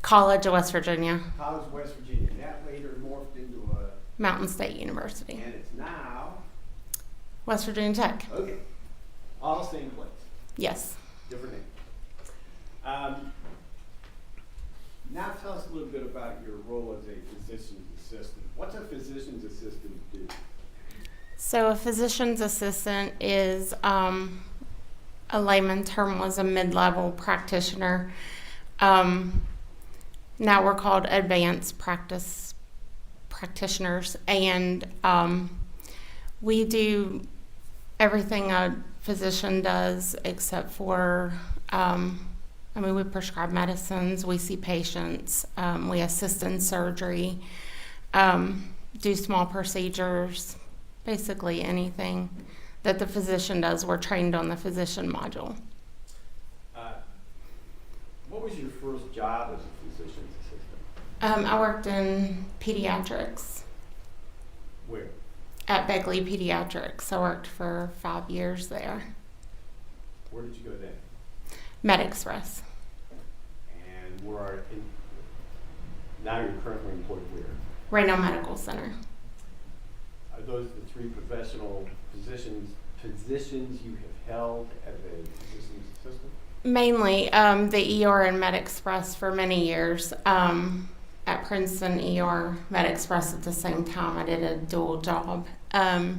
College of West Virginia, College of West Virginia. And that later morphed into a, Mountain State University, and it's now, West Virginia Tech. okay, all same place, Yes. different name. Now tell us a little bit about your role as a physician's assistant. What's a physician's assistant do? So a physician's assistant is a layman term, was a mid-level practitioner. Now we're called advanced practitioners, and we do everything a physician does except for, we prescribe medicines, we see patients, we assist in surgery, do small procedures, basically anything that the physician does. We're trained on the physician module. What was your first job as a physician's assistant? I worked in pediatrics Where? at Beckley Pediatrics. I worked for 5 years there. Where did you go then? MedExpress. And now you're currently employed where? Reno Medical Center. Are those the three professional positions you have held as a physician's assistant? Mainly the ER and MedExpress for many years. At Princeton ER, MedExpress at the same time. I did a dual job. I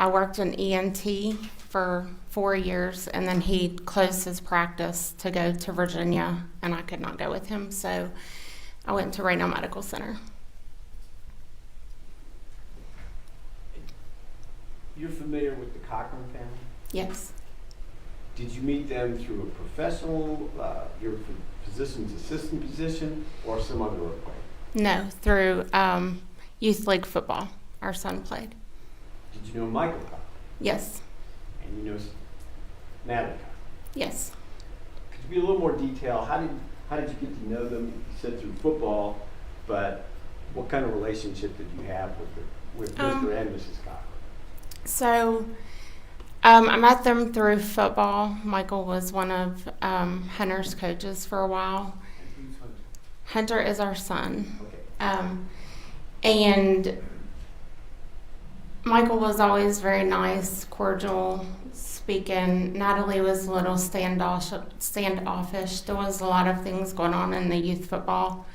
worked in ENT for 4 years, and then he closed his practice to go to Virginia, and I could not go with him, so I went to Reno Medical Center. You're familiar with the Cochran family? Yes. Did you meet them through a professional, your physician's assistant position, or some other way? No, through youth league football. Our son played. Did you know Michael Cochran? Yes. And you know Natalie Cochran? Yes. Could you be a little more detail? How did you get to know them? You said through football, but what kind of relationship did you have with Mr. and Mrs. Cochran? So I met them through football. Michael was one of Hunter's coaches for a while. And who's Hunter is our son. Okay. And Michael was always very nice, cordial, speaking. Natalie was a little standoffish. There was a lot of things going on in the youth football,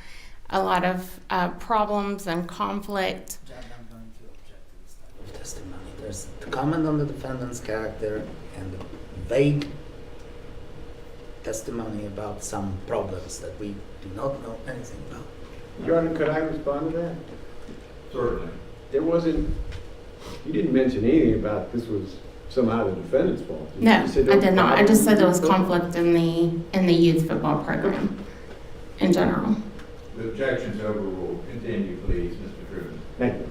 a lot of problems and conflict. Judge, I'm going to object to this type of testimony. There's a comment on the defendant's character and a vague testimony about some problems that we do not know anything about. Your Honor, could I respond to that? Certainly. You didn't mention anything about this was somehow the defendant's fault. No, I You said there did was not. I just said there was problems. conflict in the youth football program in general. The objection's overruled. Continue, please, Mr. Truman. Thank you.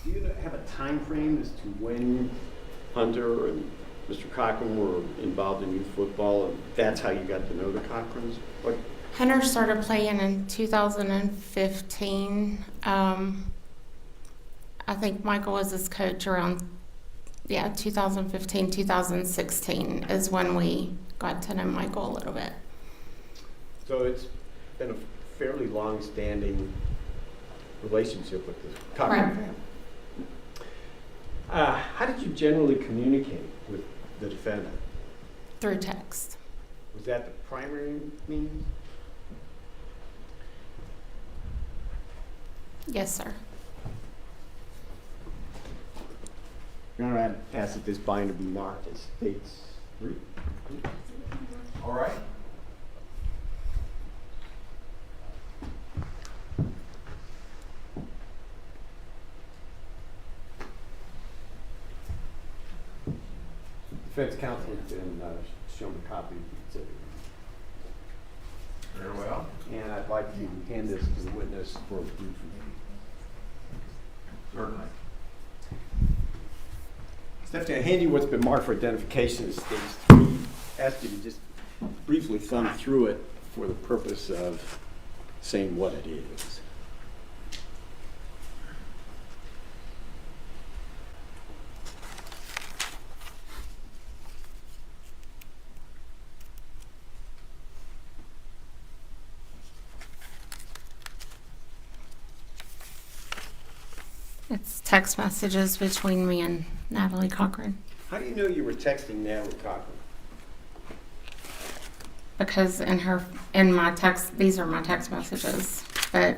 Do you have a time frame as to when Hunter and Mr. Cochran were involved in youth football, and that's how you got to know the Cochrans? What? Hunter started playing in 2015. I think Michael was his coach around, 2015, 2016 is when we got to know Michael a little bit. So it's been a fairly long-standing relationship with the Cochran Right. family. How did you generally communicate with the defendant? Through text. Was that the primary means? Yes, sir. Your Honor, I'd ask that this binder be marked as States 3. All right. Defense counsel can show me a copy of the exhibit. Very well. And I'd like to hand this to the witness for review. Certainly. Stephanie, I hand you what's been marked for identification as States 3. Ask you to just briefly thumb through it for the purpose of saying what it is. It's text messages between me and Natalie Cochran. How do you know you were texting Natalie Cochran? Because in my text, these are my text messages, but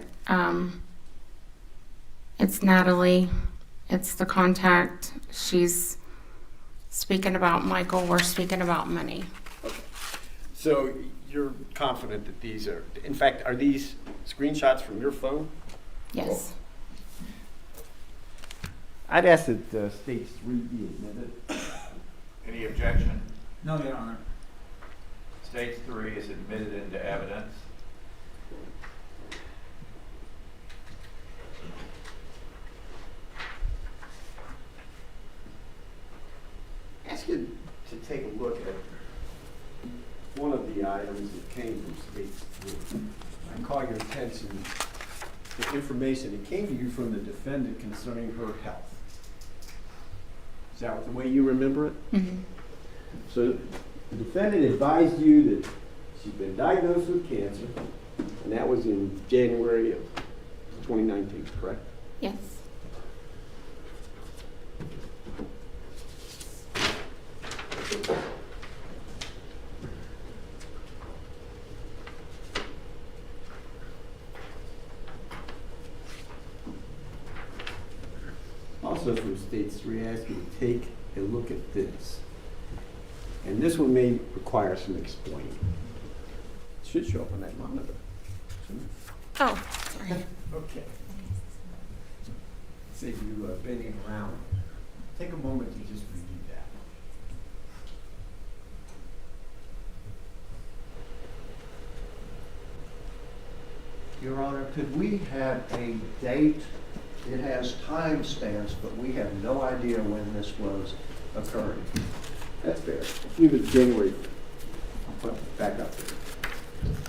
it's Natalie, it's the contact, she's speaking about Michael, we're speaking about money. So you're confident that these are, in fact, are these screenshots from your phone? Yes. I'd ask that Stage 3 be admitted. Any objection? No, Your Honor. Stage 3 is admitted into evidence. Ask you to take a look at one of the items that came from Stage 3. I call your attention to information that came to you from the defendant concerning her health. Is that the way you remember it? Mm-hmm. So the defendant advised you that she'd been diagnosed with cancer, and that was in January of 2019, correct? Yes. Also from Stage 3, I ask you to take a look at this. And this one may require some explaining. It should show up on that monitor, shouldn't it? Oh, sorry. Okay. Save you bending around. Take a moment to just review that. Your Honor, could we have a date? It has time stamps, but we have no idea when this was occurring. That's fair. Leave it January. Well, back up there.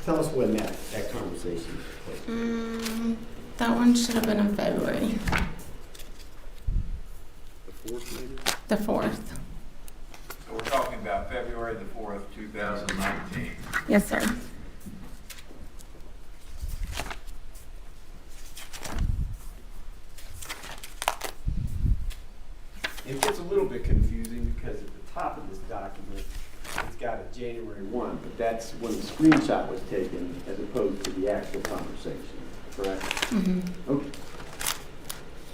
Tell us when that conversation took place. That one should have been in February, The 4th, maybe? the 4th. So we're talking about February the 4th, 2019. Yes, sir. It gets a little bit confusing because at the top of this document, it's got a January 1, but that's when the screenshot was taken as opposed to the actual conversation, correct? Mm-hmm. Okay.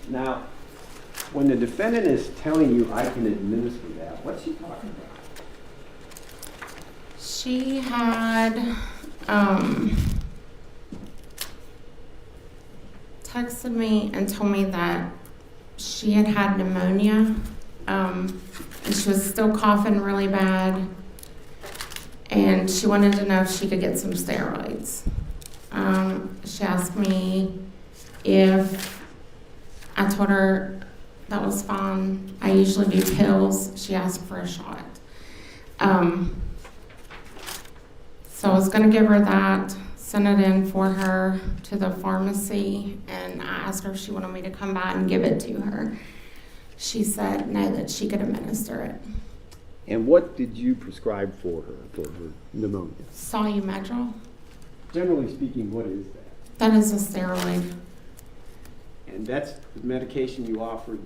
Now, when the defendant is telling you I can administer that, what's she talking about? She had texted me and told me that she had had pneumonia, and she was still coughing really bad, and she wanted to know if she could get some steroids. She asked me if I told her that was fine. I usually do pills. She asked for a shot. So I was going to give her that, send it in for her to the pharmacy, and I asked her if she wanted me to come by and give it to her. She said no, that she could administer it. And what did you prescribe for her pneumonia? Solumedrol, Generally speaking, what is that? that is a steroid. And that's the medication you offered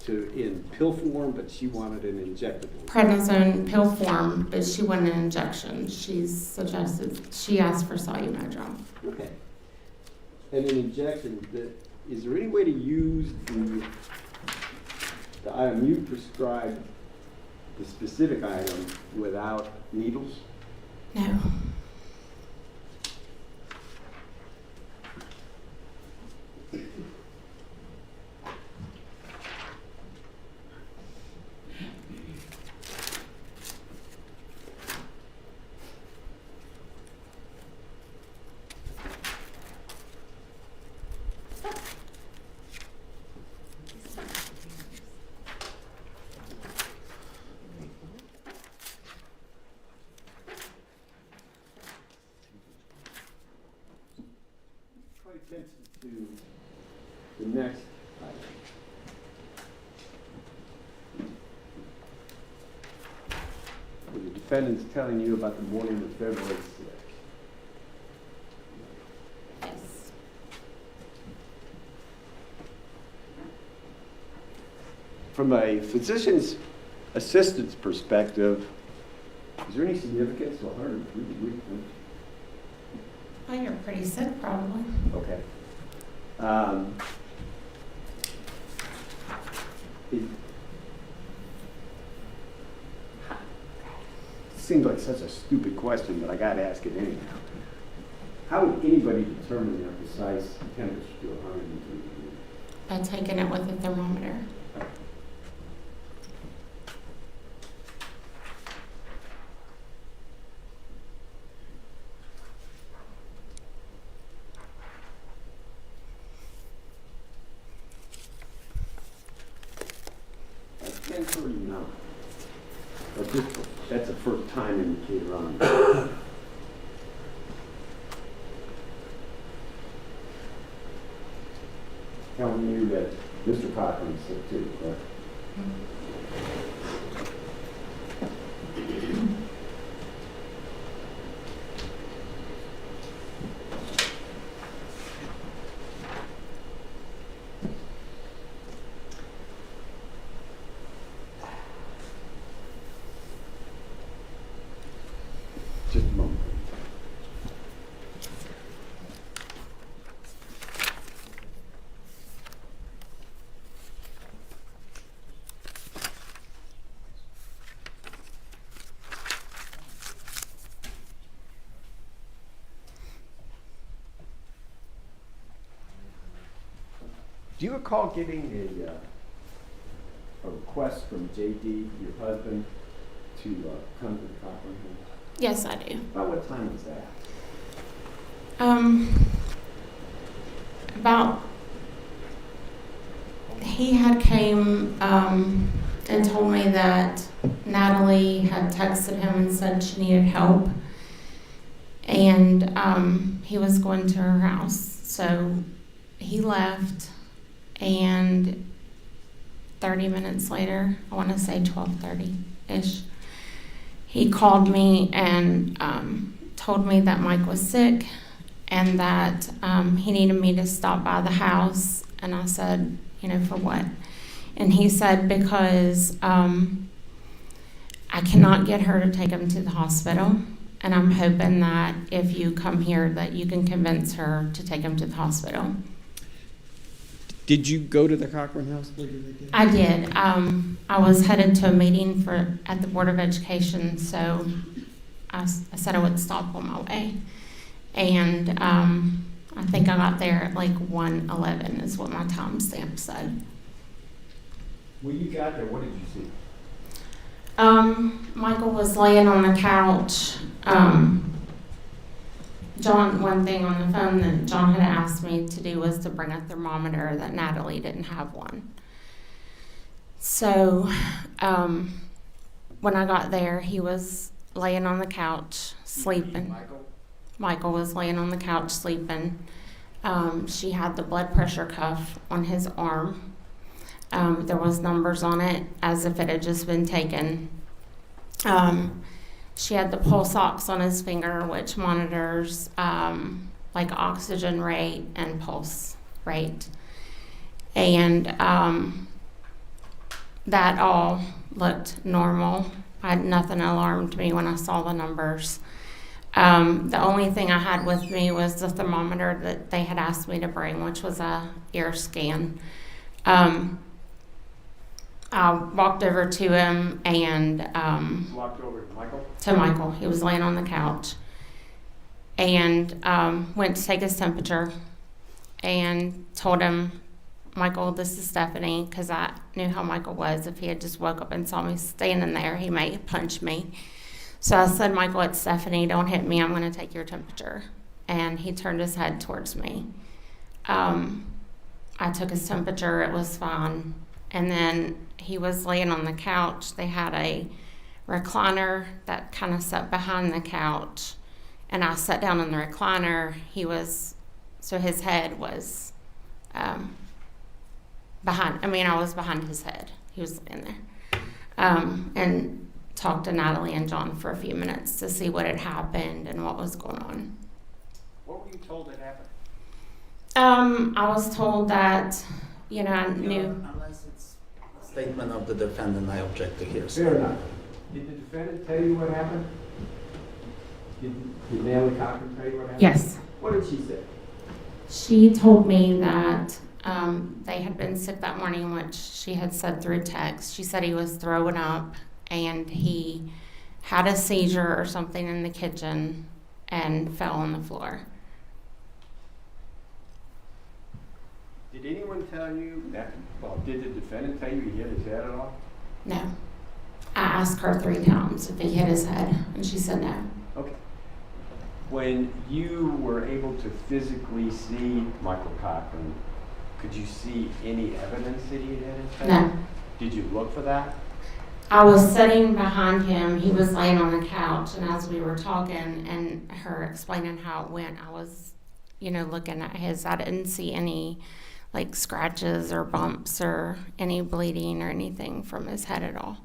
to in pill form, but she wanted an injectable. Prednisone pill form, but she wanted an injection. She asked for Solumedrol. Okay. And an injection, is there any way to use the item you prescribed, the specific item, without needles? No. Pay attention to the next item. Where the defendant's telling you about the morning of February 6th. Yes. from a physician's assistant's perspective, is there any significance to 103 weeks? Oh, you're pretty sick, probably. Okay. It seems like such a stupid question, but I gotta ask it anyhow. How would anybody determine their precise temperature to 103 degrees? By taking it with a thermometer. At 10:39. But that's a first time indicator on it. Telling you that Mr. Cochran is sick too, correct? Just a moment. Do you recall getting a request from JD, your husband, to come to the Cochran home? Yes, I do. About what time was that? About, he had came, and told me that Natalie had texted him and said she needed help. And, he was going to her house. So he left, and 30 minutes later, I want to say 12:30-ish, he called me and told me that Mike was sick and that he needed me to stop by the house. And I said, for what? And he said, because I cannot get her to take him to the hospital. And I'm hoping that if you come here that you can convince her to take him to the hospital. Did you go to the Cochran house? I did. I was headed to a meeting at the Board of Education, so I said I would stop on my way. And I think I got there at like 1:11 is what my timestamp said. When you got there, what did you see? Michael was laying on the couch. John, one thing on the phone that John had asked me to do was to bring a thermometer, that Natalie didn't have one. So when I got there, he was laying on the couch sleeping. Michael was laying on the couch sleeping. She had the blood pressure cuff on his arm. There was numbers on it as if it had just been taken. She had the pulse ox on his finger, which monitors like oxygen rate and pulse rate. And that all looked normal. Nothing alarmed me when I saw the numbers. The only thing I had with me was the thermometer that they had asked me to bring, which was a ear scan. I walked over to him and Walked over to Michael? to Michael. He was laying on the couch. And went to take his temperature and told him, Michael, this is Stephanie, because I knew how Michael was. If he had just woke up and saw me standing there, he may punch me. So I said, Michael, it's Stephanie. Don't hit me. I'm going to take your temperature. And he turned his head towards me. I took his temperature. It was fine. And then he was laying on the couch. They had a recliner that kind of sat behind the couch. And I sat down in the recliner. So his head was behind. I was behind his head. He was in there. And talked to Natalie and John for a few minutes to see what had happened and what was going on. What were you told had happened? I was told that, I knew. Unless it's Statement of the defendant, I object to hear. Fair enough. Did the defendant tell you what happened? Did Natalie Cochran tell you what happened? Yes. What did she say? She told me that they had been sick that morning, which she had said through text. She said he was throwing up and he had a seizure or something in the kitchen and fell on the floor. Did anyone tell you that, well, did the defendant tell you he hit his head at all? No. I asked her 3 times if he hit his head, and she said no. Okay. When you were able to physically see Michael Cochran, could you see any evidence that he had hit his head? No. Did you look for that? I was sitting behind him. He was laying on the couch, and as we were talking and her explaining how it went, I was, looking at his. I didn't see any, scratches or bumps or any bleeding or anything from his head at all.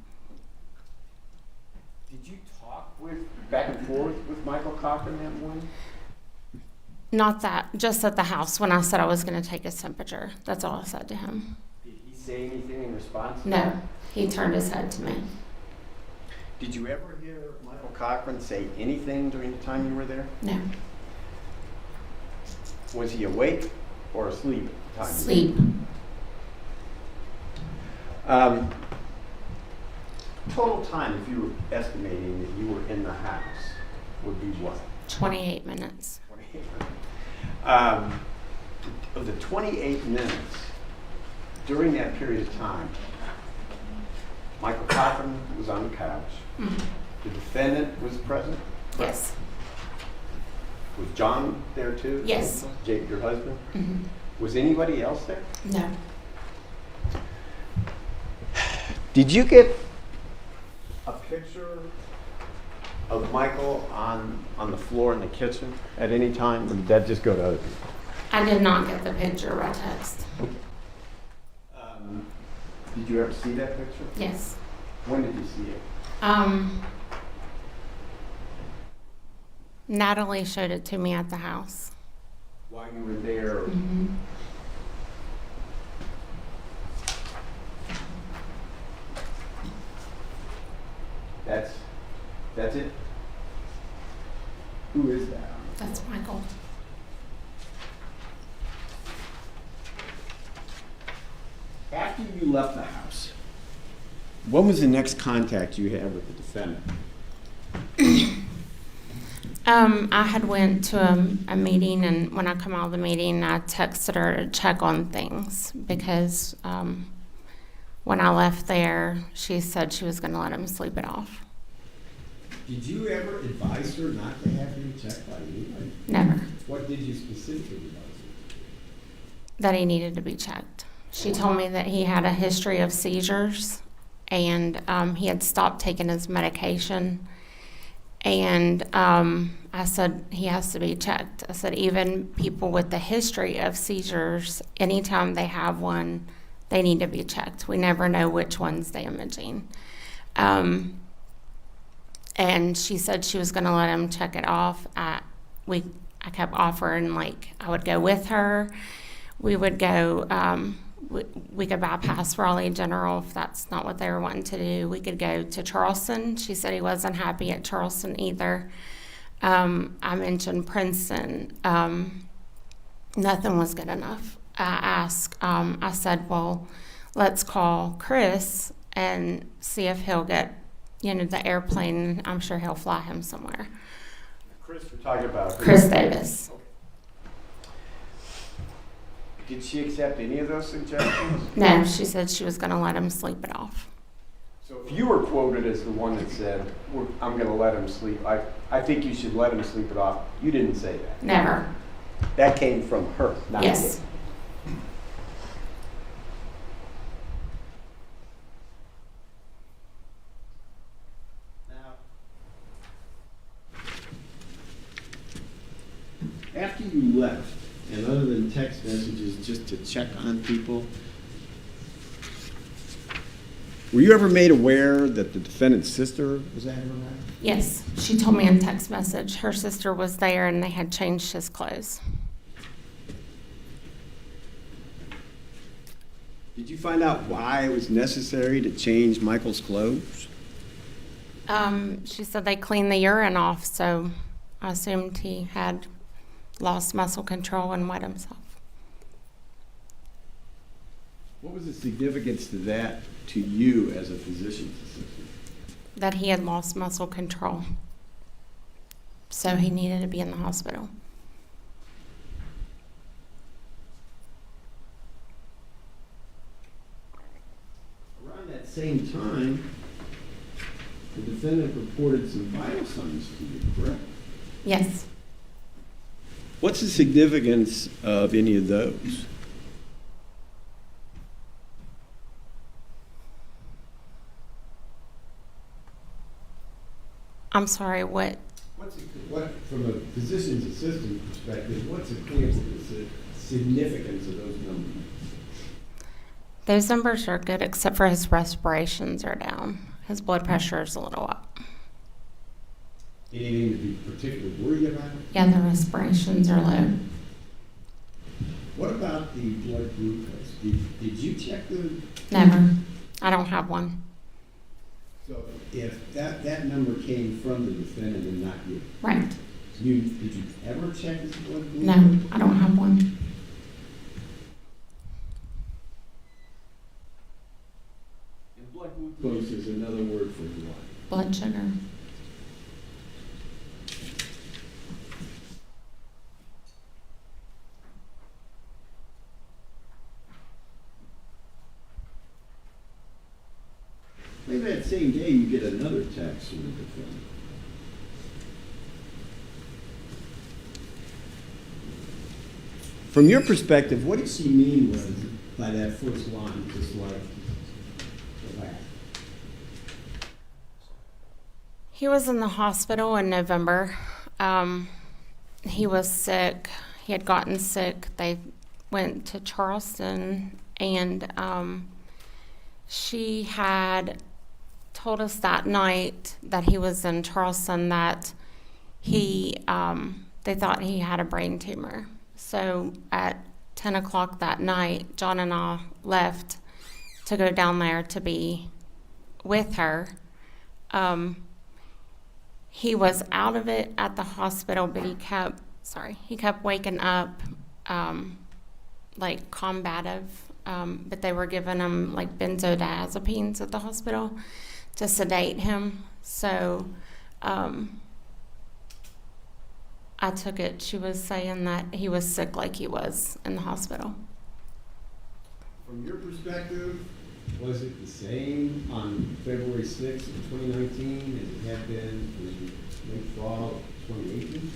Did you talk back and forth with Michael Cochran that morning? Not that, just at the house when I said I was going to take his temperature. That's all I said to him. Did he say anything in response to No, that? he turned his head to me. Did you ever hear Michael Cochran say anything during the time you were there? No. Was he awake or asleep at the time? Sleep. Total time, if you were estimating that you were in the house, would be what? 28 minutes. 28 minutes. Of the 28 minutes, during that period of time, Michael Cochran was on the couch. Mhm. The defendant was present. Yes. Was John there too? Yes. Jake, your husband? Mhm. Was anybody else there? No. Did you get a picture of Michael on the floor in the kitchen at any time, or did that just go to other people? I did not get the picture by text. Did you ever see that picture? Yes. When did you see it? Natalie showed it to me at the house. While you were there? Mm-hmm. That's it? Who is that? That's Michael. After you left the house, what was the next contact you had with the defendant? I had went to a meeting, and when I come out of the meeting, I texted her to check on things because when I left there, she said she was going to let him sleep it off. Did you ever advise her not to have him checked by you? Never. What did you specifically advise her? That he needed to be checked. She told me that he had a history of seizures, and he had stopped taking his medication. And I said, he has to be checked. I said, even people with the history of seizures, anytime they have one, they need to be checked. We never know which one's damaging. And she said she was going to let him check it off. I kept offering, I would go with her. We would go, we could bypass Raleigh General if that's not what they were wanting to do. We could go to Charleston. She said he wasn't happy at Charleston either. I mentioned Princeton. Nothing was good enough. I said, well, let's call Chris and see if he'll get, the airplane. I'm sure he'll fly him somewhere. Chris, we're talking about Chris Davis. Did she accept any of those suggestions? No, she said she was going to let him sleep it off. So if you were quoted as the one that said, I'm going to let him sleep, I think you should let him sleep it off, you didn't say that. Never. That came from her, not Yes. you. Now, after you left, and other than text messages just to check on people, were you ever made aware that the defendant's sister was at her house? Yes, she told me in text message her sister was there and they had changed his clothes. Did you find out why it was necessary to change Michael's clothes? She said they cleaned the urine off, so I assumed he had lost muscle control and wet himself. What was the significance to that to you as a physician's assistant? That he had lost muscle control, so he needed to be in the hospital. Around that same time, the defendant reported some vital signs to you, correct? Yes. What's the significance of any of those? I'm sorry, what? What, from a physician's assistant perspective, what's the clinical significance of those numbers? Those numbers are good except for his respirations are down. His blood pressure is a little up. Anything to be particularly worried about? Yeah, the respirations are low. What about the blood glucose? Did you check the? Never. I don't have one. So if that number came from the defendant and not you, Right. did you ever check his blood glucose? No, I don't have one. And blood glucose is another word for what? Blood sugar. Maybe that same day you get another text from the defendant. From your perspective, what does he mean by that first line, just like the last? He was in the hospital in November. He was sick. He had gotten sick. They went to Charleston, and she had told us that night that he was in Charleston that they thought he had a brain tumor. So at 10 o'clock that night, John and I left to go down there to be with her. He was out of it at the hospital, but he kept waking up, like combative. But they were giving him like benzodiazepines at the hospital to sedate him. So I took it. She was saying that he was sick like he was in the hospital. From your perspective, was it the same on February 6th, 2019 as it had been in late fall of 2018?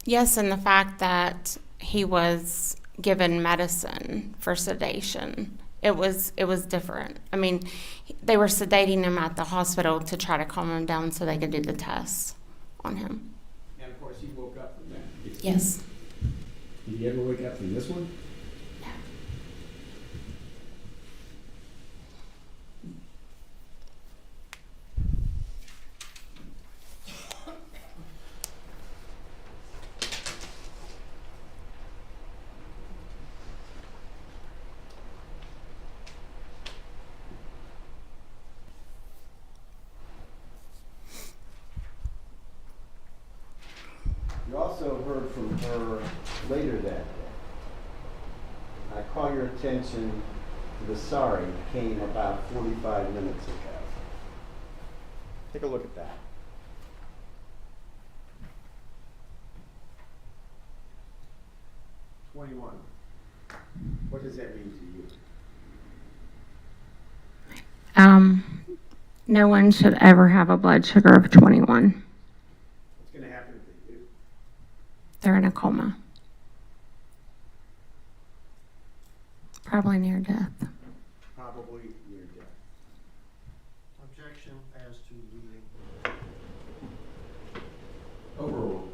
Yes, and the fact that he was given medicine for sedation, it was different. I mean, they were sedating him at the hospital to try to calm him down so they could do the tests on him. And of course, he woke up from that. Yes. Did he ever wake up from this one? You also heard from her later that day. I call your attention to the sorry came about 45 minutes ago. Take a look at that. "21. What does that mean to you? No one should ever have a blood sugar of 21. What's going to happen if they do? They're in a coma. Probably near death. Probably near death. Objection as to leading. Overruled.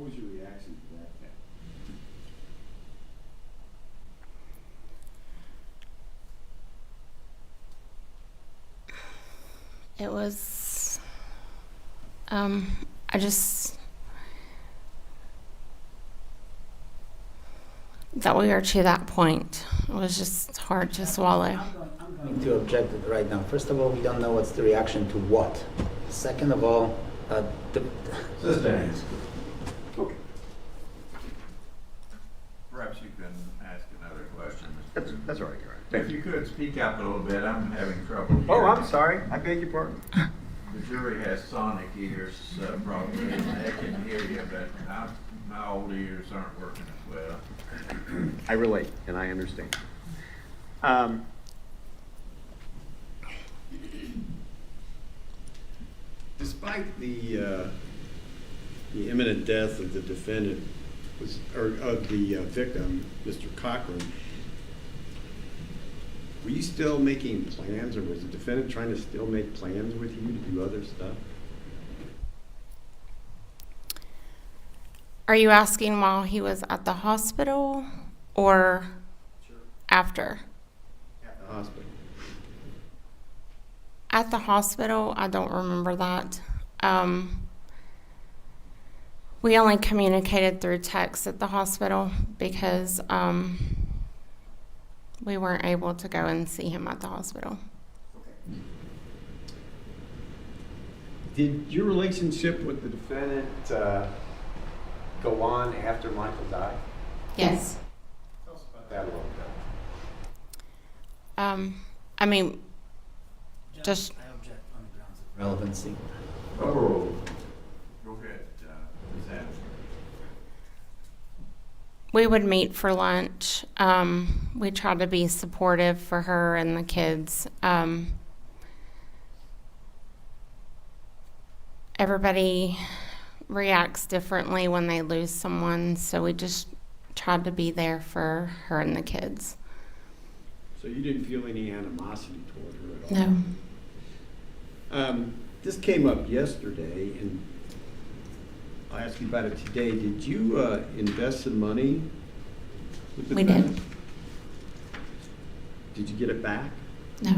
What was your reaction to that? It was, I just, that we are to that point. It was just hard to swallow. I'm going to object it right now. First of all, we don't know what's the reaction to what. Second of all, Sustained. Okay. Perhaps you can ask another question. That's all right, Your Honor. If you could speak up a little bit, I'm having trouble hearing. Oh, I'm sorry. I beg your pardon. The jury has sonic ears, probably, and they can hear you, but my old ears aren't working as well. I relate, and I understand. Despite the imminent death of the defendant, or of the victim, Mr. Cochran, were you still making plans, or was the defendant trying to still make plans with you to do other stuff? Are you asking while he was at the hospital or after? At the hospital. At the hospital, I don't remember that. We only communicated through text at the hospital because we weren't able to go and see him at the hospital. Did your relationship with the defendant go on after Michael died? Yes. Tell us about that a little bit. I mean, just I object on the grounds of relevancy. Oh, go ahead, Ms. Adams. we would meet for lunch. We tried to be supportive for her and the kids. Everybody reacts differently when they lose someone, so we just tried to be there for her and the kids. So you didn't feel any animosity toward her at all? No. This came up yesterday, and I'll ask you about it today. Did you invest some money with the We did. defendant? Did you get it back? No.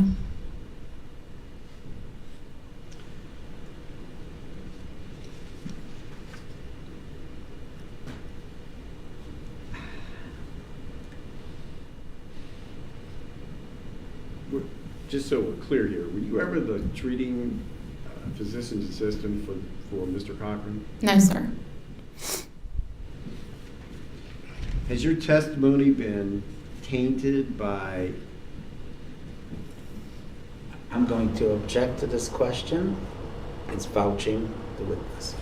Just so we're clear here, were you ever the treating physician's assistant for Mr. Cochran? No, sir. Has your testimony been tainted by? I'm going to object to this question. It's vouching the witness.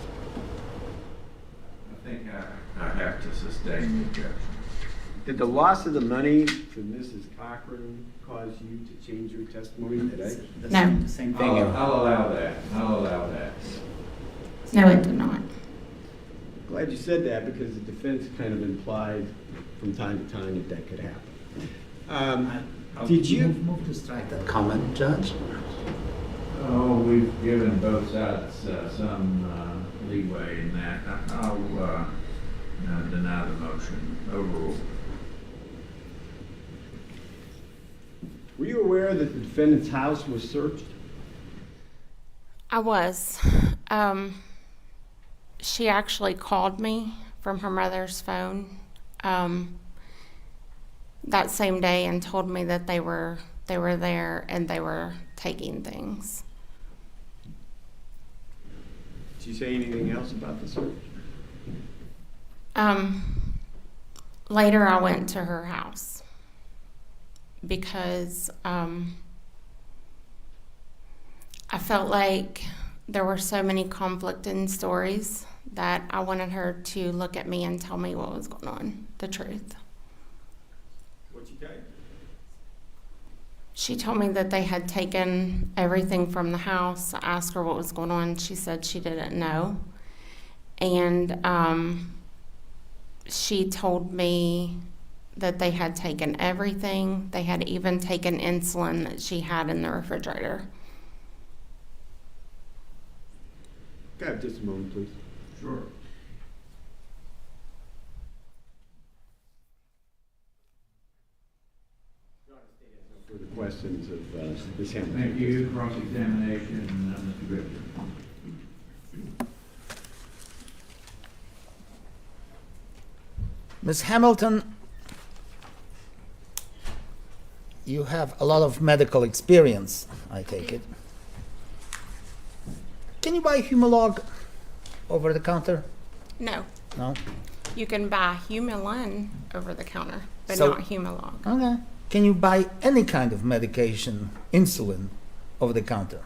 I think I have to sustain the objection. Did the loss of the money to Mrs. Cochran cause you to change your testimony today? No. The same thing. I'll allow that, I'll allow that. No, it did not. Glad you said that, because the defense kind of implied from time to time that could happen. Did you? Move to strike that comment, Judge? Oh, we've given both sides some leeway in that. I'll deny the motion, overrule. Were you aware that the defendant's house was searched? I was. She actually called me from her mother's phone that same day and told me that they were there and they were taking things. Did you say anything else about the search? Later, I went to her house because I felt like there were so many conflicting stories that I wanted her to look at me and tell me what was going on, the truth. What'd you tell you? She told me that they had taken everything from the house. I asked her what was going on. She said she didn't know. And she told me that they had taken everything. They had even taken insulin that she had in the refrigerator. Can I have just a moment, please? Sure. questions of Ms. Hamilton. Thank you. Cross-examination, Mr. Griffin. Ms. Hamilton, you have a lot of medical experience, I take it. Can you buy Humalog over the counter? No, No? you can buy Humulin over the counter, but So- not Humalog. Okay. Can you buy any kind of medication, insulin, over the counter?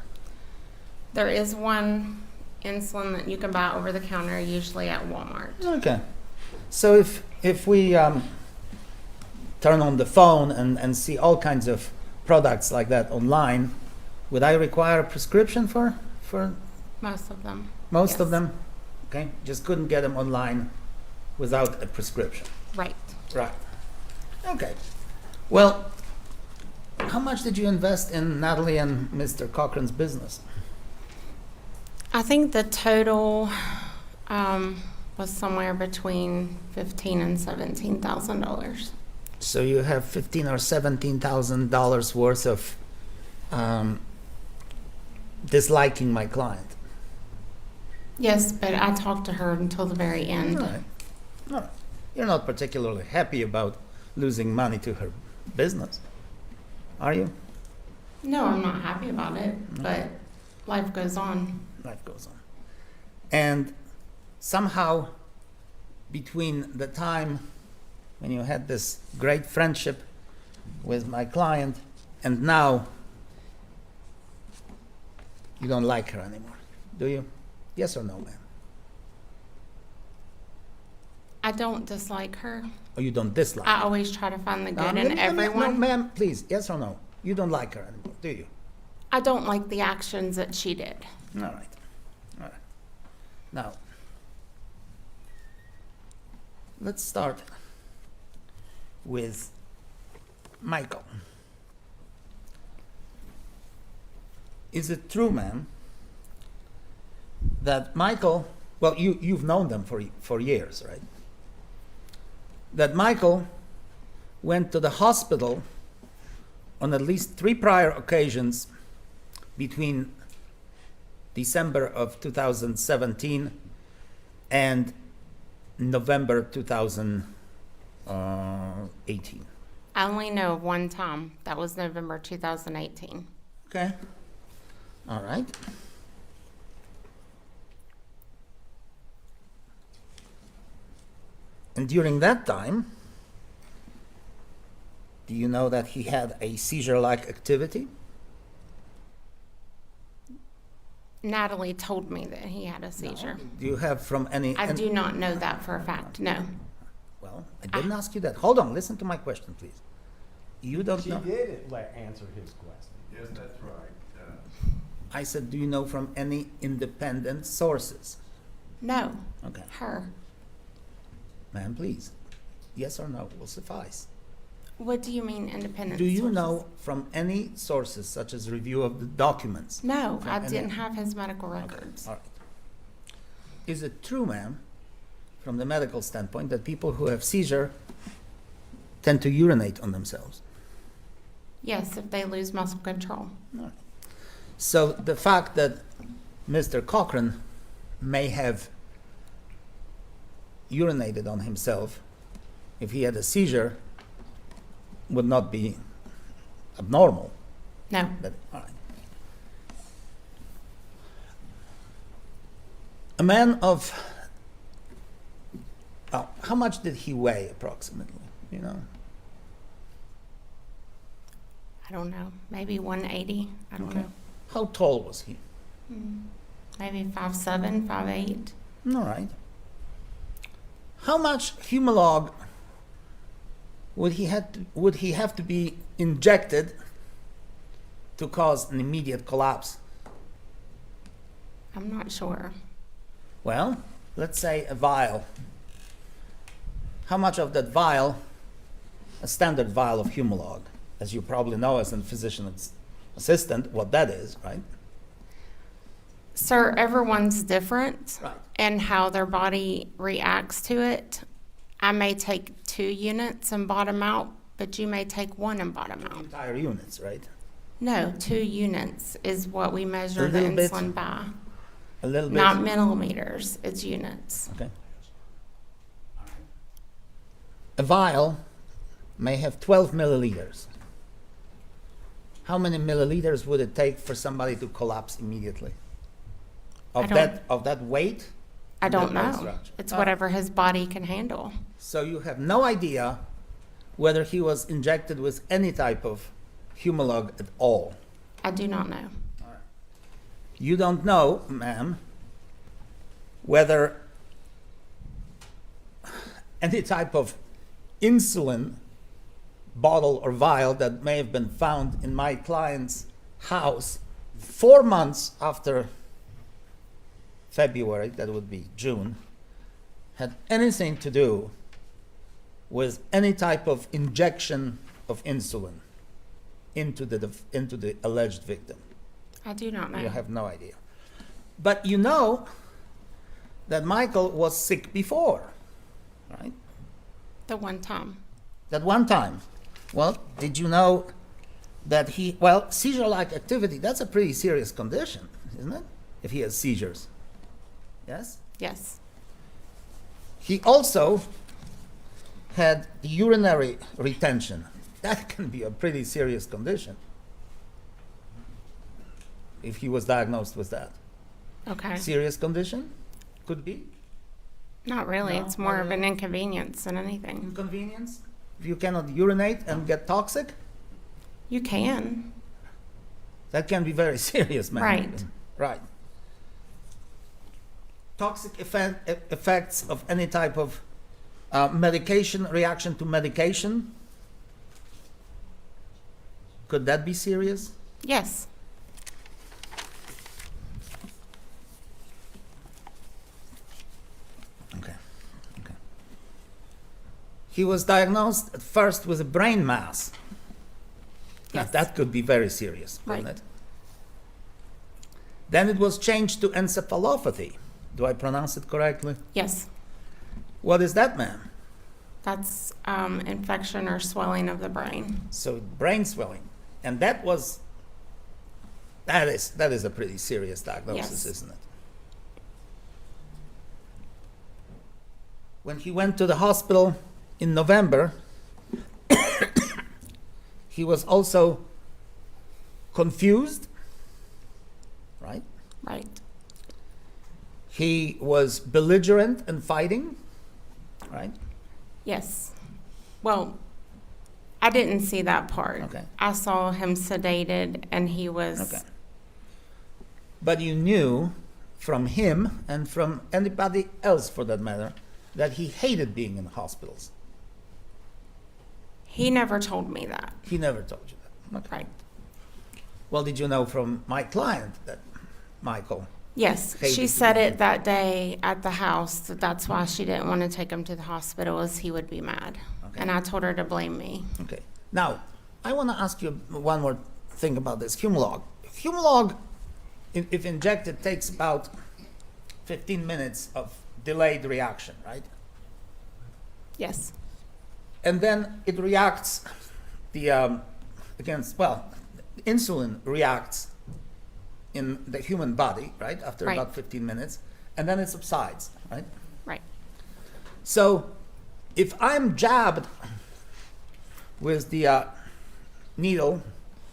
There is one insulin that you can buy over the counter, usually at Walmart. Okay. So if we turn on the phone and see all kinds of products like that online, would I require a prescription for Most of them. most of Yes. them? Okay, just couldn't get them online without a prescription. Right. Right. Okay. Well, how much did you invest in Natalie and Mr. Cochran's business? I think the total was somewhere between $15,000 and $17,000. So you have $15,000 or $17,000 worth of disliking my client. Yes, but I talked to her until the very end. All right. All right. You're not particularly happy about losing money to her business, are you? No, I'm not happy about it, but life goes on. Life goes on. And somehow, between the time when you had this great friendship with my client and now, you don't like her anymore, do you? Yes or no, ma'am? I don't dislike her. Or you don't dislike I her? always try to find the good Let in me- let me- No, everyone. ma'am, please, yes or no? You don't like her anymore, do you? I don't like the actions that she did. All right. All right. Now, let's start with Michael. Is it true, ma'am, that Michael, well, you've known them for years, right? That Michael went to the hospital on at least 3 prior occasions between December of 2017 and November 2018. I only know of one time. That was November 2018. Okay. All right. And during that time, do you know that he had a seizure-like activity? Natalie told me that he had a seizure. Do you have from any... I do not know that for a fact, no. Well, I didn't ask you that. Hold on, listen to my question, please. You don't She know... did answer his question. Yes, that's right. I said, do you know from any independent sources? No, Okay. her. Ma'am, please. Yes or no will suffice. What do you mean independent Do you sources? know from any sources, such as review of the documents? No, From I any- didn't have his medical records. All right. Is it true, ma'am, from the medical standpoint, that people who have seizure tend to urinate on themselves? Yes, if they lose muscle control. All right. So the fact that Mr. Cochran may have urinated on himself if he had a seizure would not be abnormal. No, But, all right. A man of, well, how much did he weigh approximately? You know, I don't know. Maybe 180. I don't know. how tall was he? Maybe 5'7", 5'8". All right. How much Humalog would he have to be injected to cause an immediate collapse? I'm not sure. Well, let's say a vial. How much of that vial, a standard vial of Humalog, as you probably know as a physician assistant, what that is, right? Sir, everyone's different Right. and how their body reacts to it. I may take 2 units and bottom out But you may take one and bottom out. Entire units, right? No, 2 units is what we measure the little bit. insulin by. A little bit. Not millimeters, it's units. Okay. A vial may have 12 milliliters. How many milliliters would it take for somebody to collapse immediately? I don't- Of that weight? I don't That weight know. structure. It's Oh. whatever his body can handle. So you have no idea whether he was injected with any type of Humalog at all. I do not know. You don't know, ma'am, whether any type of insulin bottle or vial that may have been found in my client's house 4 months after February, that would be June, had anything to do with any type of injection of insulin into the alleged victim. I do not know. You have no idea. But you know that Michael was sick before, right? The one time. That one time. Well, did you know that seizure-like activity, that's a pretty serious condition, isn't it? If he has seizures. Yes? Yes. He also had urinary retention. That can be a pretty serious condition if he was diagnosed with that. Okay. Serious condition? Could be. Not really. No, It's more not of an inconvenience than anything. Inconvenience? If you cannot urinate and get toxic, You can. that can be very serious, man. Right. Right. Toxic effects of any type of medication, reaction to medication. Could that be serious? Yes. Okay. Okay. He was diagnosed at first with a brain mass. Now, Yes. that could be very serious, couldn't Right. it? Then it was changed to encephalopathy. Do I pronounce it correctly? Yes. What is that, ma'am? That's infection or swelling of the brain. So brain swelling, and that is a pretty serious diagnosis, Yes. isn't it? When he went to the hospital in November, he was also confused, right? Right. He was belligerent and fighting, right? Yes. Well, I didn't see that part. Okay. I saw him sedated and he was. Okay. But you knew from him and from anybody else for that matter that he hated being in hospitals. He never told me that. He never told you that. Okay. Right. Well, did you know from my client that Michael? Yes, Hated she to said be it that day at the house. That's why she didn't want to take him to the hospital, as he would be mad. Okay. And I told her to blame me. Okay. Now, I want to ask you one more thing about this Humalog. Humalog, if injected, takes about 15 minutes of delayed reaction, right? Yes. And then it reacts insulin reacts in the human body, right, after Right. about 15 minutes, and then it subsides, right? Right. So if I'm jabbed with the needle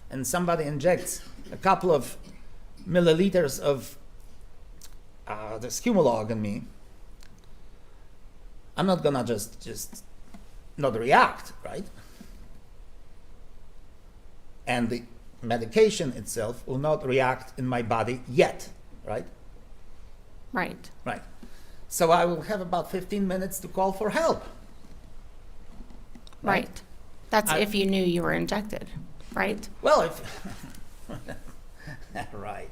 and somebody injects a couple of milliliters of this Humalog in me, I'm not gonna just not react, right? And the medication itself will not react in my body yet, right? Right. Right. So I will have about 15 minutes to call for help. Right. That's I- if you knew you were injected. Right. Well, if right,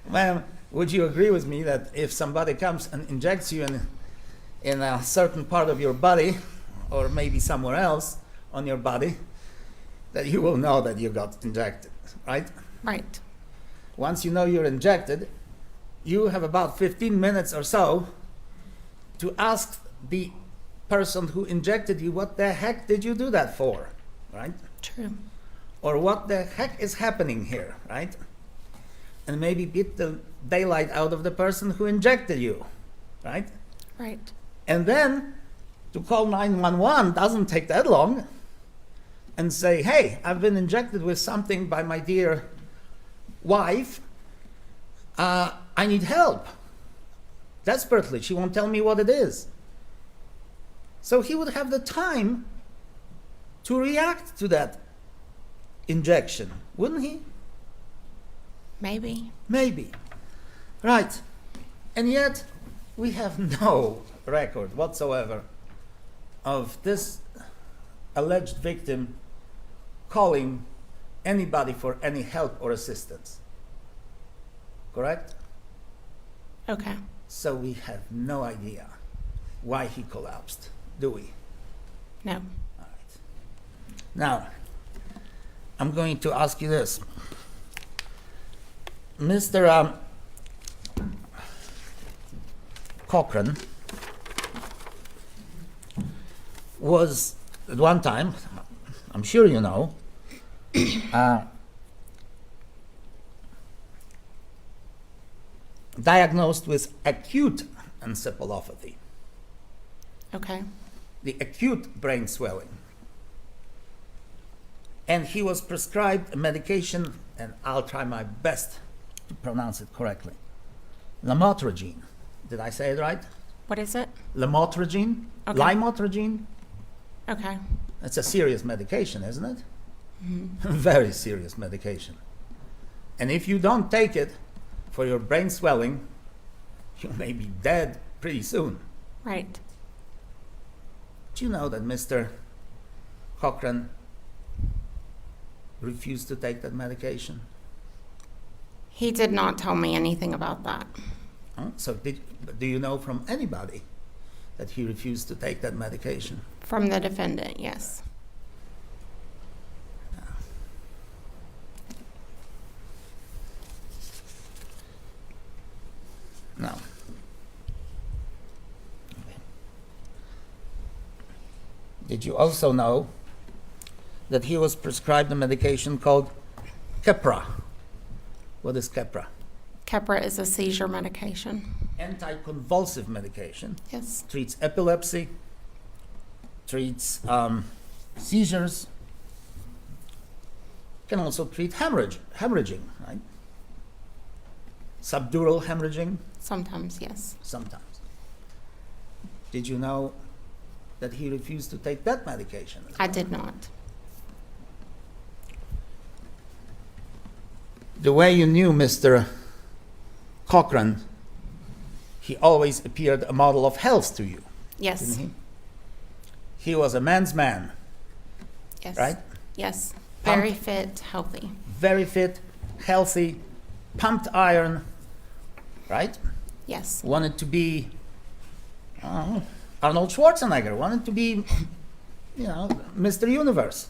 ma'am, would you agree with me that if somebody comes and injects you in a certain part of your body, or maybe somewhere else on your body, that you will know that you got injected, right? Right. Once you know you're injected, you have about 15 minutes or so to ask the person who injected you, what the heck did you do that for, right? True. Or what the heck is happening here, right? And maybe beat the daylight out of the person who injected you, right? Right. And then to call 911 doesn't take that long and say, hey, I've been injected with something by my dear wife. I need help. Desperately. She won't tell me what it is. So he would have the time to react to that injection, wouldn't he? Maybe. Maybe. Right. And yet, we have no record whatsoever of this alleged victim calling anybody for any help or assistance. Correct? Okay. So we have no idea why he collapsed, do we? No. All right. Now, I'm going to ask you this. Mr. Cochran was, at one time, I'm sure you know, diagnosed with acute encephalopathy, Okay. the acute brain swelling. And he was prescribed a medication, and I'll try my best to pronounce it correctly. Lamotrigine. Did I say it right? What is it? Lamotrigine? Okay. Lamotrigine? Okay. It's a serious medication, isn't it? Very serious medication. And if you don't take it for your brain swelling, you may be dead pretty soon. Right. Do you know that Mr. Cochran refused to take that medication? He did not tell me anything about that. Huh? So do you know from anybody that he refused to take that medication? From the defendant, yes. No. Did you also know that he was prescribed a medication called Keppra? What is Keppra? Keppra is a seizure medication. Anticonvulsive medication. Yes. Treats epilepsy, treats seizures, can also treat hemorrhaging, right? Subdural hemorrhaging, Sometimes, yes. sometimes. Did you know that he refused to take that medication? I did not. The way you knew Mr. Cochran, he always appeared a model of health to you, Yes. didn't he? He was a man's man, Yes. right? Yes. Pump. Very fit, healthy. Very fit, healthy, pumped iron, right? Yes. Wanted to be Arnold Schwarzenegger, wanted to be, Mr. Universe.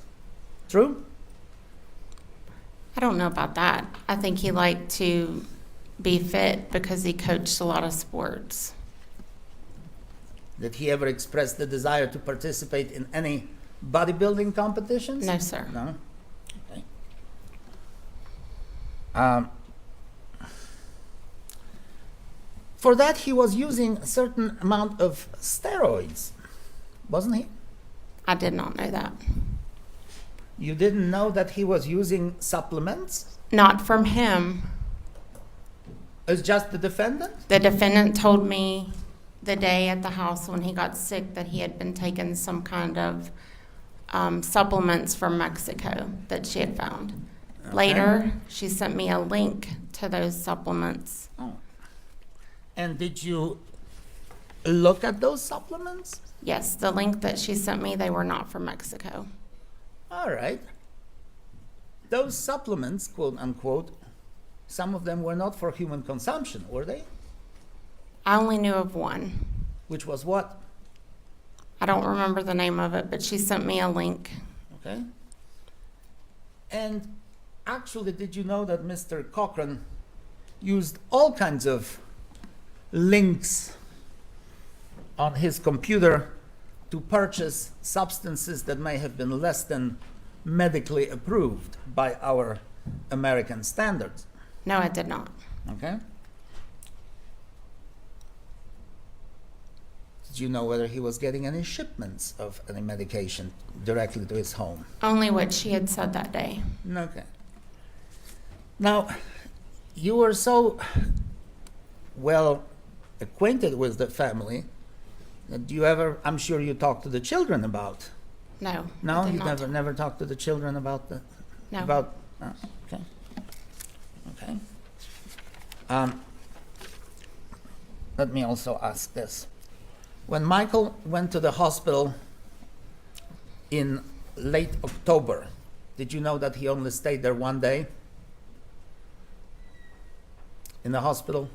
True? I don't know about that. I think he liked to be fit because he coached a lot of sports. Did he ever express the desire to participate in any bodybuilding competitions? No, sir. No? Okay. For that, he was using a certain amount of steroids, wasn't he? I did not know that. You didn't know that he was using supplements? Not from him. It's just the defendant? The defendant told me the day at the house when he got sick that he had been taking some kind of supplements from Mexico that she had found. Okay. Later, she sent me a link to those supplements. Oh. And did you look at those supplements? Yes, the link that she sent me, they were not from Mexico. All right. Those supplements, quote unquote, some of them were not for human consumption, were they? I only knew of one. Which was what? I don't remember the name of it, but she sent me a link. Okay. And actually, did you know that Mr. Cochran used all kinds of links on his computer to purchase substances that may have been less than medically approved by our American standards. No, I did not. Okay? Did you know whether he was getting any shipments of any medication directly to his home? Only what she had said that day. Okay. Now, you were so well acquainted with the family that you ever, I'm sure you talked to the children about. No. No, I did you not. never talked to the children about the, No. about, oh, okay. Okay. Let me also ask this. When Michael went to the hospital in late October, did you know that he only stayed there one day in the hospital?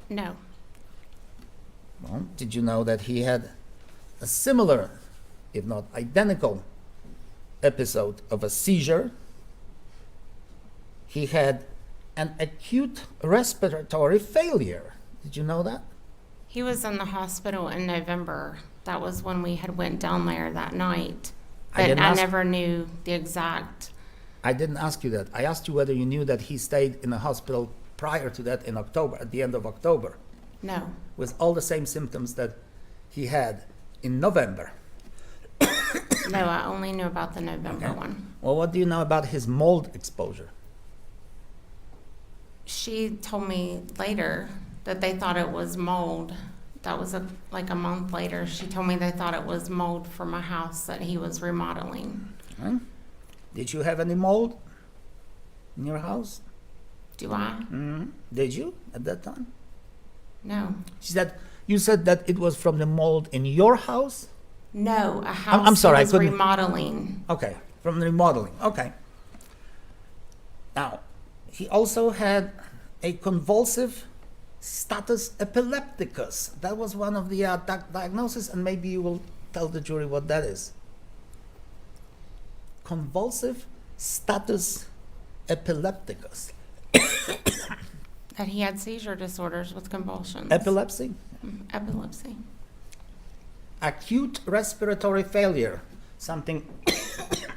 No. Well, did you know that he had a similar, if not identical, episode of a seizure? He had an acute respiratory failure. Did you know that? He was in the hospital in November. That was when we had went down there that night. I But didn't I ask- never knew the exact. I didn't ask you that. I asked you whether you knew that he stayed in the hospital prior to that in October, at the end of October, No. with all the same symptoms that he had in November. No, I only knew about the November Okay. one. Well, what do you know about his mold exposure? She told me later that they thought it was mold. That was like a month later. She told me they thought it was mold from a house that he was remodeling. Huh? Did you have any mold in your house? Do I? Mm-hmm. Did you at that time? No. She said, you said that it was from the mold in your house? No, a house I'm sorry, I he was couldn't- remodeling. Okay, from the remodeling. Okay. Now, he also had a convulsive status epilepticus. That was one of the diagnoses, and maybe you will tell the jury what that is. Convulsive status epilepticus. That he had seizure disorders with convulsions. Epilepsy? Epilepsy. Acute respiratory failure, something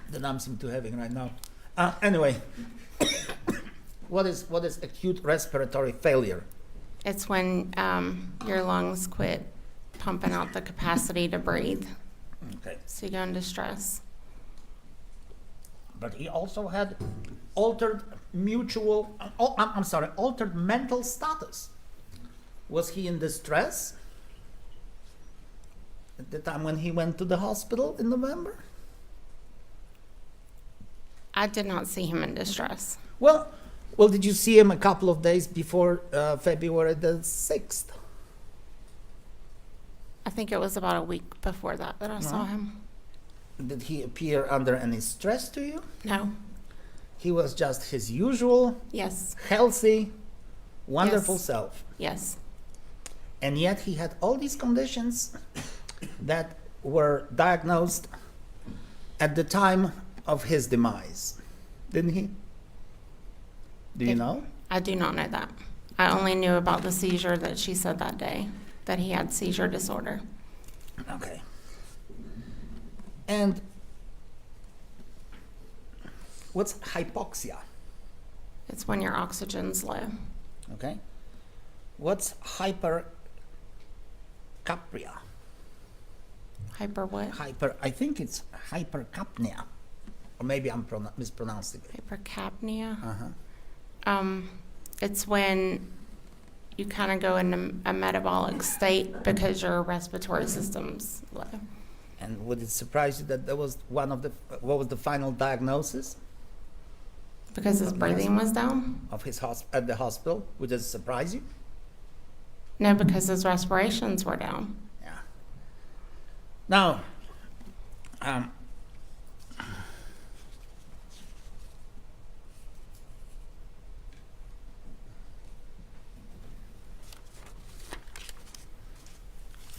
that I'm seem to having right now. Anyway, what is acute respiratory failure? It's when your lungs quit pumping out the capacity to breathe. Okay, So you go into stress. but he also had altered altered mental status. Was he in distress at the time when he went to the hospital in November? I did not see him in distress. Well, did you see him a couple of days before February the 6th? I think it was about a week before that I saw him. Did he appear under any stress to you? No. He was just his usual, Yes. healthy, wonderful Yes. self. Yes. And yet he had all these conditions that were diagnosed at the time of his demise. Didn't he? Do you If- know? I do not know that. I only knew about the seizure that she said that day, that he had seizure disorder. Okay. And what's hypoxia? It's when your oxygen's low. Okay. What's hypercapnia? Hyper what? I think it's hypercapnia. Or maybe I'm mispronouncing it. Hypercapnia. Uh-huh. It's when you kind of go into a metabolic state because your respiratory system's low. And would it surprise you that was one of what was the final diagnosis Because his breathing was down? of his at the hospital? Would it surprise you? No, because his respirations were down. Yeah. Now, I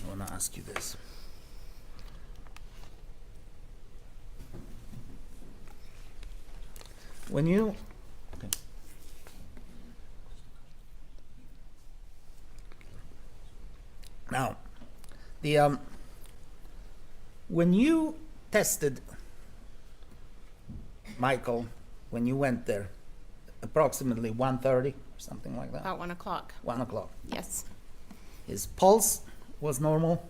want to ask you this. When you okay. Now, the when you tested Michael when you went there? Approximately 1:30 or something like that? About 1 o'clock. 1 o'clock. Yes. His pulse was normal.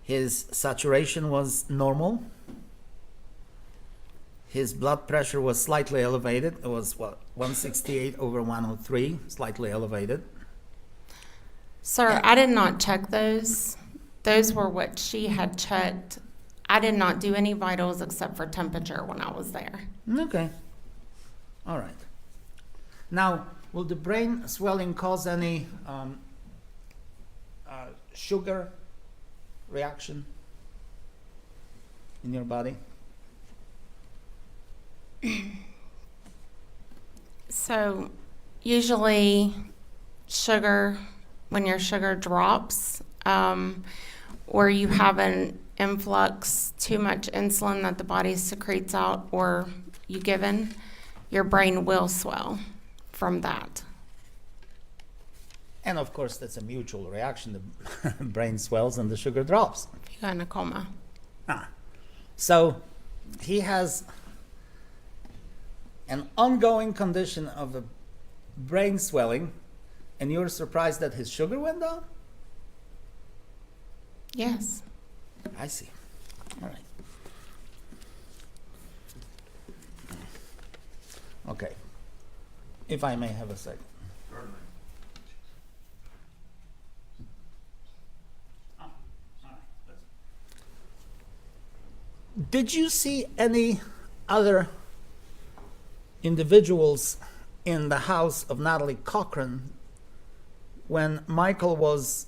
His saturation was normal. His blood pressure was slightly elevated. It was, 168/103, slightly elevated. Sir, I did not check those. Those were what she had checked. I did not do any vitals except for temperature when I was there. Okay. All right. Now, will the brain swelling cause any sugar reaction in your body? So, usually sugar, when your sugar drops, or you have an influx, too much insulin that the body secretes out, or you given, your brain will swell from that. And of course, that's a mutual reaction. The brain swells and the sugar drops. You got in a coma. So he has an ongoing condition of a brain swelling, and you're surprised that his sugar went down? Yes. I see. All right. Okay. If I may have a second. Certainly. Did you see any other individuals in the house of Natalie Cochran when Michael was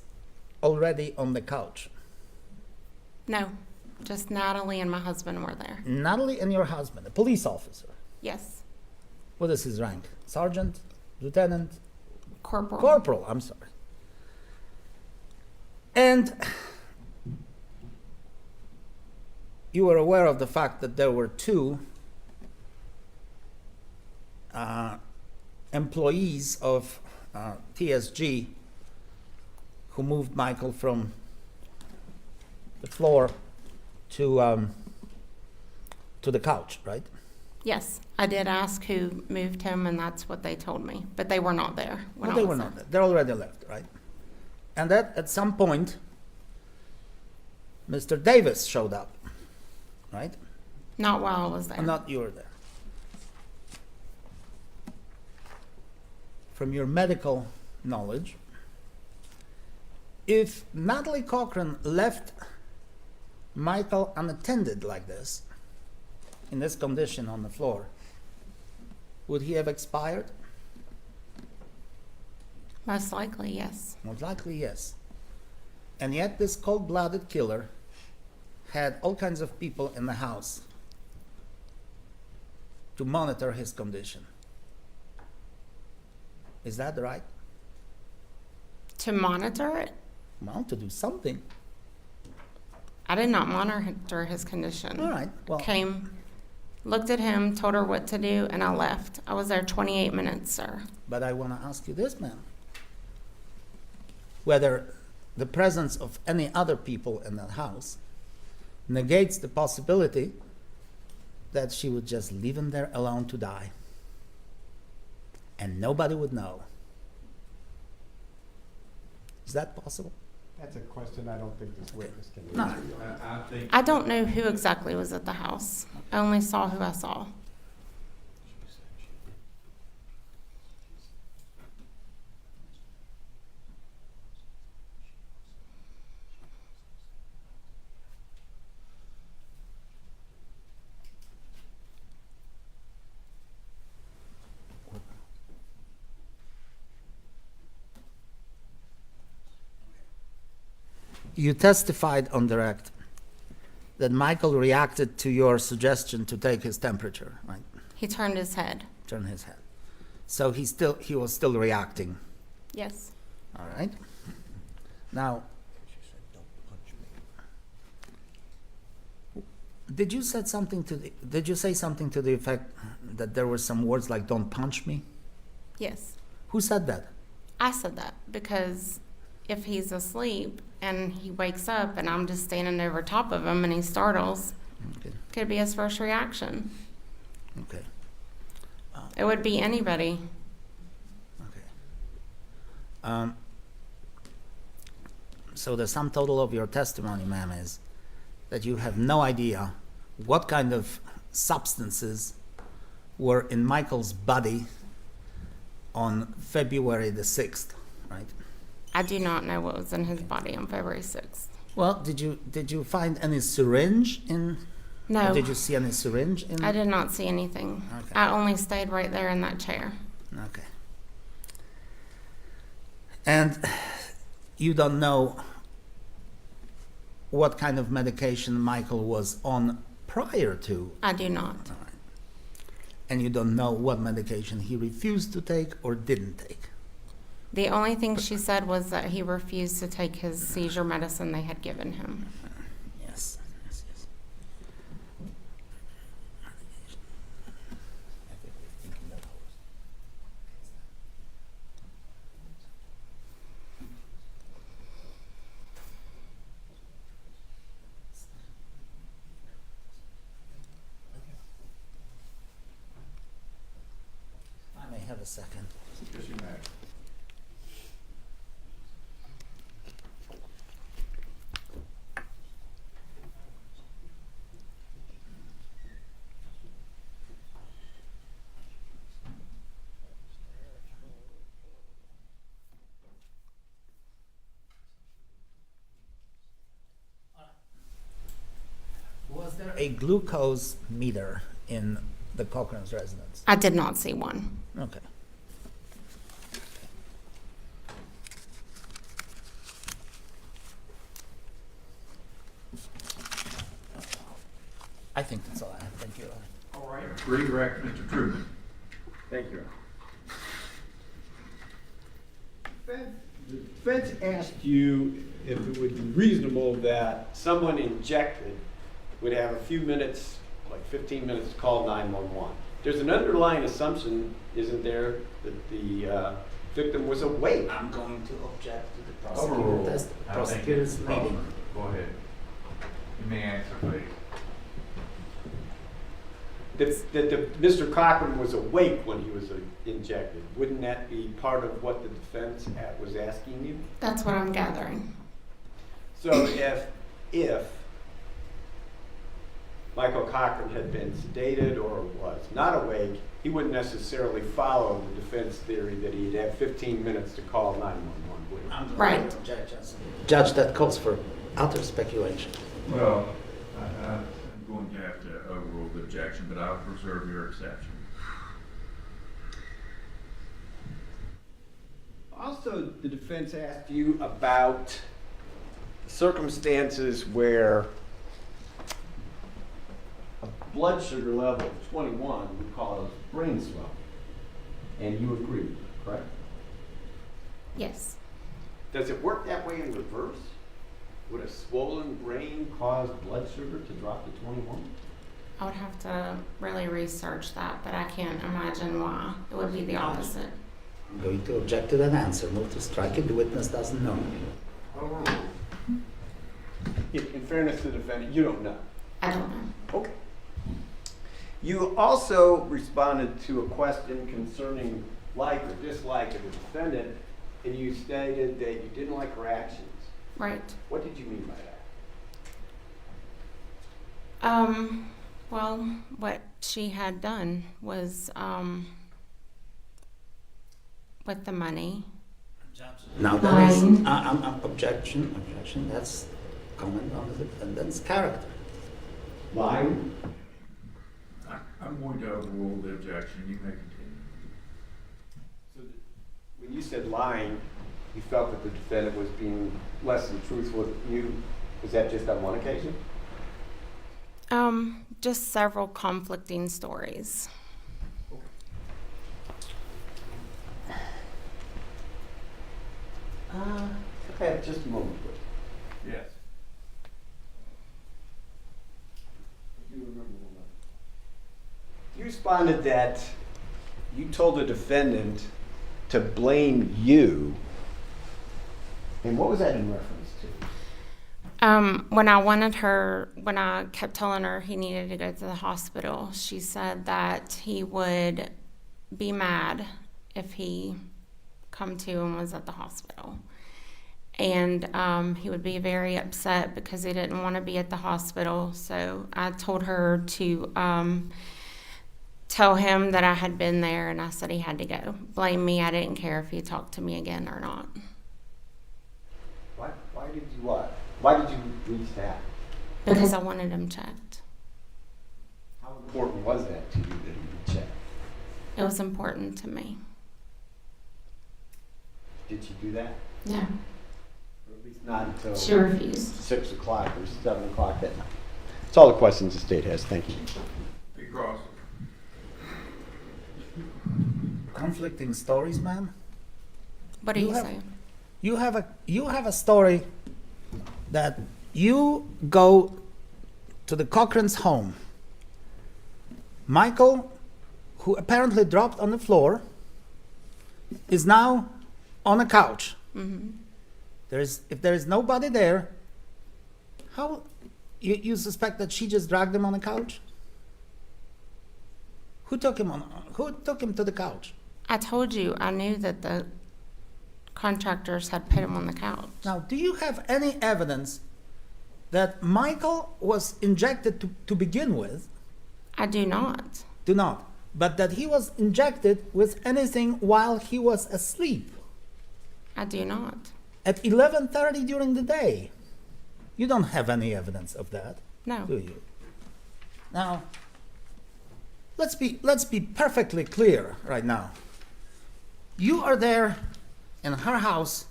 already on the couch? No. Just Natalie and my husband were there. Natalie and your husband, a police officer. Yes. What is his rank? Sergeant? Lieutenant? Corporal. Corporal, I'm sorry. And you were aware of the fact that there were two employees of TSG who moved Michael from the floor to the couch, right? Yes. I did ask who moved him, and that's what they told me. But they were not there when No, I they was were there. not there. They're already left, right? And that at some point, Mr. Davis showed up, right? Not while I was there. Not you were there. From your medical knowledge, if Natalie Cochran left Michael unattended like this, in this condition on the floor, would he have expired? Most likely, yes. Most likely, yes. And yet this cold-blooded killer had all kinds of people in the house to monitor his condition. Is that right? To monitor it, Well, to do something. I did not monitor his condition. All right. Well, Came, looked at him, told her what to do, and I left. I was there 28 minutes, sir. but I want to ask you this, ma'am. Whether the presence of any other people in that house negates the possibility that she would just leave him there alone to die. And nobody would know. Is that possible? That's a question I don't think this witness can No. answer. I think. I don't know who exactly was at the house. I only saw who I saw. You testified on direct that Michael reacted to your suggestion to take his temperature, right? He turned his head. Turn his head. So he was still reacting. Yes. All right. Now, did you say something to the effect that there were some words like "don't punch me"? Yes. Who said that? I said that because if he's asleep and he wakes up and I'm just standing over top of him and he startles, Okay. Could be his first reaction. Okay. It would be anybody. Okay. So the sum total of your testimony, ma'am, is that you have no idea what kind of substances were in Michael's body on February the 6th, right? I do not know what was in his body on February 6th. Well, did you find any syringe in? No, Or did you see any syringe in? I did not see anything. Okay. I only stayed right there in that chair. Okay. And you don't know what kind of medication Michael was on prior to? I do not. All right. And you don't know what medication he refused to take or didn't take? The only thing she said was that he refused to take his seizure medicine they had given him. Yes. Yes, yes. I may have a second. Yes, you may. Was there a glucose meter in the Cochran's residence? I did not see one. Okay. I think that's all I have. Thank you. All right. Redirect Mr. Truman. Thank you. The defense asked you if it would be reasonable that someone injected would have a few minutes, like 15 minutes, to call 911. There's an underlying assumption, isn't there, that the victim was awake? I'm going to object to the Overruled. prosecutor's I think it's leading. proper. Go ahead. You may answer, please. That Mr. Cochran was awake when he was injected. Wouldn't that be part of what the defense was asking you? That's what I'm gathering. So if Michael Cochran had been sedated or was not awake, he wouldn't necessarily follow the defense theory that he'd have 15 minutes to call 911, would he? I'm going Right. to object, Judge, that calls for utter speculation. Well, I'm going to have to overrule the objection, but I'll preserve your exception. Also, the defense asked you about circumstances where a blood sugar level of 21 would cause brain swelling. And you agreed, correct? Yes. Does it work that way in reverse? Would a swollen brain cause blood sugar to drop to 21? I would have to really research that, but I can't imagine why. It would be the opposite. I'm going to object to that answer. Move to strike it. The witness doesn't know. Overruled. In fairness to the defendant, you don't know. I don't know. Okay. You also responded to a question concerning like or dislike of the defendant, and you stated that you didn't like her actions. Right. What did you mean by that? Well, what she had done was, with the money. Now that is, Lying. objection. That's comment on the defendant's character. Lying? I'm going to overrule the objection. You may continue. So when you said lying, you felt that the defendant was being less than truthful with you. Was that just on one occasion? Just several conflicting stories. Okay, just a moment, please. Yes. You remember one of You responded that you told the defendant to blame you. And what was that in reference to? When I kept telling her he needed to go to the hospital, she said that he would be mad if he come to and was at the hospital. And he would be very upset because he didn't want to be at the hospital. So I told her to tell him that I had been there, and I said he had to go. Blame me. I didn't care if he talked to me again or not. Why did you reach that? Because I wanted him checked. How important was that to you that you checked? It was important to me. Did she do that? No. Or at least not until She refused. 6 o'clock or 7 o'clock that night. That's all the questions the state has. Thank you. Because Conflicting stories, ma'am. What are you have- saying? You have a story that you go to the Cochran's home. Michael, who apparently dropped on the floor, is now on a couch. Mm-hmm. If there is nobody there, how you suspect that she just dragged him on the couch? Who took him to the couch? I told you I knew that the contractors had put him on the couch. Now, do you have any evidence that Michael was injected to begin with? I do not. Do not. But that he was injected with anything while he was asleep I do not. at 11:30 during the day. You don't have any evidence of that, No. do you? Now, let's be perfectly clear right now. You are there in her house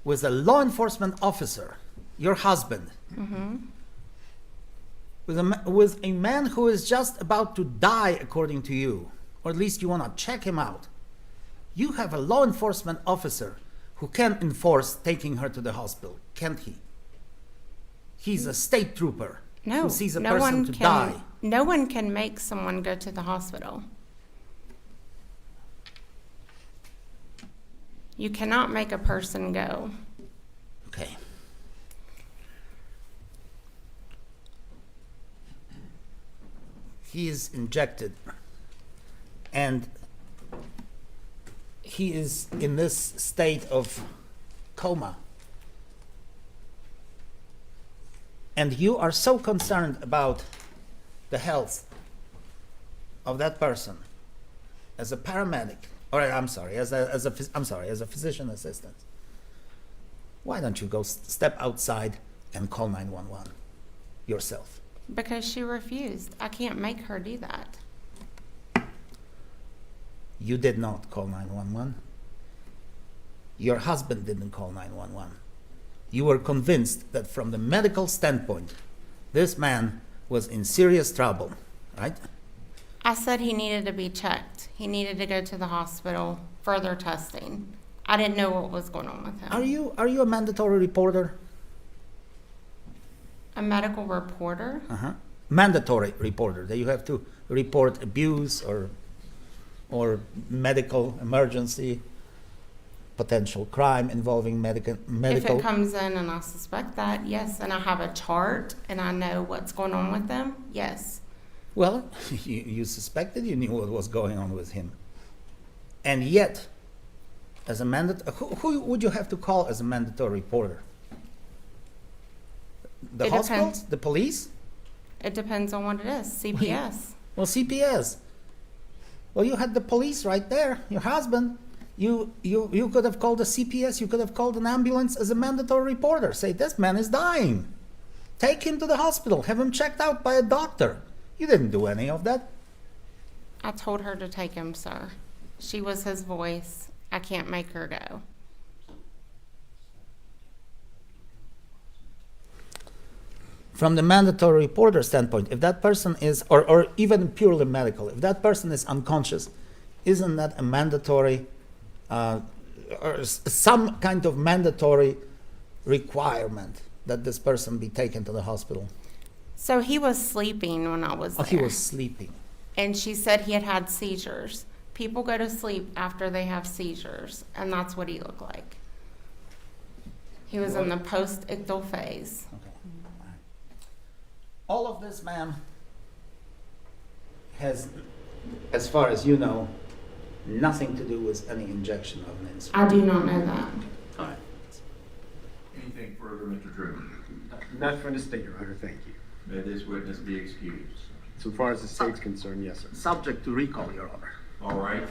with a law enforcement officer, your husband, Mm-hmm. with a man who is just about to die, according to you, or at least you want to check him out. You have a law enforcement officer who can enforce taking her to the hospital, can't he? He's a state trooper No. who sees a no person one to can, die. No one can make someone go to the hospital. You cannot make a person go. Okay. He is injected, and he is in this state of coma. And you are so concerned about the health of that person as a paramedic, or I'm sorry, as a physician assistant. Why don't you go step outside and call 911 yourself? Because she refused. I can't make her do that. You did not call 911. Your husband didn't call 911. You were convinced that from the medical standpoint, this man was in serious trouble, right? I said he needed to be checked. He needed to go to the hospital, further testing. I didn't know what was going on with him. Are you a mandatory reporter? A medical reporter? Uh-huh. Mandatory reporter, that you have to report abuse or medical emergency, potential crime involving medical. If it comes in and I suspect that, yes, and I have a chart and I know what's going on with them, yes. Well, you suspected, you knew what was going on with him. And yet, as a who would you have to call as a mandatory reporter? The It hospitals? depends. The police? It depends on what it is. CPS. Well, CPS. Well, you had the police right there, your husband. You could have called the CPS, you could have called an ambulance as a mandatory reporter. Say, this man is dying. Take him to the hospital, have him checked out by a doctor. You didn't do any of that. I told her to take him, sir. She was his voice. I can't make her go. From the mandatory reporter standpoint, if that person is, or even purely medical, if that person is unconscious, isn't that a mandatory, or some kind of mandatory requirement that this person be taken to the hospital? So he was sleeping when I was Oh, there. he was sleeping. And she said he had had seizures. People go to sleep after they have seizures, and that's what he looked like. He was in the post-ictal phase. Okay. All of this, ma'am, has, as far as you know, nothing to do with any injection of an insulin. I do not know that. All right. Anything further, Mr. Truman? Not from the state, Your Honor, thank you. May this witness be excused. So far as the state's concerned, yes, sir. Subject to recall, Your Honor. All right,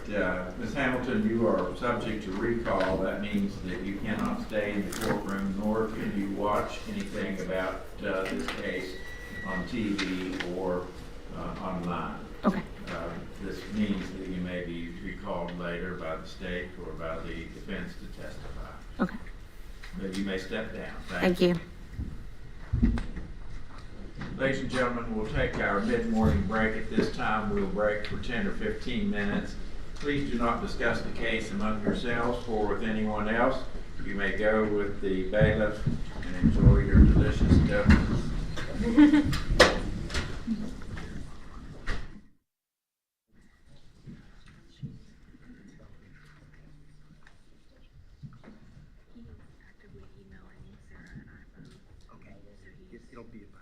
Ms. Hamilton, you are subject to recall. That means that you cannot stay in the courtroom, nor can you watch anything about this case on TV or online. Okay. This means that you may be recalled later by the state or by the defense to testify. Okay. But you may step down. Thank you. Ladies and gentlemen, we'll take our mid-morning break. At this time, we'll break for 10 or 15 minutes. Please do not discuss the case among yourselves or with anyone else. You may go with the bailiff and enjoy your delicious donuts. It'll be about.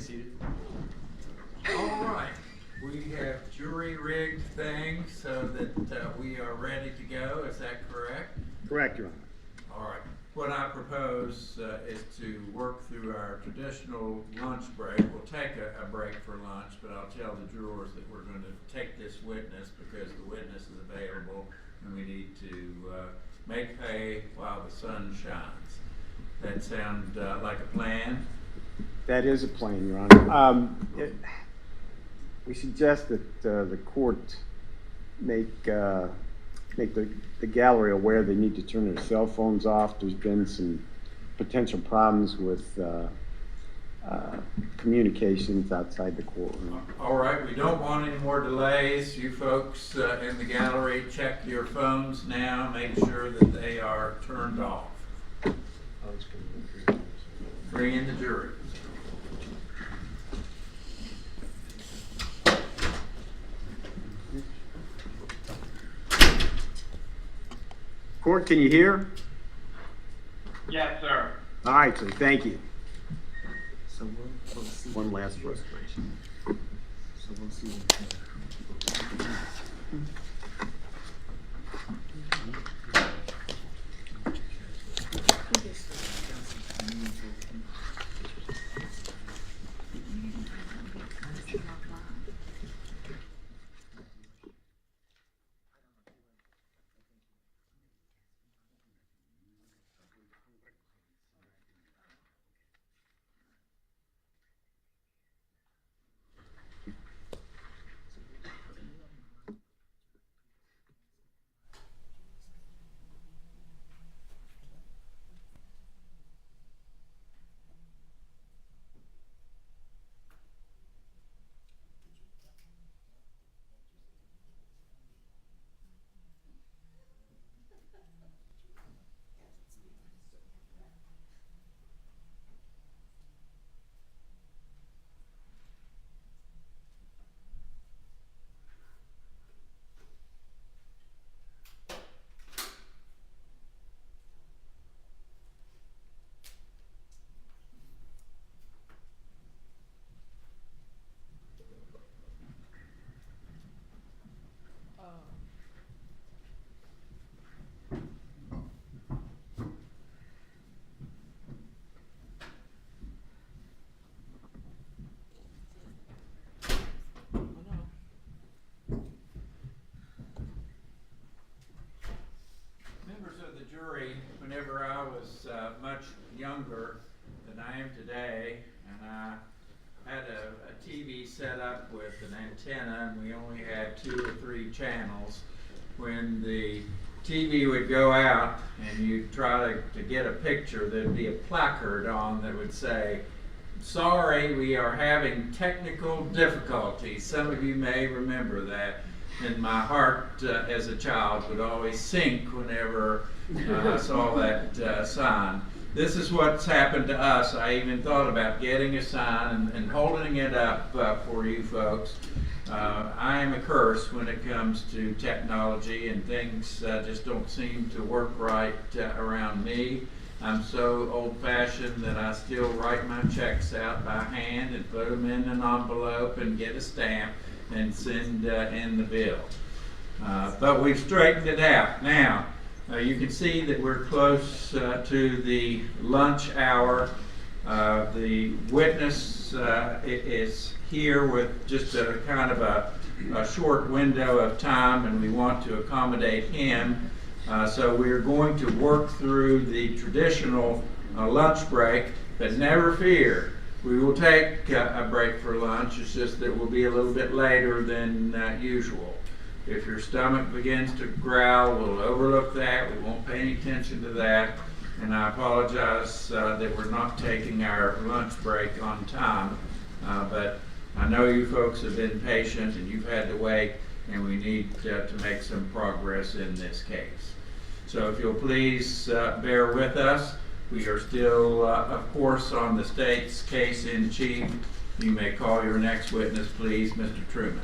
seated. All right, we have jury rigged things so that we are ready to go, is that correct? Correct, Your Honor. All right, what I propose is to work through our traditional lunch break. We'll take a break for lunch, but I'll tell the jurors that we're going to take this witness because the witness is available and we need to make hay while the sun shines. That sound like a plan? That is a plan, Your Honor. We suggest that the court make the gallery aware they need to turn their cell phones off. There's been some potential problems with communications outside the courtroom. All right, we don't want any more delays. You folks in the gallery, check your phones now. Make sure that they are turned off. Bring in the jury. Court, can you hear? Yes, sir. All right, sir, thank you. So we'll see. One last frustration. So we'll see. Jury, whenever I was much younger than I am today, and I had a TV set up with an antenna, and we only had 2 or 3 channels. When the TV would go out and you'd try to get a picture, there'd be a placard on that would say, "Sorry, we are having technical difficulties." Some of you may remember that. And my heart as a child would always sink whenever I saw that sign. This is what's happened to us. I even thought about getting a sign and holding it up for you folks. I am a curse when it comes to technology, and things just don't seem to work right around me. I'm so old-fashioned that I still write my checks out by hand and put them in an envelope and get a stamp and send in the bill. But we've straightened it out. Now, you can see that we're close to the lunch hour. The witness is here with just a kind of a short window of time, and we want to accommodate him. So we're going to work through the traditional lunch break, but never fear. We will take a break for lunch. It's just that it will be a little bit later than usual. If your stomach begins to growl, we'll overlook that. We won't pay any attention to that. And I apologize that we're not taking our lunch break on time. But I know you folks have been patient and you've had to wait, and we need to make some progress in this case. So if you'll please bear with us. We are still, of course, on the state's case in chief. You may call your next witness, please, Mr. Truman.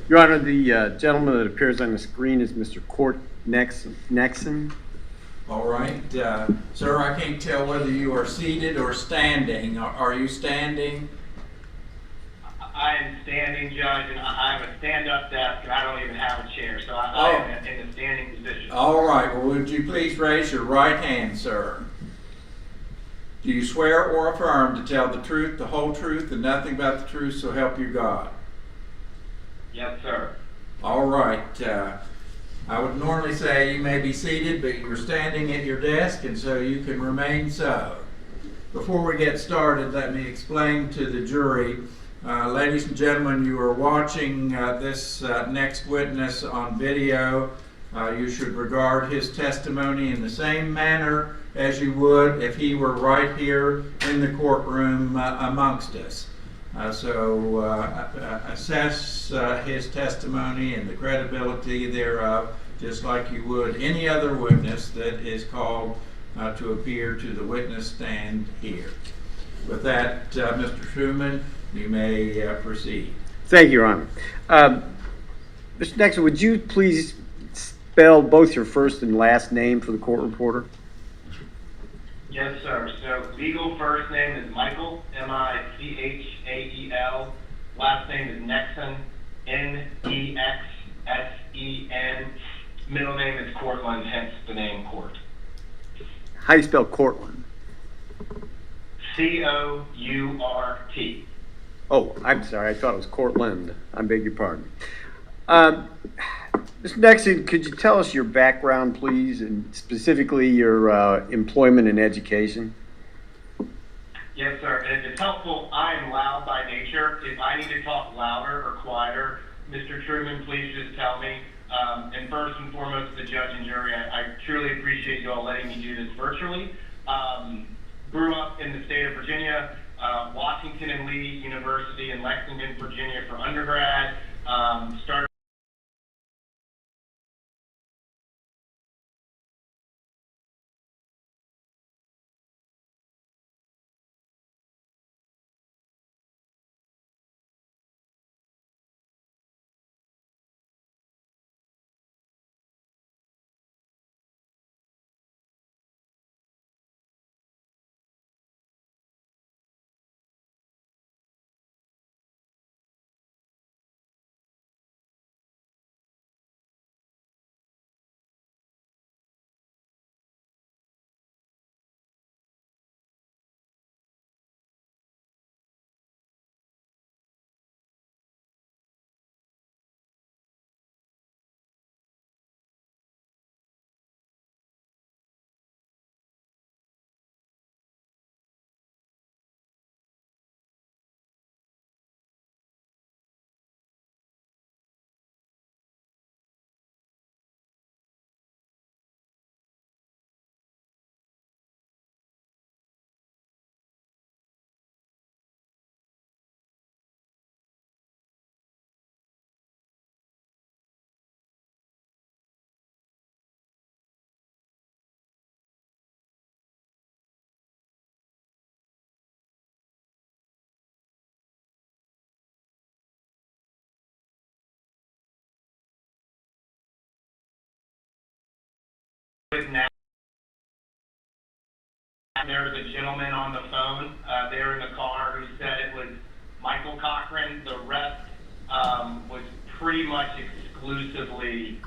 Your Honor, the gentleman that appears on the screen is Mr. Court NEXSEN. All right. Sir, I can't tell whether you are seated or standing. Are you standing? I am standing, Judge, and I have a stand-up desk, and I don't even have a chair, so I am in a standing position. All right, well, would you please raise your right hand, sir? Do you swear or affirm to tell the truth, the whole truth, and nothing but the truth, so help you God? Yes, sir. All right. I would normally say you may be seated, but you're standing at your desk, and so you can remain so. Before we get started, let me explain to the jury, ladies and gentlemen, you are watching this next witness on video. You should regard his testimony in the same manner as you would if he were right here in the courtroom amongst us. So assess his testimony and the credibility thereof, just like you would any other witness that is called to appear to the witness stand here. With that, Mr. Truman, you may proceed. Thank you, Your Honor. Mr. Nexon, would you please spell both your first and last name for the court reporter? Yes, sir. So legal first name is Michael, Michael. Last name is NEXSEN, Nexsen. Middle name is Cortland, hence the name Court. How do you spell Cortland? Court. Oh, I'm sorry. I thought it was Cortland. I beg your pardon. Mr. Nexon, could you tell us your background, please, and specifically your employment and education? Yes, sir. And if it's helpful, I am loud by nature. If I need to talk louder or quieter, Mr. Truman, please just tell me. And first and foremost, the judge and jury, I truly appreciate you all letting me do this virtually. Grew up in the state of Virginia, Washington and Lee University in Lexington, Virginia for undergrad. Started with now. There was a gentleman on the phone there in the car who said it was Michael Cochran. The rest was pretty much exclusively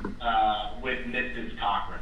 with Mrs. Cochran.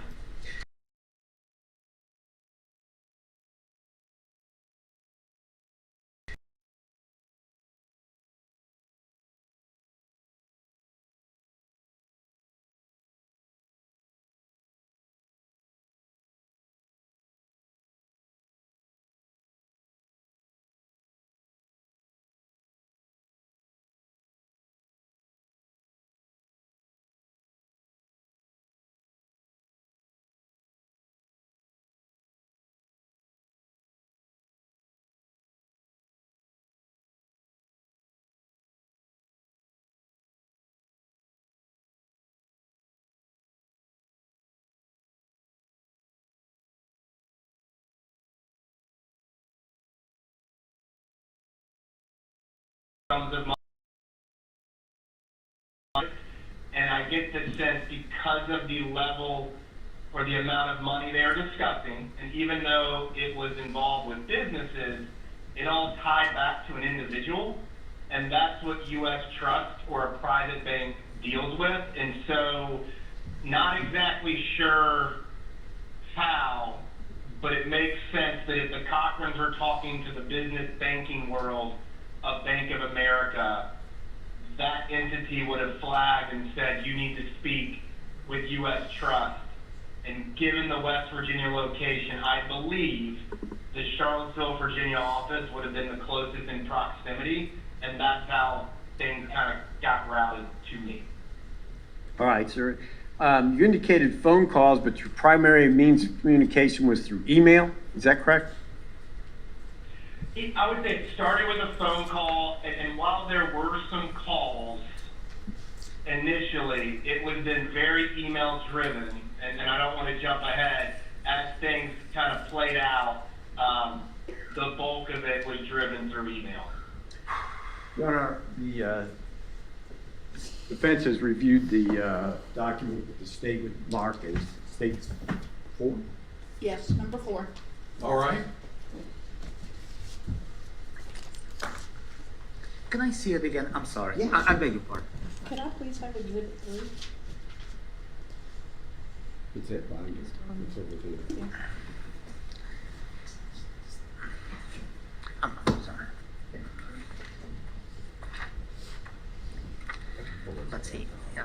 Of my, and I get the sense because of the level or the amount of money they are discussing, and even though it was involved with businesses, it all tied back to an individual. and that's what U.S. Trust or a private bank deals with. And so, not exactly sure how, but it makes sense that if the Cochrans are talking to the business banking world of Bank of America, that entity would have flagged and said, you need to speak with U.S. Trust. And given the West Virginia location, I believe the Charlottesville, Virginia office would have been the closest in proximity, and that's how things kind of got routed to me. All right, sir. You indicated phone calls, but your primary means of communication was through email. Is that correct? I would say it started with a phone call, and while there were some calls initially, it was then very email driven, and I don't want to jump ahead. As things kind of played out, the bulk of it was driven through email. Your Honor, the defense has reviewed the document with the statement marked as State 4. Yes, number 4. All right. Can I see it again? I'm sorry. Yes. I beg your pardon. Could I please have exhibit 3? It's it, Bonnie. It's over here. I'm sorry. Let's see. Yeah.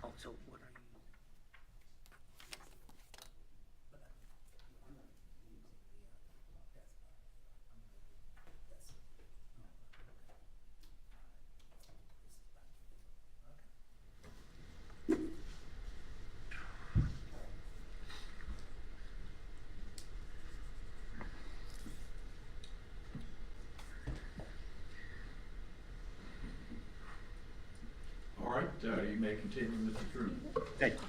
Also, what are you? All right, you may continue, Mr. Truman. Thank you.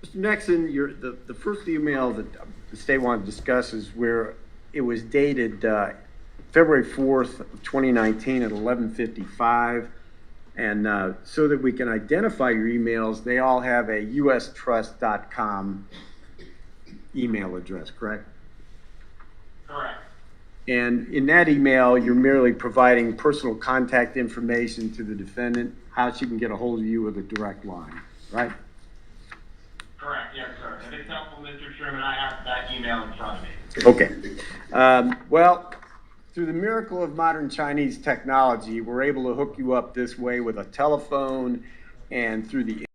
Mr. NEXSEN, the first email that the state wanted to discuss is where it was dated February 4th of 2019 at 11:55. And so that we can identify your emails, they all have a ustrust.com email address, correct? Correct. And in that email, you're merely providing personal contact information to the defendant, how she can get a hold of you with a direct line, right? Correct, yes, sir. If it's helpful, Mr. Truman, I have that email in front of me. Okay. Well, through the miracle of modern Chinese technology, we're able to hook you up this way with a telephone and through the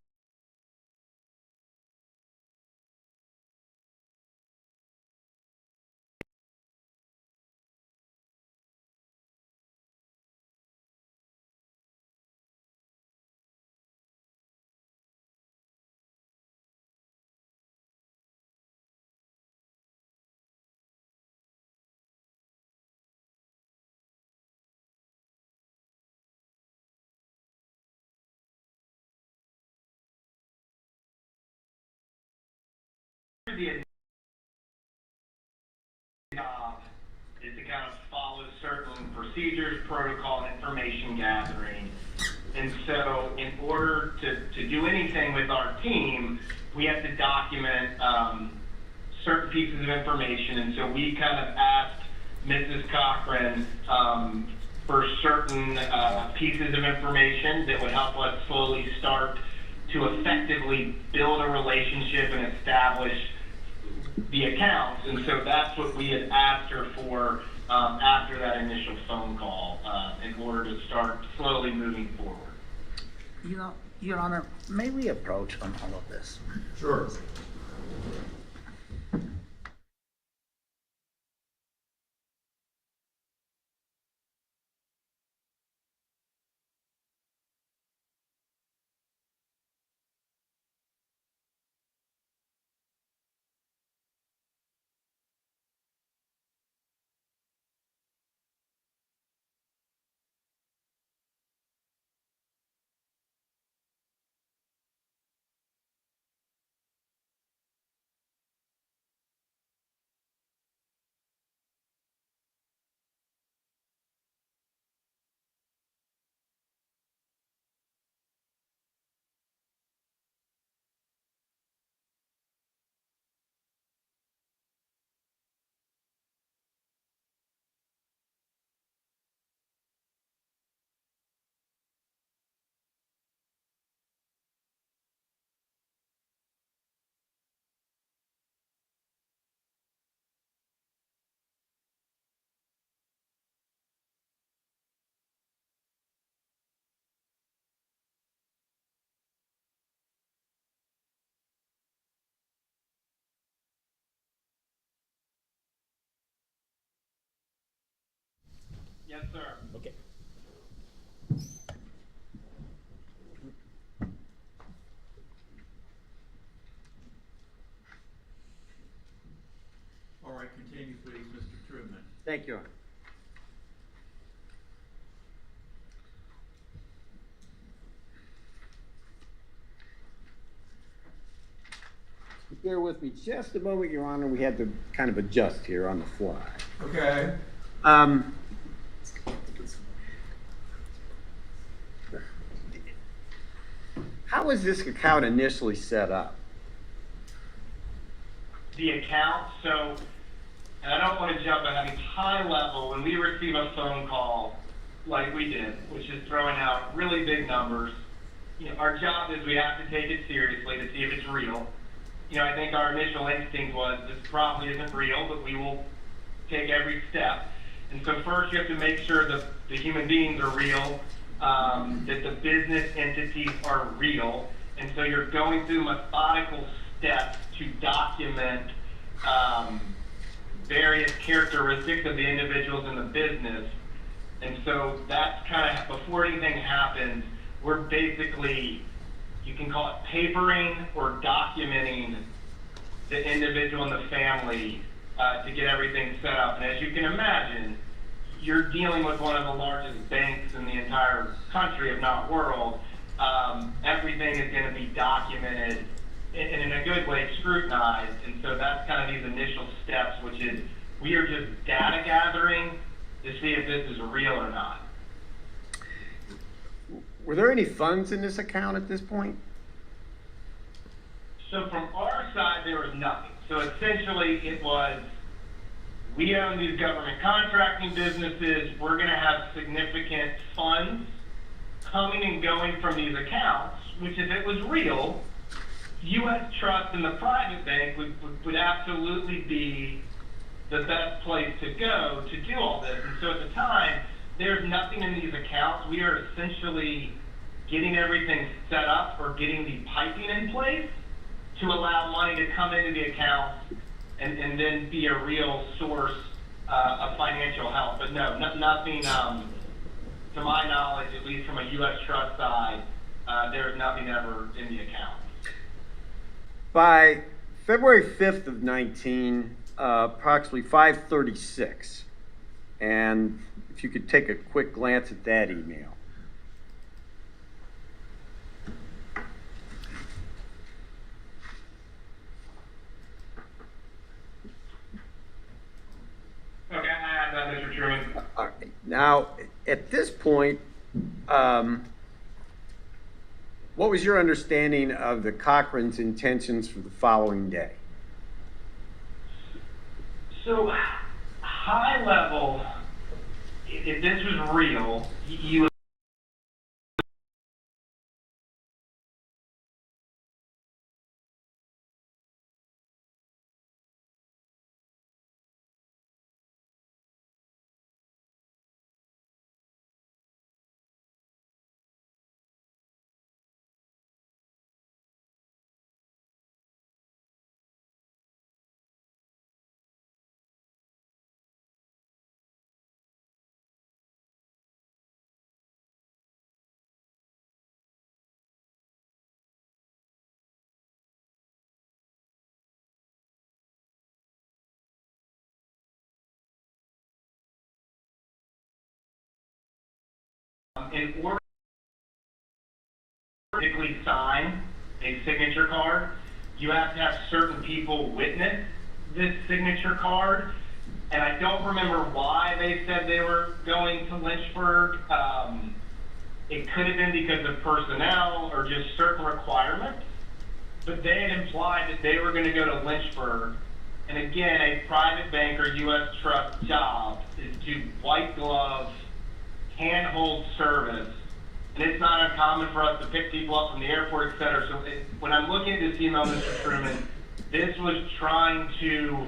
The job is to kind of follow certain procedures, protocol, and information gathering. And so in order to do anything with our team, we have to document certain pieces of information. And so we kind of asked Mrs. Cochran for certain pieces of information that would help us slowly start to effectively build a relationship and establish the accounts. And so that's what we had asked her for after that initial phone call in order to start slowly moving forward. You know, Your Honor, may we approach on all of this? Sure. Yes, sir. Okay. All right, continue, please, Mr. Truman. Thank you, Your Honor. Bear with me just a moment, Your Honor. We had to kind of adjust here on the fly. Okay. How was this account initially set up? The account, so, and I don't want to jump ahead, I mean, high level, when we receive a phone call like we did, which is throwing out really big numbers, you know, our job is we have to take it seriously to see if it's real. You know, I think our initial instinct was this probably isn't real, but we will take every step. And so first you have to make sure that the human beings are real, that the business entities are real. And so you're going through methodical steps to document various characteristics of the individuals in the business. And so that's kind of, before anything happens, we're basically, you can call it papering or documenting the individual and the family to get everything set up. And as you can imagine, you're dealing with one of the largest banks in the entire country, if not world. Everything is going to be documented and in a good way scrutinized. And so that's kind of these initial steps, which is we are just data gathering to see if this is real or not. Were there any funds in this account at this point? So from our side, there was nothing. So essentially it was, we own these government contracting businesses, we're gonna have significant funds coming and going from these accounts, which if it was real, U.S. Trust and the private bank would absolutely be the best place to go to do all this. And so at the time, there's nothing in these accounts. We are essentially getting everything set up or getting the piping in place to allow money to come into the accounts and then be a real source of financial help. But no, nothing, to my knowledge, at least from a U.S. Trust side, there's nothing ever in the account. By February 5th of 19, approximately 5:36, and if you could take a quick glance at that email. Okay, I have that, Mr. Truman. All right. Now, at this point, what was your understanding of the Cochran's intentions for the following day? So, high level, if this was real, you in order to physically sign a signature card, you have to have certain people witness this signature card. And I don't remember why they said they were going to Lynchburg. It could have been because of personnel or just certain requirements. But they had implied that they were going to go to Lynchburg. And again, a private bank or U.S. Trust job is to white glove, handhold service. And it's not uncommon for us to pick people up from the airport, et cetera. So when I'm looking at this email, Mr. Truman, this was trying to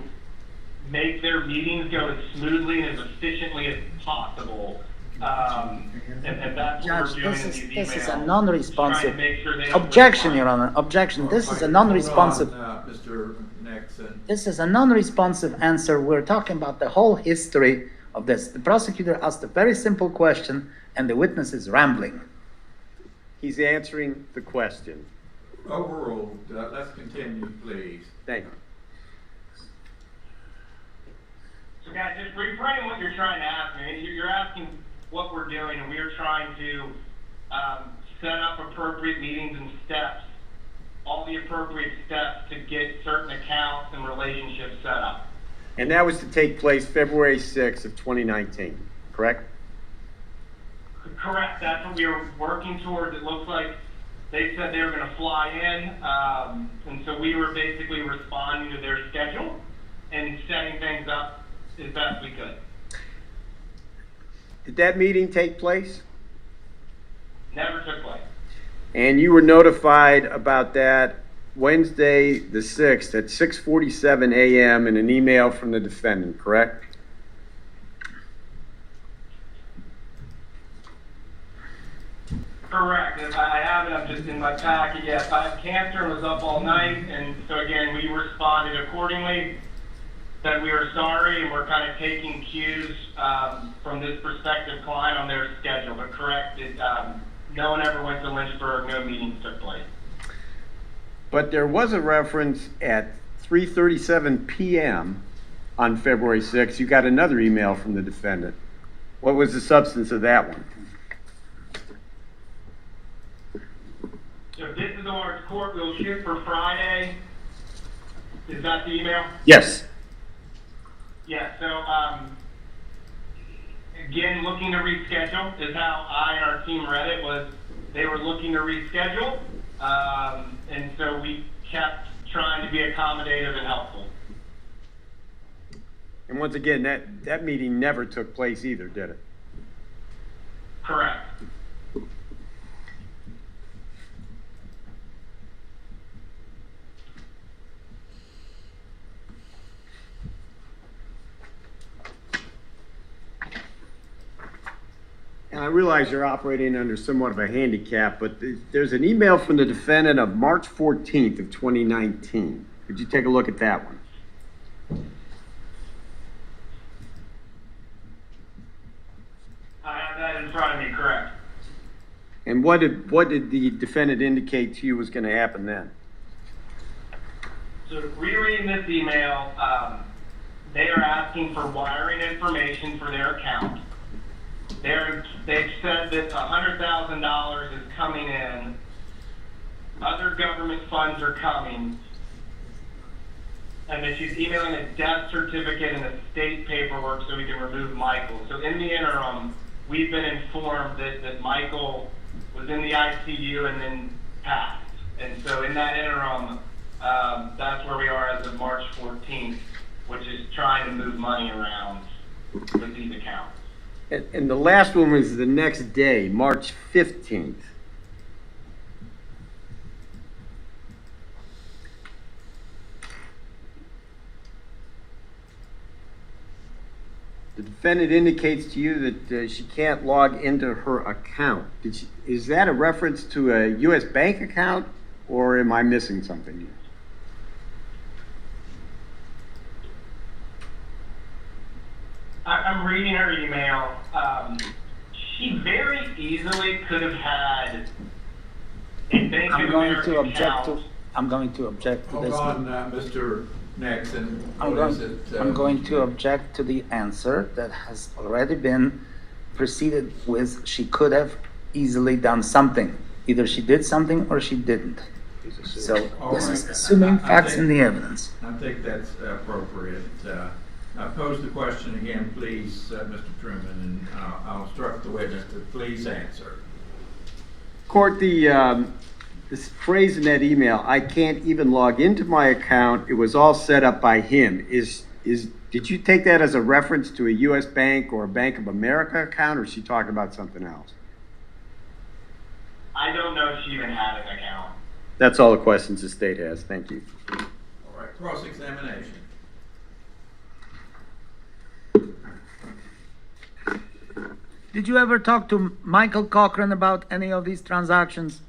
make their meetings go as smoothly and as efficiently as possible. And that's what Judge, we're doing in these emails. this is a non-responsive. Trying to make sure they don't Objection, break Your Honor. Objection. This is a non-responsive. Hold on, Mr. NEXSEN. This is a non-responsive answer. We're talking about the whole history of this. The prosecutor asked a very simple question and the witness is rambling. He's answering the question. Overruled. Let's continue, please. Thank you. So guys, just reframe what you're trying to ask me. You're asking what we're doing, and we are trying to set up appropriate meetings and steps, all the appropriate steps to get certain accounts and relationships set up. And that was to take place February 6th of 2019, correct? Correct, that's what we were working towards. It looks like they said they were gonna fly in, and so we were basically responding to their schedule and setting things up as best we could. Did that meeting take place? Never took place. And you were notified about that Wednesday, the 6th at 6:47 a.m. in an email from the defendant, correct? Correct. If I have it, I'm just in my packet. Yes, I have cancer and was up all night, and so again, we responded accordingly. Said we were sorry, and we're kind of taking cues from this prospective client on their schedule. But correct, no one ever went to Lynchburg. No meetings took place. But there was a reference at 3:37 p.m. on February 6th. You got another email from the defendant. What was the substance of that one? So this is our court. We'll shoot for Friday. Is that the email? Yes. Yeah. So again, looking to reschedule is how I and our team read it. Was they were looking to reschedule, and so we kept trying to be accommodative and helpful. And once again, that meeting never took place either, did it? Correct. And I realize you're operating under somewhat of a handicap, but there's an email from the defendant of March 14th of 2019. Could you take a look at that one? I have that in front of me. Correct. And what did the defendant indicate to you was going to happen then? So rereading this email, they are asking for wiring information for their account. They've said that $100,000 is coming in. Other government funds are coming. And that she's emailing a death certificate and a state paperwork so we can remove Michael. So in the interim, we've been informed that Michael was in the ICU and then passed. And so in that interim, that's where we are as of March 14th, which is trying to move money around with these accounts. And the last one was the next day, March 15th. The defendant indicates to you that she can't log into her account. Is that a reference to a U.S. bank account, or am I missing something here? I'm reading her email. She very easily could have had a Bank of America account. I'm going to object to Hold this. on, Mr. NEXSEN. I'm going to object to the answer that has already been preceded with she could have easily done something. Either she did something or she didn't. So All this right. is assuming I facts think- in the evidence. I think that's appropriate. Pose the question again, please, Mr. Truman, and I'll instruct the witness to please answer. Court, this phrase in that email, I can't even log into my account, it was all set up by him, did you take that as a reference to a U.S. bank or a Bank of America account, or is she talking about something else? I don't know if she even had an account. That's all the questions the state has. Thank you. All right, cross-examination. Did you ever talk to Michael Cochran about any of these transactions?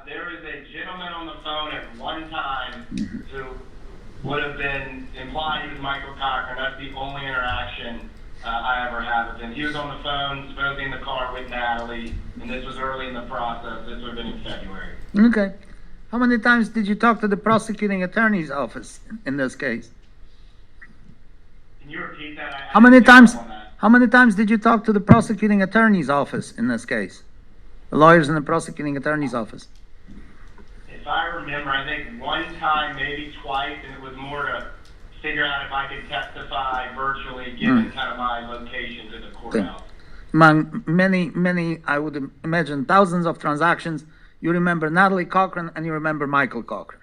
There is a gentleman on the phone at one time who would have been implied he was Michael Cochran. That's the only interaction I ever had with him. He was on the phone, supposedly in the car with Natalie, and this was early in the process. This would have been in February. Okay. How many times did you talk to the prosecuting attorney's office in this case? Can you repeat that? How many times did you talk to the prosecuting attorney's office in this case? The lawyers in the prosecuting attorney's office? If I remember, I think one time, maybe twice, and it was more to figure out if I could testify virtually, given kind of my location to the courthouse. Among many, I would imagine thousands of transactions, you remember Natalie Cochran and you remember Michael Cochran.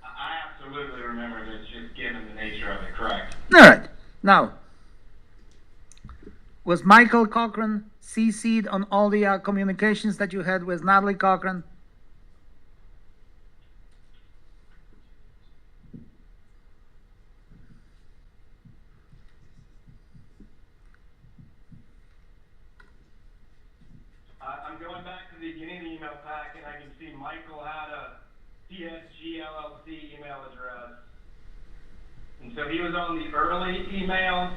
I absolutely remember this, just given the nature of it, correct? All right. Now, was Michael Cochran CC'd on all the communications that you had with Natalie Cochran? I'm going back to the beginning of the email pack, and I can see Michael had a CSG LLC email address. And so he was on the early emails.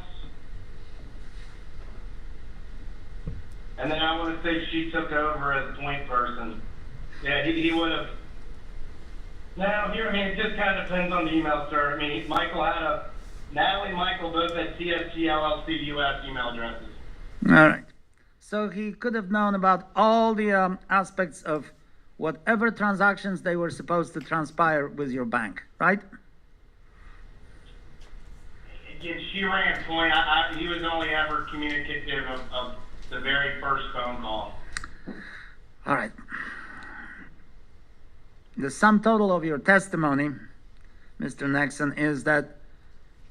And then I want to say she took over as point person. Yeah, he would have. Now, here, I mean, it just kind of depends on the email, sir. I mean, Michael had Natalie and Michael both had CSG LLC US email addresses. All right. So he could have known about all the aspects of whatever transactions they were supposed to transpire with your bank, right? Again, she ran point. He was only ever communicative of the very first phone call. All right. The sum total of your testimony, Mr. NEXSEN, is that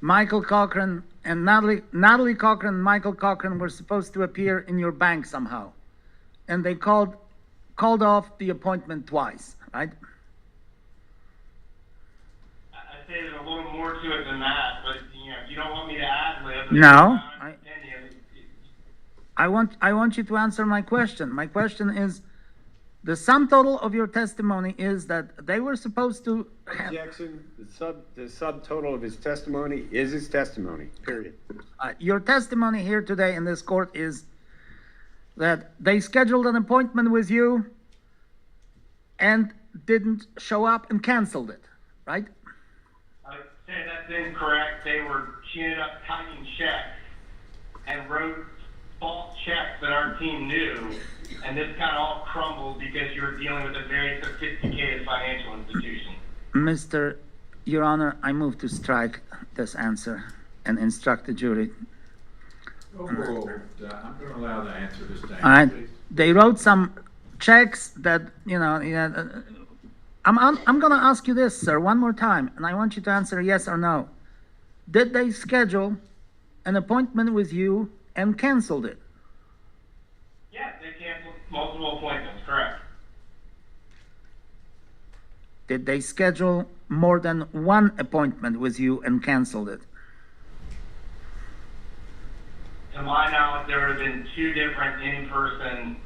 Michael Cochran and Natalie Cochran and Michael Cochran were supposed to appear in your bank somehow. And they called off the appointment twice, right? I'd say there's a little more to it than that, but if you don't want me to ad-lib. No. I want you to answer my question. My question is, the sum total of your testimony is that they were supposed to have... Objection, the subtotal of his testimony is his testimony, period. Your testimony here today in this court is that they scheduled an appointment with you and didn't show up and canceled it, right? I'd say that's incorrect. She ended up typing checks and wrote false checks that our team knew, and this kind of all crumbled because you're dealing with a very sophisticated financial institution. Your Honor, I move to strike this answer and instruct the jury. Overall, I'm going to allow the answer to stand. All right. Please. They wrote some checks that, I'm going to ask you this, sir, one more time, and I want you to answer yes or no. Did they schedule an appointment with you and canceled it? Yes, they canceled multiple appointments, correct. Did they schedule more than one appointment with you and canceled it? To my knowledge, there would have been 2 different in-person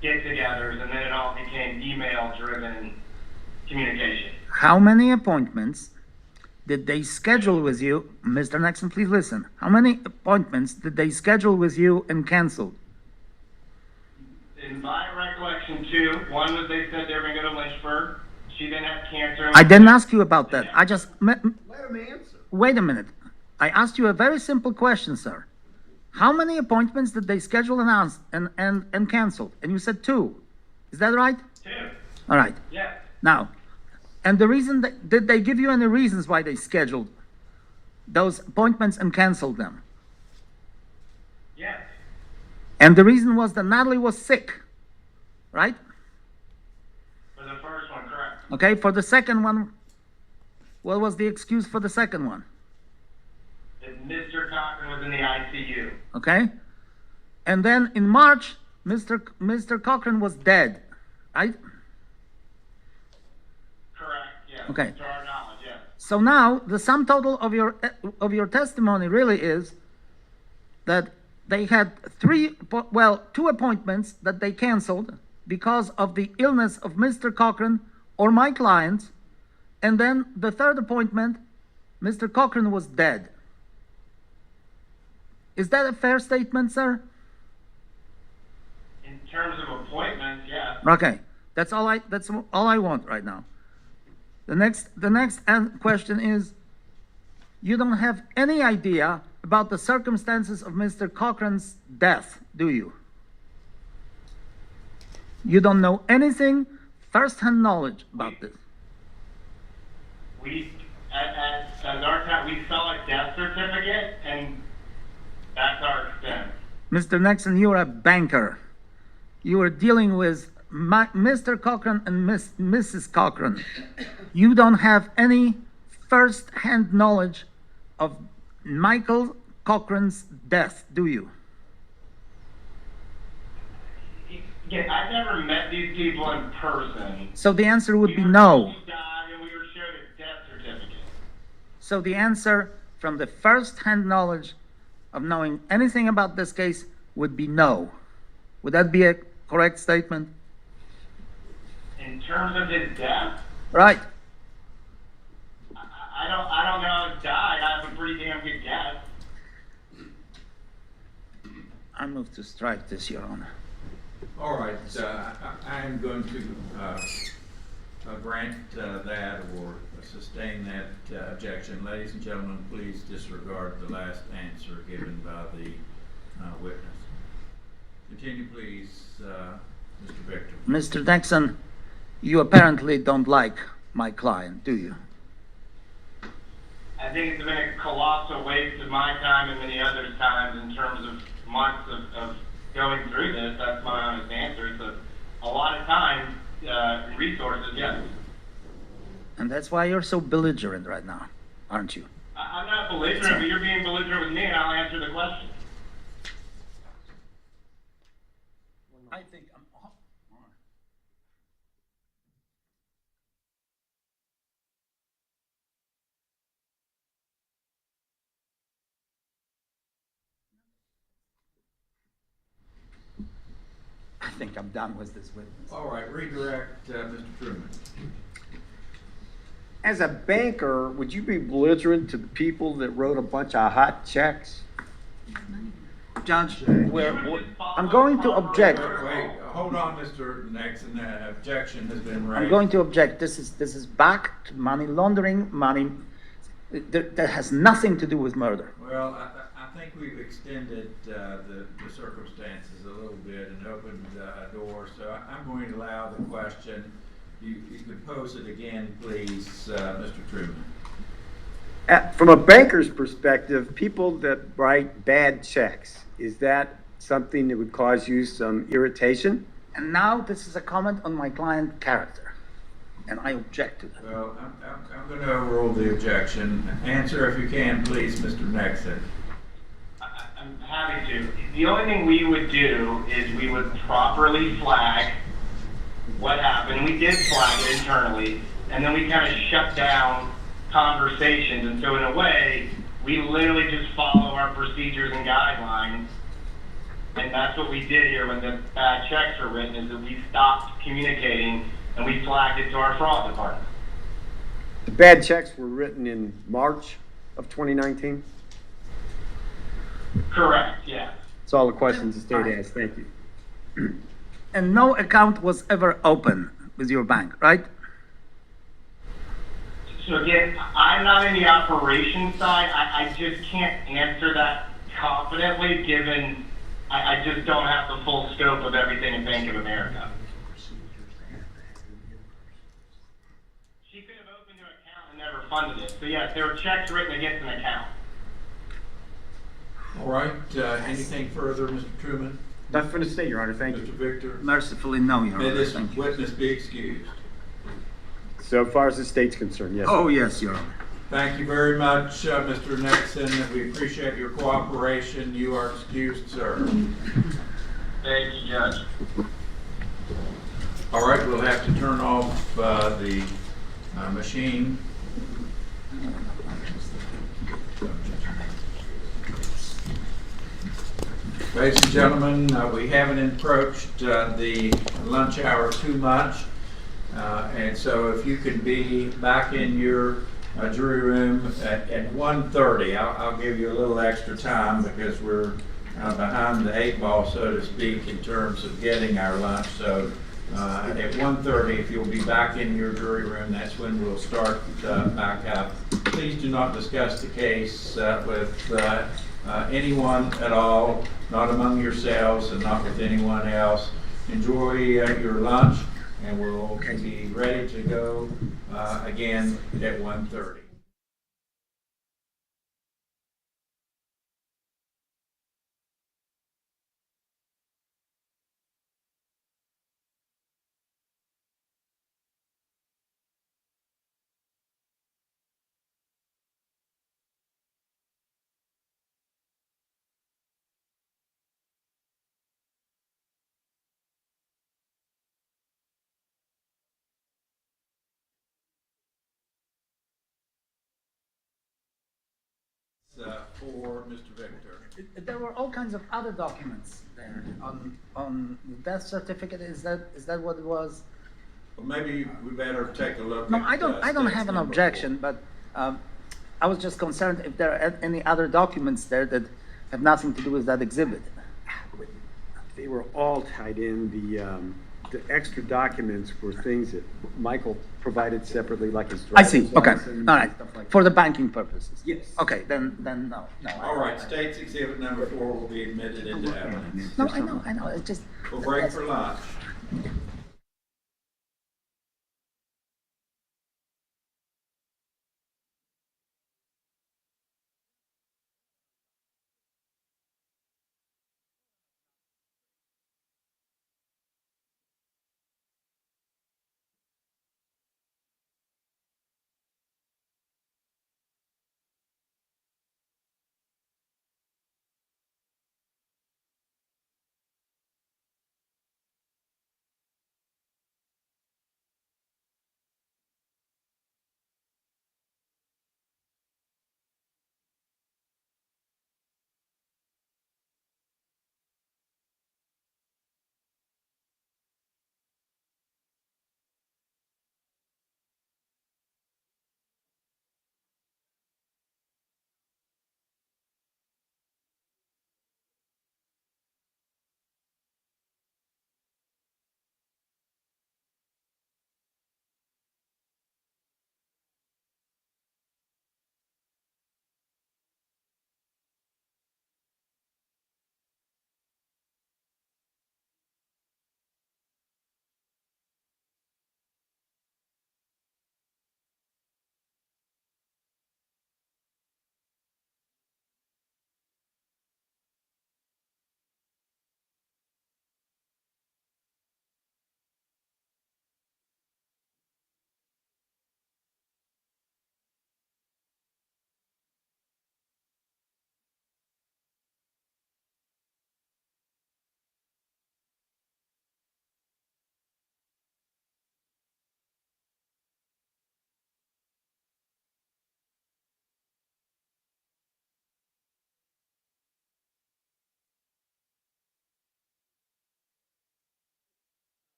get-togethers, and then it all became email-driven communication. How many appointments did they schedule with you? Mr. NEXSEN, please listen. How many appointments did they schedule with you and canceled? In my recollection, 2. One was they said they were going to go to Lynchburg. She didn't have cancer. I didn't ask you about that. I just... Let him answer. Wait a minute. I asked you a very simple question, sir. How many appointments did they schedule and canceled? And you said 2. Is that right? 2. All right. Yes. Now, and the reason did they give you any reasons why they scheduled those appointments and canceled them? Yes. And the reason was that Natalie was sick, right? For the first one, correct. Okay, for the second one, what was the excuse for the second one? That Mr. Cochran was in the ICU. Okay? And then in March, Mr. Cochran was dead, right? Correct, yes. Okay. To our knowledge, yes. So now the sum total of your testimony really is that they had 2 appointments that they canceled because of the illness of Mr. Cochran or my client, And then the third appointment, Mr. Cochran was dead. Is that a fair statement, sir? In terms of appointments, yeah. Okay, that's all I want right now. The next question is, you don't have any idea about the circumstances of Mr. Cochran's death, do you? You don't know anything, first-hand knowledge about this. We, at our time, we saw a death certificate, and that's our extent. Mr. NEXSEN, you're a banker. You are dealing with Mr. Cochran and Mrs. Cochran. You don't have any first-hand knowledge of Michael Cochran's death, do you? Again, I've never met these people in person. So the answer would be We were no. told he died, and we were showed a death certificate. So the answer from the first-hand knowledge of knowing anything about this case would be no. Would that be a correct statement? In terms of his death, Right. I don't know how he died. I have a pretty damn good guess. I move to strike this, Your Honor. All right, I am going to grant that or sustain that objection. Ladies and gentlemen, please disregard the last answer given by the witness. Continue, please, Mr. Victor. Mr. NEXSEN, you apparently don't like my client, do you? I think it's been a colossal waste of my time and many others' times in terms of months of going through this. That's my honest answer. It's a lot of time and resources, yes. And that's why you're so belligerent right now, aren't you? I'm not belligerent, but you're being belligerent with me, and I'll answer the question. I think I'm done with this witness. All right, redirect Mr. Truman. As a banker, would you be belligerent to the people that wrote a bunch of hot checks? Judge, I'm going to object. Wait, hold on, Mr. NEXSEN. Objection has been raised. I'm going to object. This is back to money laundering, money that has nothing to do with murder. Well, I think we've extended the circumstances a little bit and opened a door, so I'm going to allow the question. You can pose it again, please, Mr. Truman. From a banker's perspective, people that write bad checks, is that something that would cause you some irritation? And now this is a comment on my client's character, and I object to that. Well, I'm going to overrule the objection. Answer, if you can, please, Mr. NEXSEN. I'm happy to. The only thing we would do is we would properly flag what happened. We did flag it internally, and then we kind of shut down conversations. And so in a way, we literally just follow our procedures and guidelines. And that's what we did here when the bad checks were written, is that we stopped communicating and we flagged it to our fraud department. The bad checks were written in March of 2019? Correct, yeah. That's all the questions the state asked. Thank you. And no account was ever open with your bank, right? So again, I'm not in the operations side. I just can't answer that confidently, given I just don't have the full scope of everything in Bank of America. She could have opened an account and never funded it. So yes, there were checks written against an account. All right, anything further, Mr. Truman? Nothing from the state, Your Honor. Thank Mr. you. Victor? Mercifully, no, Your May Honor. this Thank you. witness be excused. So far as the state's concerned, yes. Oh, yes, Your Honor. Thank you very much, Mr. NEXSEN. We appreciate your cooperation. You are excused, sir. Thank you, Judge. All right, we'll have to turn off the machine. Ladies and gentlemen, we haven't approached the lunch hour too much. And so if you could be back in your jury room at 1:30, I'll give you a little extra time because we're behind the eight ball, so to speak, in terms of getting our lunch. So at 1:30, if you'll be back in your jury room, that's when we'll start back up. Please do not discuss the case with anyone at all, not among yourselves and not with anyone else. Enjoy your lunch, and we'll be ready to go again at 1:30. For Mr. Victor. There were all kinds of other documents there on the death certificate. Is that what it was? Well, maybe we better take a look. No, at, I don't state's have an number objection, 4. but I was just concerned if there are any other documents there that have nothing to do with that exhibit. They were all tied in. The extra documents were things that Michael provided separately, like his I see. driver's Okay. license All and right. stuff like For that. the banking purposes. Yes. Okay. Then no. All right, state's exhibit number 4 will be admitted into evidence. No, I know. It just. We'll break for lunch.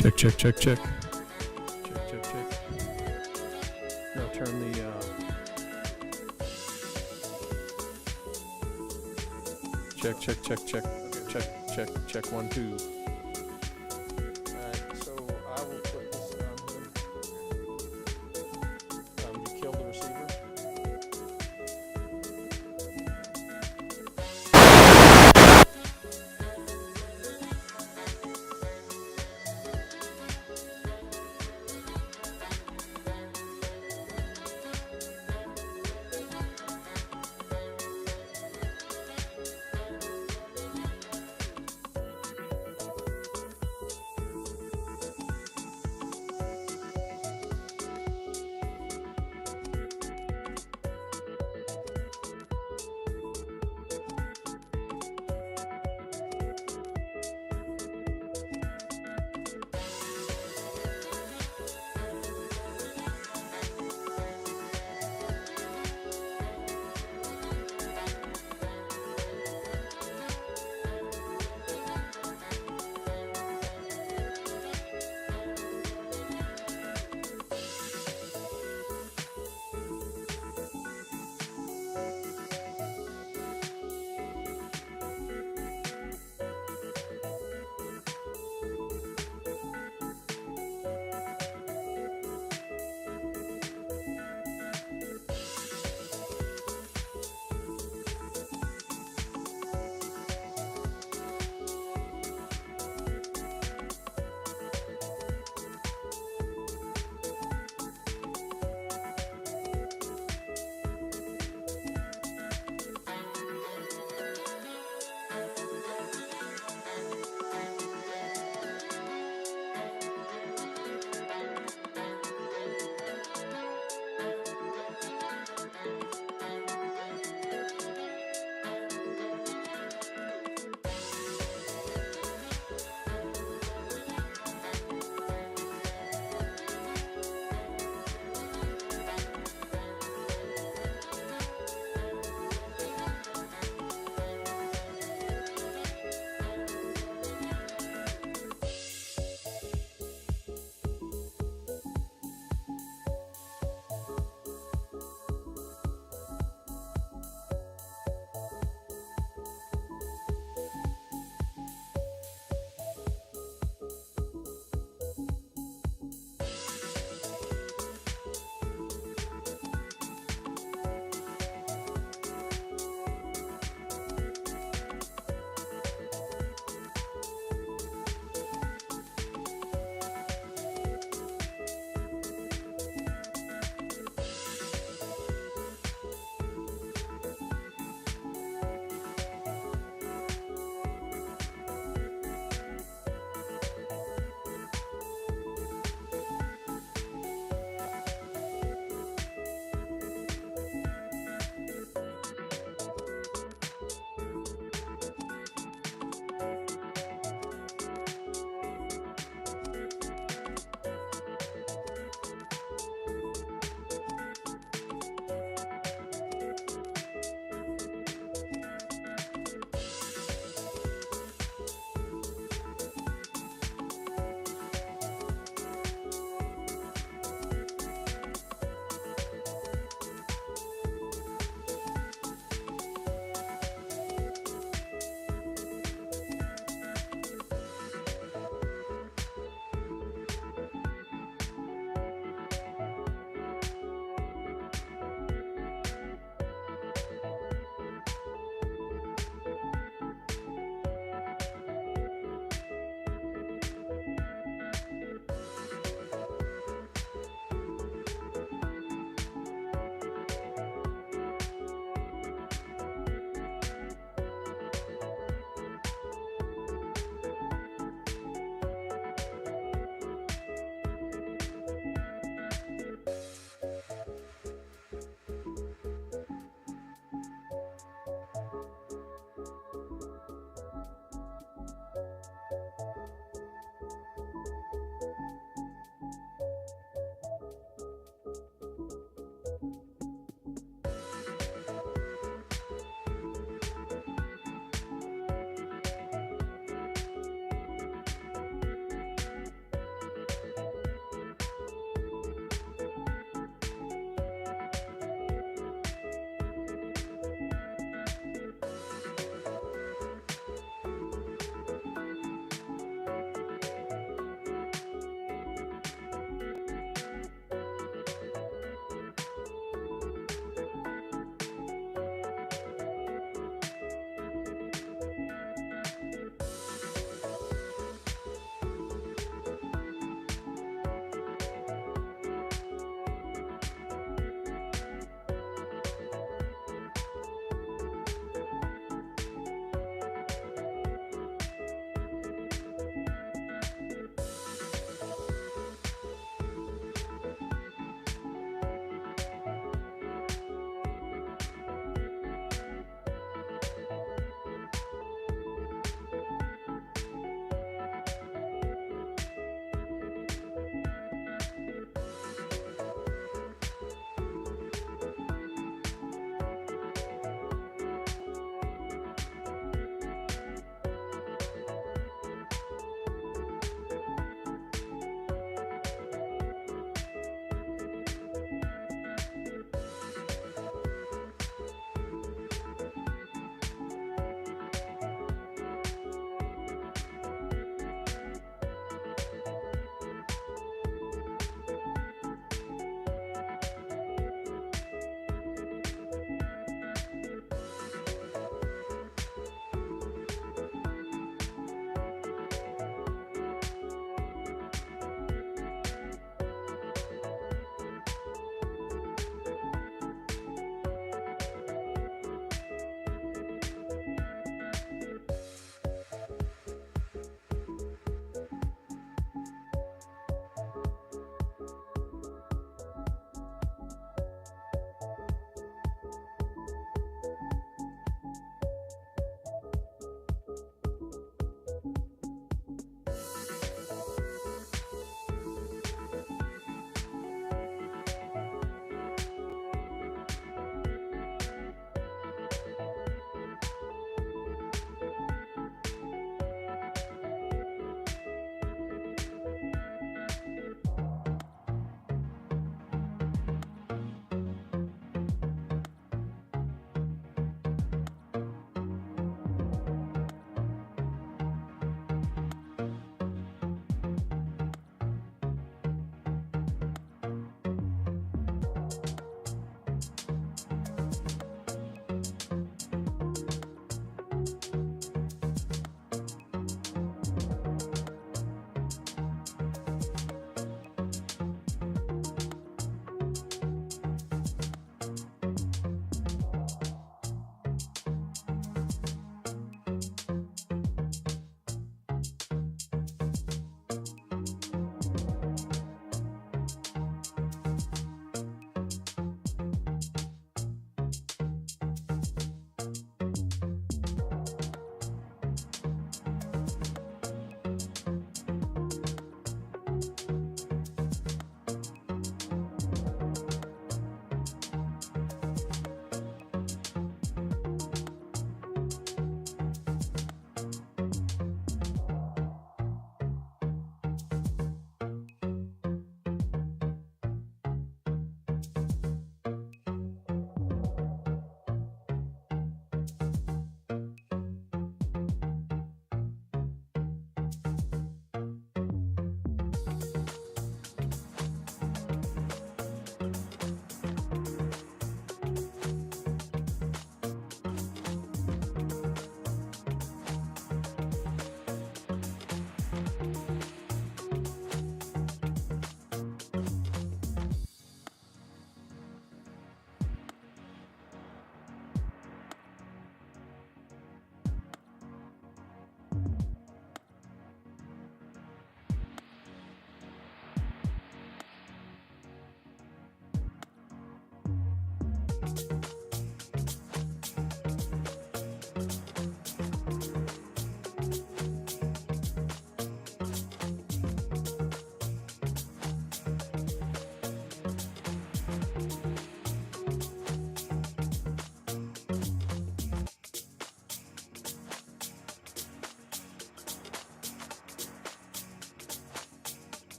Check, check, check, check. Check, check, check. Now turn the, check, check, check, check, check, check, check, 1, 2. Alright, so I will put this down here. You killed the receiver?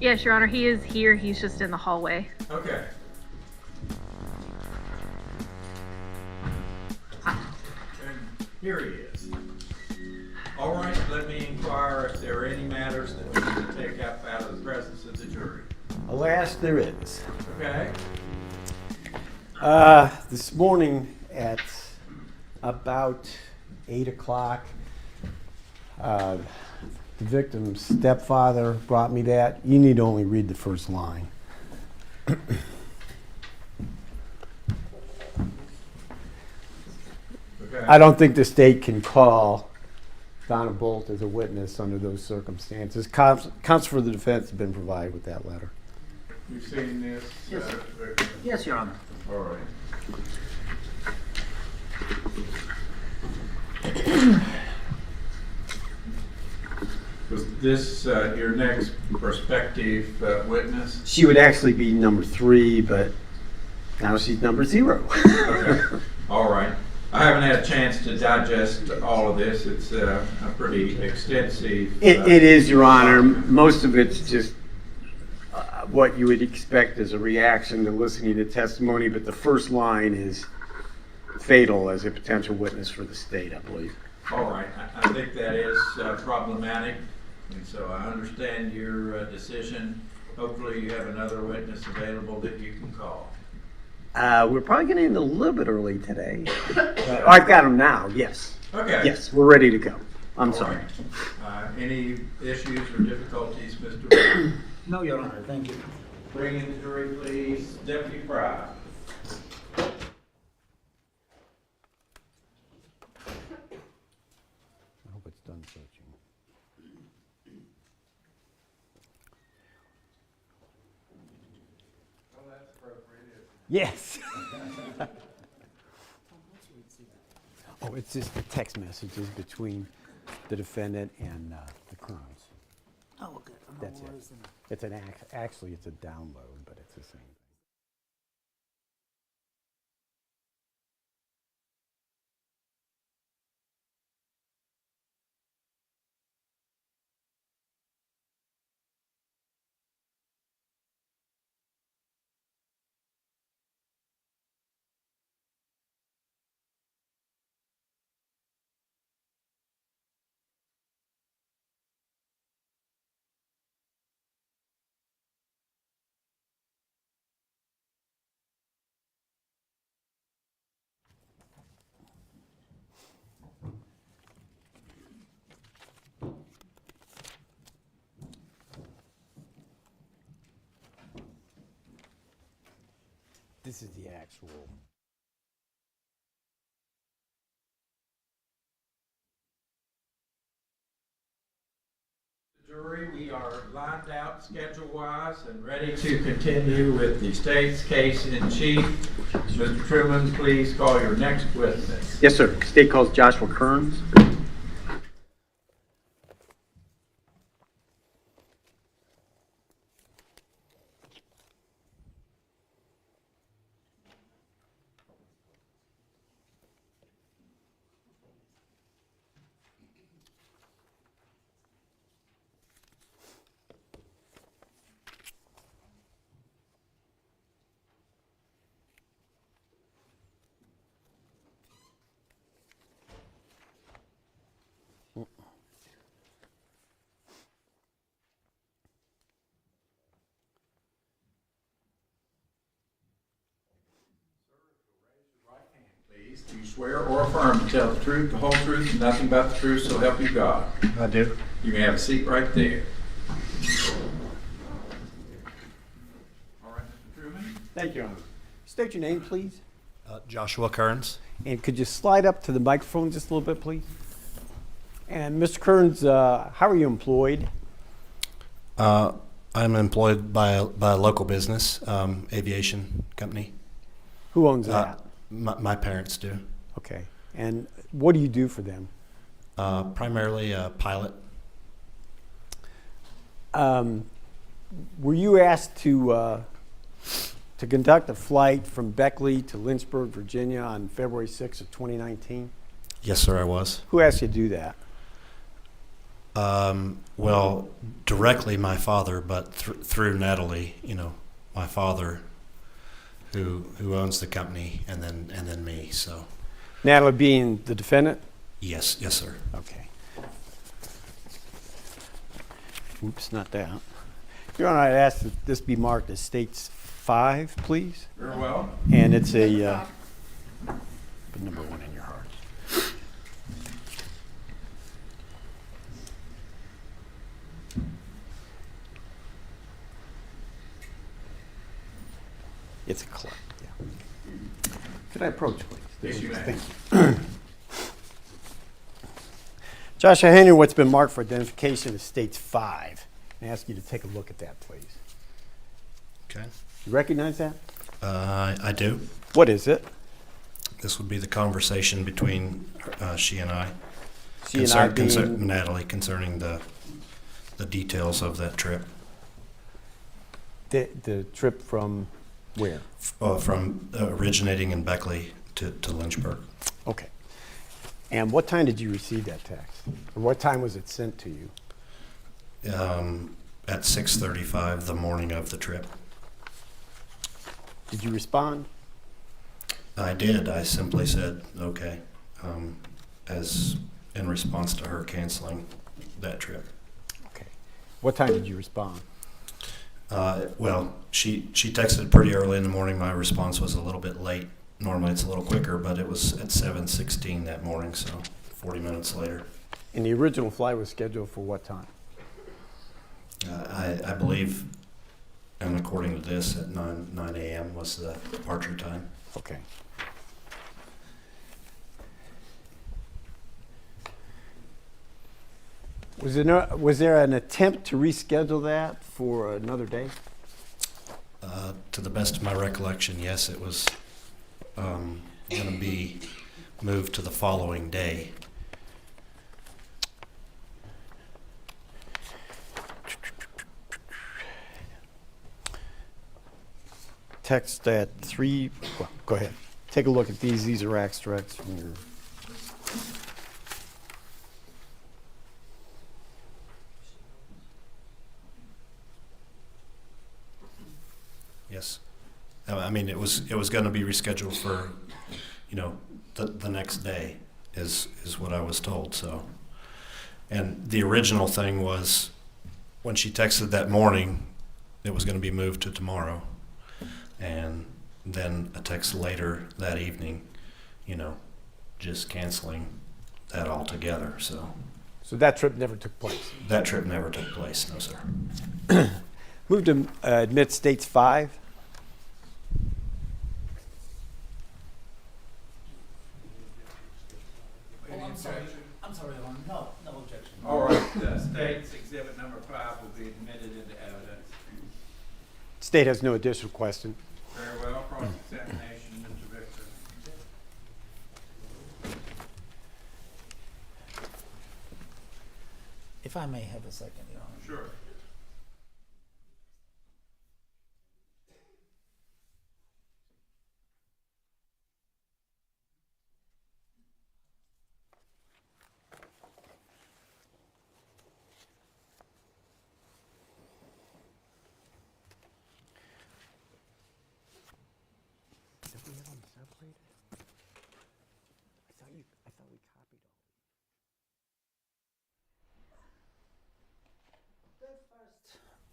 Yes, Your Honor, he is here. He's just in the hallway. Okay. And here he is. All right, let me inquire if there are any matters that we need to take up out of the presence of the jury. Alas, there is. Okay? This morning at about 8 o'clock, the victim's stepfather brought me that. You need to only read the first line. Okay. I don't think the state can call Donna Bolt as a witness under those circumstances. Counsel for the defense has been provided with that letter. You've seen this? Yes. Victor? Yes, Your Honor. All right. Was this your next prospective witness? She would actually be number 3, but now she's number 0. Okay. All right. I haven't had a chance to digest all of this. It's a pretty extensive. It is, Your Honor. Most of it's just what you would expect as a reaction to listening to testimony, but the first line is fatal as a potential witness for the state, I believe. All right. I think that is problematic, and so I understand your decision. Hopefully you have another witness available that you can call. We're probably going to end a little bit early today. I've got them now, yes. Okay. Yes, we're ready to go. I'm All sorry. right. Any issues or difficulties, Mr. Brown? No, Your Honor, thank you. Bring in the jury, please. Deputy Fry. I hope it's done searching. Well, that's appropriate, isn't it? Yes. Oh, it's just the text messages between the defendant and the Kerns. Oh, okay. That's it. It's an actually it's a download, but it's the same thing. This is the actual. Jury, we are lined out schedule-wise and ready to continue with the state's case in chief. Mr. Truman, please call your next witness. Yes, sir. State calls Joshua Kearns. Please, do you swear or affirm to tell the truth, the whole truth, and nothing but the truth, so help you God? I do. You may have a seat right there. All right, Mr. Truman. Thank you, Your Honor. State your name, please. Joshua Kearns. And could you slide up to the microphone just a little bit, please? And Mr. Kearns, how are you employed? I'm employed by a local business, aviation company. Who owns that? My parents do. Okay. And what do you do for them? Primarily a pilot. Were you asked to conduct a flight from Beckley to Lynchburg, Virginia on February 6th of 2019? Yes, sir, I was. Who asked you to do that? Well, directly my father, but through Natalie, my father, who owns the company, and then me. So, Natalie being the defendant? yes, sir. Okay. Oops, not that. Your Honor, I'd ask that this be marked as States 5, please. Very well. And it's a, put number 1 in your heart. It's a club, yeah. Could I approach, please? Yes, you may. Thank you. Josh, I hand you what's been marked for identification as States 5. I ask you to take a look at that, please. Okay. You recognize that? I do. What is it? This would be the conversation between she and I. She and I being Natalie, concerning the details of that trip. the trip from where? From originating in Beckley to Lynchburg. Okay. And what time did you receive that text? Or what time was it sent to you? At 6:35 the morning of the trip. Did you respond? I did. I simply said, okay, as in response to her canceling that trip. Okay. What time did you respond? Well, she texted pretty early in the morning. My response was a little bit late. Normally it's a little quicker, but it was at 7:16 that morning, so 40 minutes later. And the original flight was scheduled for what time? I believe, and according to this, at 9 a.m. was the departure time. Okay. Was there an attempt to reschedule that for another day? To the best of my recollection, yes, it was going to be moved to the following day. Text at 3, well, go ahead. Take a look at these. These are extracts from your. Yes. I mean, it was going to be rescheduled for, the next day is what I was told. So, and the original thing was when she texted that morning, it was going to be moved to tomorrow, and then a text later that evening, just canceling that altogether. So that trip never took place? That trip never took place, no, sir. Move to admit States 5. I'm sorry, Ron. No objection. All right, the state's exhibit number 5 will be admitted into evidence. State has no additional question. Very well, cross-examination, Mr. Victor. If I may have a second, Your Honor. Sure. I thought we copied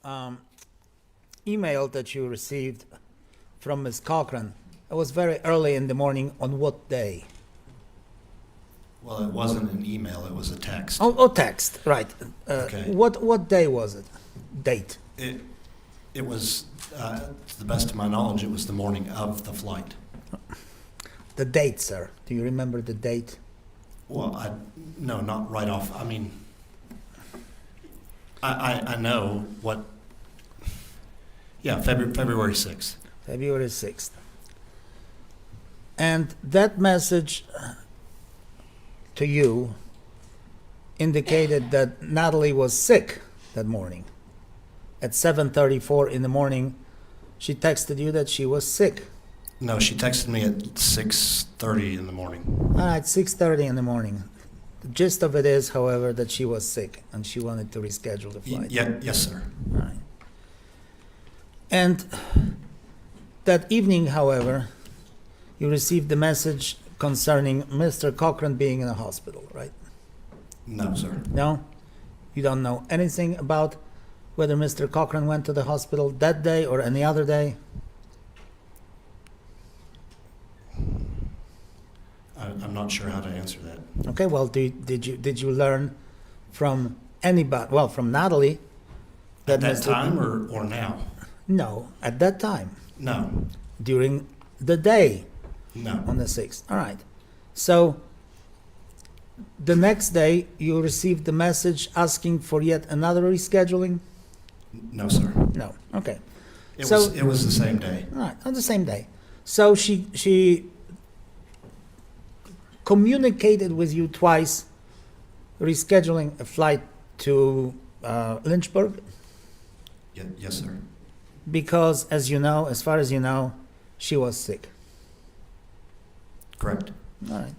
all. Email that you received from Ms. Cochran, it was very early in the morning. On what day? Well, it wasn't an email, it was a text. Oh, text, right. Okay. What day was it? Date? It was, to the best of my knowledge, it was the morning of the flight. The date, sir. Do you remember the date? Well, no, not right off. I mean, I know what. Yeah, February 6th. February 6th. And that message to you indicated that Natalie was sick that morning. At 7:34 in the morning, she texted you that she was sick. No, she texted me at 6:30 in the morning. All right, 6:30 in the morning. The gist of it is, however, that she was sick and she wanted to reschedule the flight. Yes, sir. All right. And that evening, however, you received the message concerning Mr. Cochran being in a hospital, right? No, sir. No? You don't know anything about whether Mr. Cochran went to the hospital that day or any other day? I'm not sure how to answer that. Okay, well, did you learn from anybody, well, from Natalie? At that Mr. time or now? No, at that time. No. During the day No. on the 6th. All right. So the next day you received the message asking for yet another rescheduling? No, sir. No. Okay. It So- was the same day. All right, on the same day. So she communicated with you twice, rescheduling a flight to Lynchburg, Yes, sir. because, as you know, as far as you know, she was sick. Correct. All right.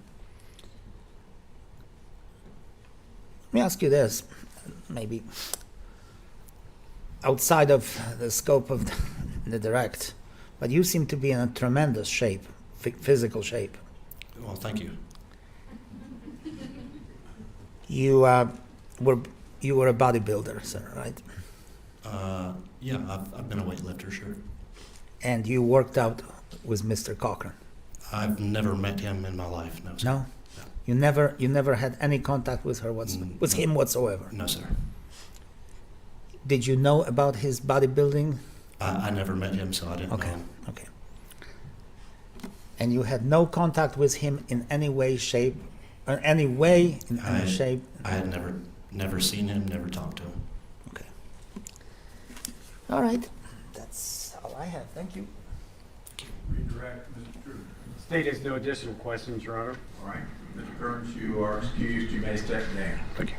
Let me ask you this, maybe outside of the scope of the direct, but you seem to be in a tremendous shape, physical shape. Well, thank you. You were a bodybuilder, sir, right? Yeah, I've been a weightlifter, sure. And you worked out with Mr. Cochran. I've never met him in my life, no, sir. No? You never had any contact with her with him whatsoever. No, sir. Did you know about his bodybuilding? I never met him, so I didn't know him. Okay. And you had no contact with him in any way, shape, or any way, in any shape? I had never seen him, never talked to him. Okay. All right. That's all I have. Thank you. Redirect, Mr. Truman. State has no additional questions, Your Honor. All right, Mr. Kearns, you are excused. You may step down. Thank you.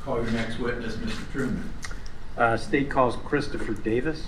Call your next witness, Mr. Truman. State calls Christopher Davis.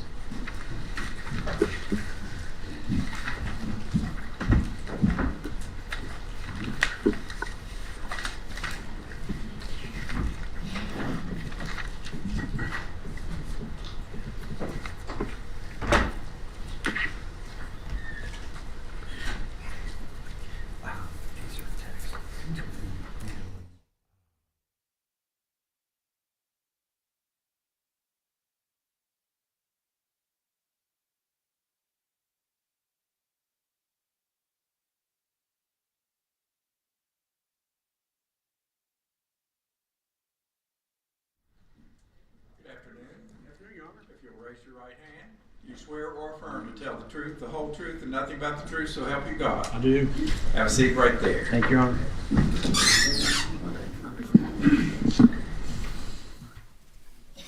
Good afternoon. If you'll raise your right hand, you swear or affirm to tell the truth, the whole truth, and nothing but the truth, so help you God. I do. Have a seat right there. Thank you, Your Honor.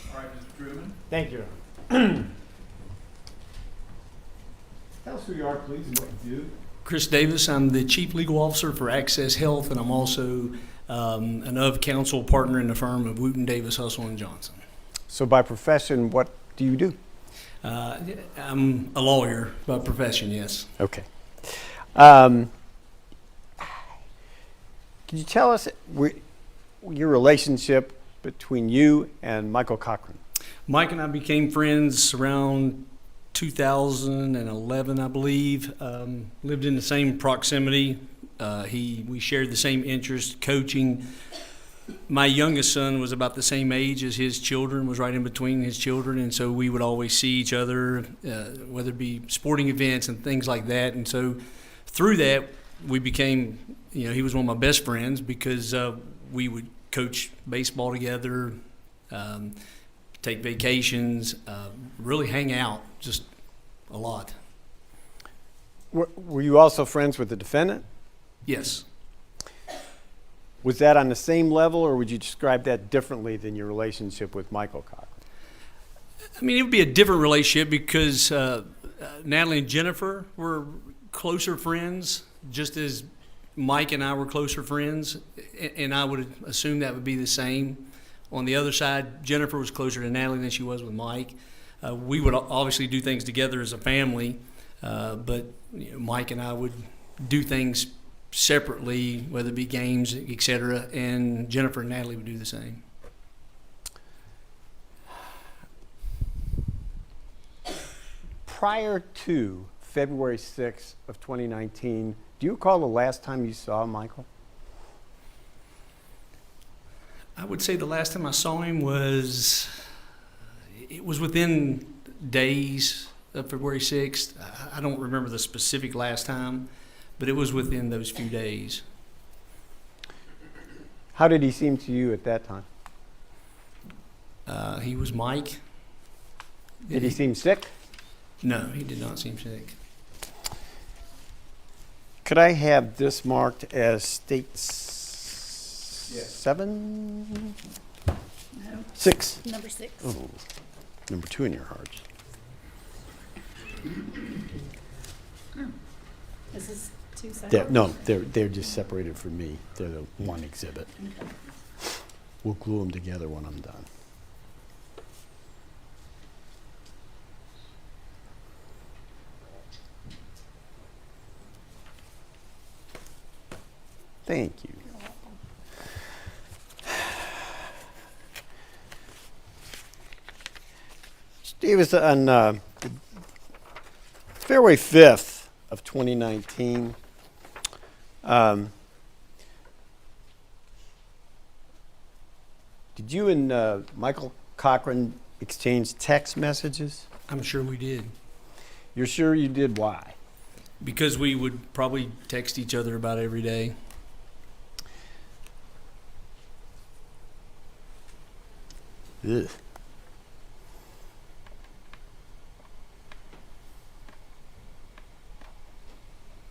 All right, Mr. Truman. Thank you. Tell us who you are, please, and what you do. Chris Davis, I'm the Chief Legal Officer for Access Health, and I'm also an of-counsel partner in the firm of Wooten Davis, Hustle & Johnson. So by profession, what do you do? I'm a lawyer by profession, yes. Okay. Can you tell us your relationship between you and Michael Cochran? Mike and I became friends around 2011, I believe. Lived in the same proximity. We shared the same interest, coaching. My youngest son was about the same age as his children, was right in between his children, and so we would always see each other, whether it be sporting events and things like that. And so through that, we became, he was one of my best friends because we would coach baseball together, take vacations, really hang out just a lot. Were you also friends with the defendant? Yes. Was that on the same level, or would you describe that differently than your relationship with Michael Cochran? I mean, it would be a different relationship because Natalie and Jennifer were closer friends, just as Mike and I were closer friends, and I would assume that would be the same. On the other side, Jennifer was closer to Natalie than she was with Mike. We would obviously do things together as a family, but Mike and I would do things separately, whether it be games, etc., and Jennifer and Natalie would do the same. Prior to February 6th of 2019, do you recall the last time you saw Michael? I would say the last time I saw him was within days of February 6th. I don't remember the specific last time, but it was within those few days. How did he seem to you at that time? He was Mike. Did he seem sick? No, he did not seem sick. Could I have this marked as state 7? No. 6? Number 6. Oh, number 2 in your hearts. This is 2 separate? No, they're just separated from me. They're the one exhibit. Okay. We'll glue them together when I'm done. Thank you. Steve, is on February 5th of 2019, did you and Michael Cochran exchange text messages? I'm sure we did. You're sure you did? Why? Because we would probably text each other about every day. Ugh.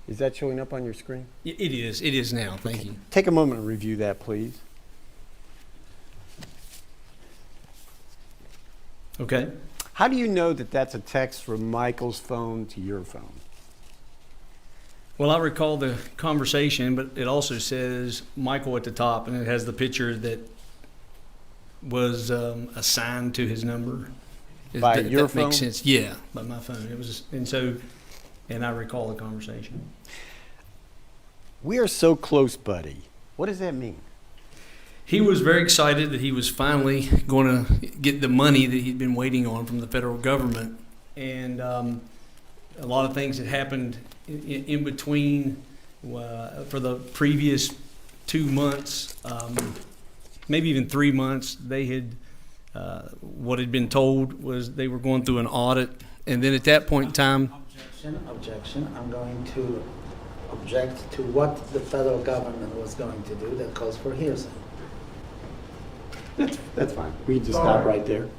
Is that showing up on your screen? It is. It is now. Thank you. Take a moment and review that, please. Okay. How do you know that that's a text from Michael's phone to your phone? Well, I recall the conversation, but it also says Michael at the top, and it has the picture that was assigned to his number. By your that phone? makes sense. Yeah, by my phone. It was, and I recall the conversation. We are so close, buddy. What does that mean? He was very excited that he was finally going to get the money that he'd been waiting on from the federal government, and a lot of things had happened in between for the previous 2 months, maybe even 3 months. They had what had been told was they were going through an audit, and then at that point in time, Objection. I'm going to object to what the federal government was going to do that calls for hearsay. That's fine. We can just stop right there.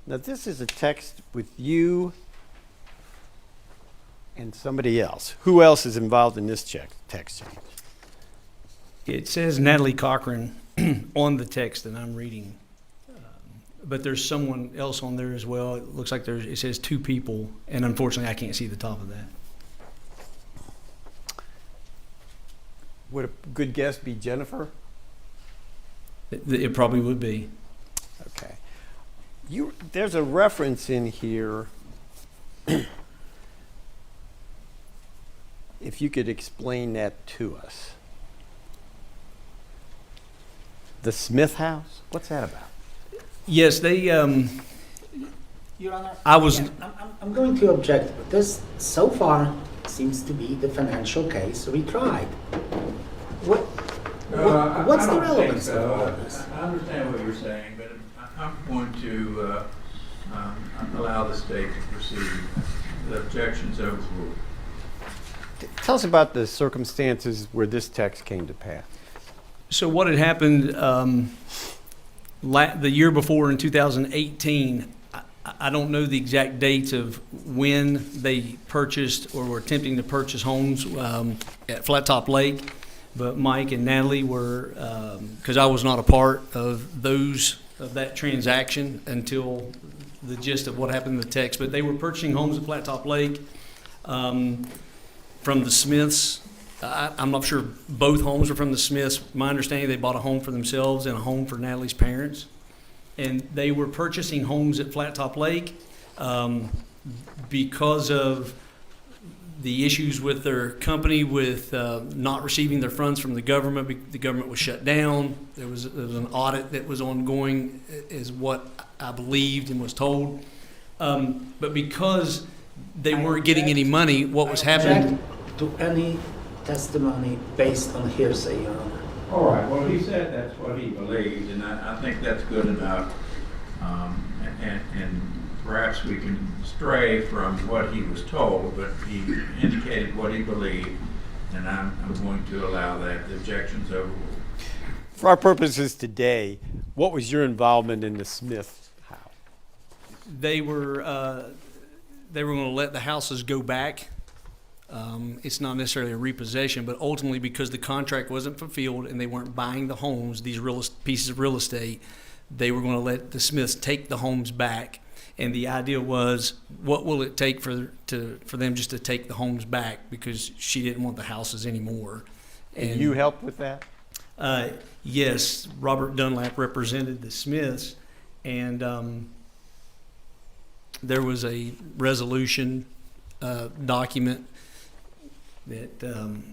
Now, this is a text with you and somebody else. Who else is involved in this text change? it says Natalie Cochran on the text that I'm reading. But there's someone else on there as well. It looks like it says 2 people, and unfortunately I can't see the top of that. Would a good guess be Jennifer? It probably would be. Okay. There's a reference in here. If you could explain that to us. The Smith House? What's that about? Yes, they. Your Honor, I was. I'm going to object, but this so far seems to be the financial case retried. What's the relevance of all of this? I understand what you're saying, but I'm going to allow the state to proceed. The objection's overruled. Tell us about the circumstances where this text came to pass. So what had happened the year before in 2018, I don't know the exact dates of when they purchased or were attempting to purchase homes at Flat Top Lake, but Mike and Natalie were, because I was not a part of that transaction until the gist of what happened in the text, but they were purchasing homes at Flat Top Lake from the Smiths. I'm not sure both homes were from the Smiths. My understanding, they bought a home for themselves and a home for Natalie's parents. And they were purchasing homes at Flat Top Lake because of the issues with their company with not receiving their funds from the government. The government was shut down. There was an audit that was ongoing, is what I believed and was told. But because they weren't getting any money, what was happening? To any testimony based on hearsay, Your Honor. All right, well, he said that's what he believed, and I think that's good enough. And perhaps we can stray from what he was told, but he indicated what he believed, and I'm going to allow that. The objection's overruled. For our purposes today, what was your involvement in the Smith house? They were going to let the houses go back. It's not necessarily a repossession, but ultimately because the contract wasn't fulfilled and they weren't buying the homes, these pieces of real estate, they were going to let the Smiths take the homes back. And the idea was, what will it take for them just to take the homes back, because she didn't want the houses anymore. And you helped with that? Yes, Robert Dunlap represented the Smiths, and there was a resolution document that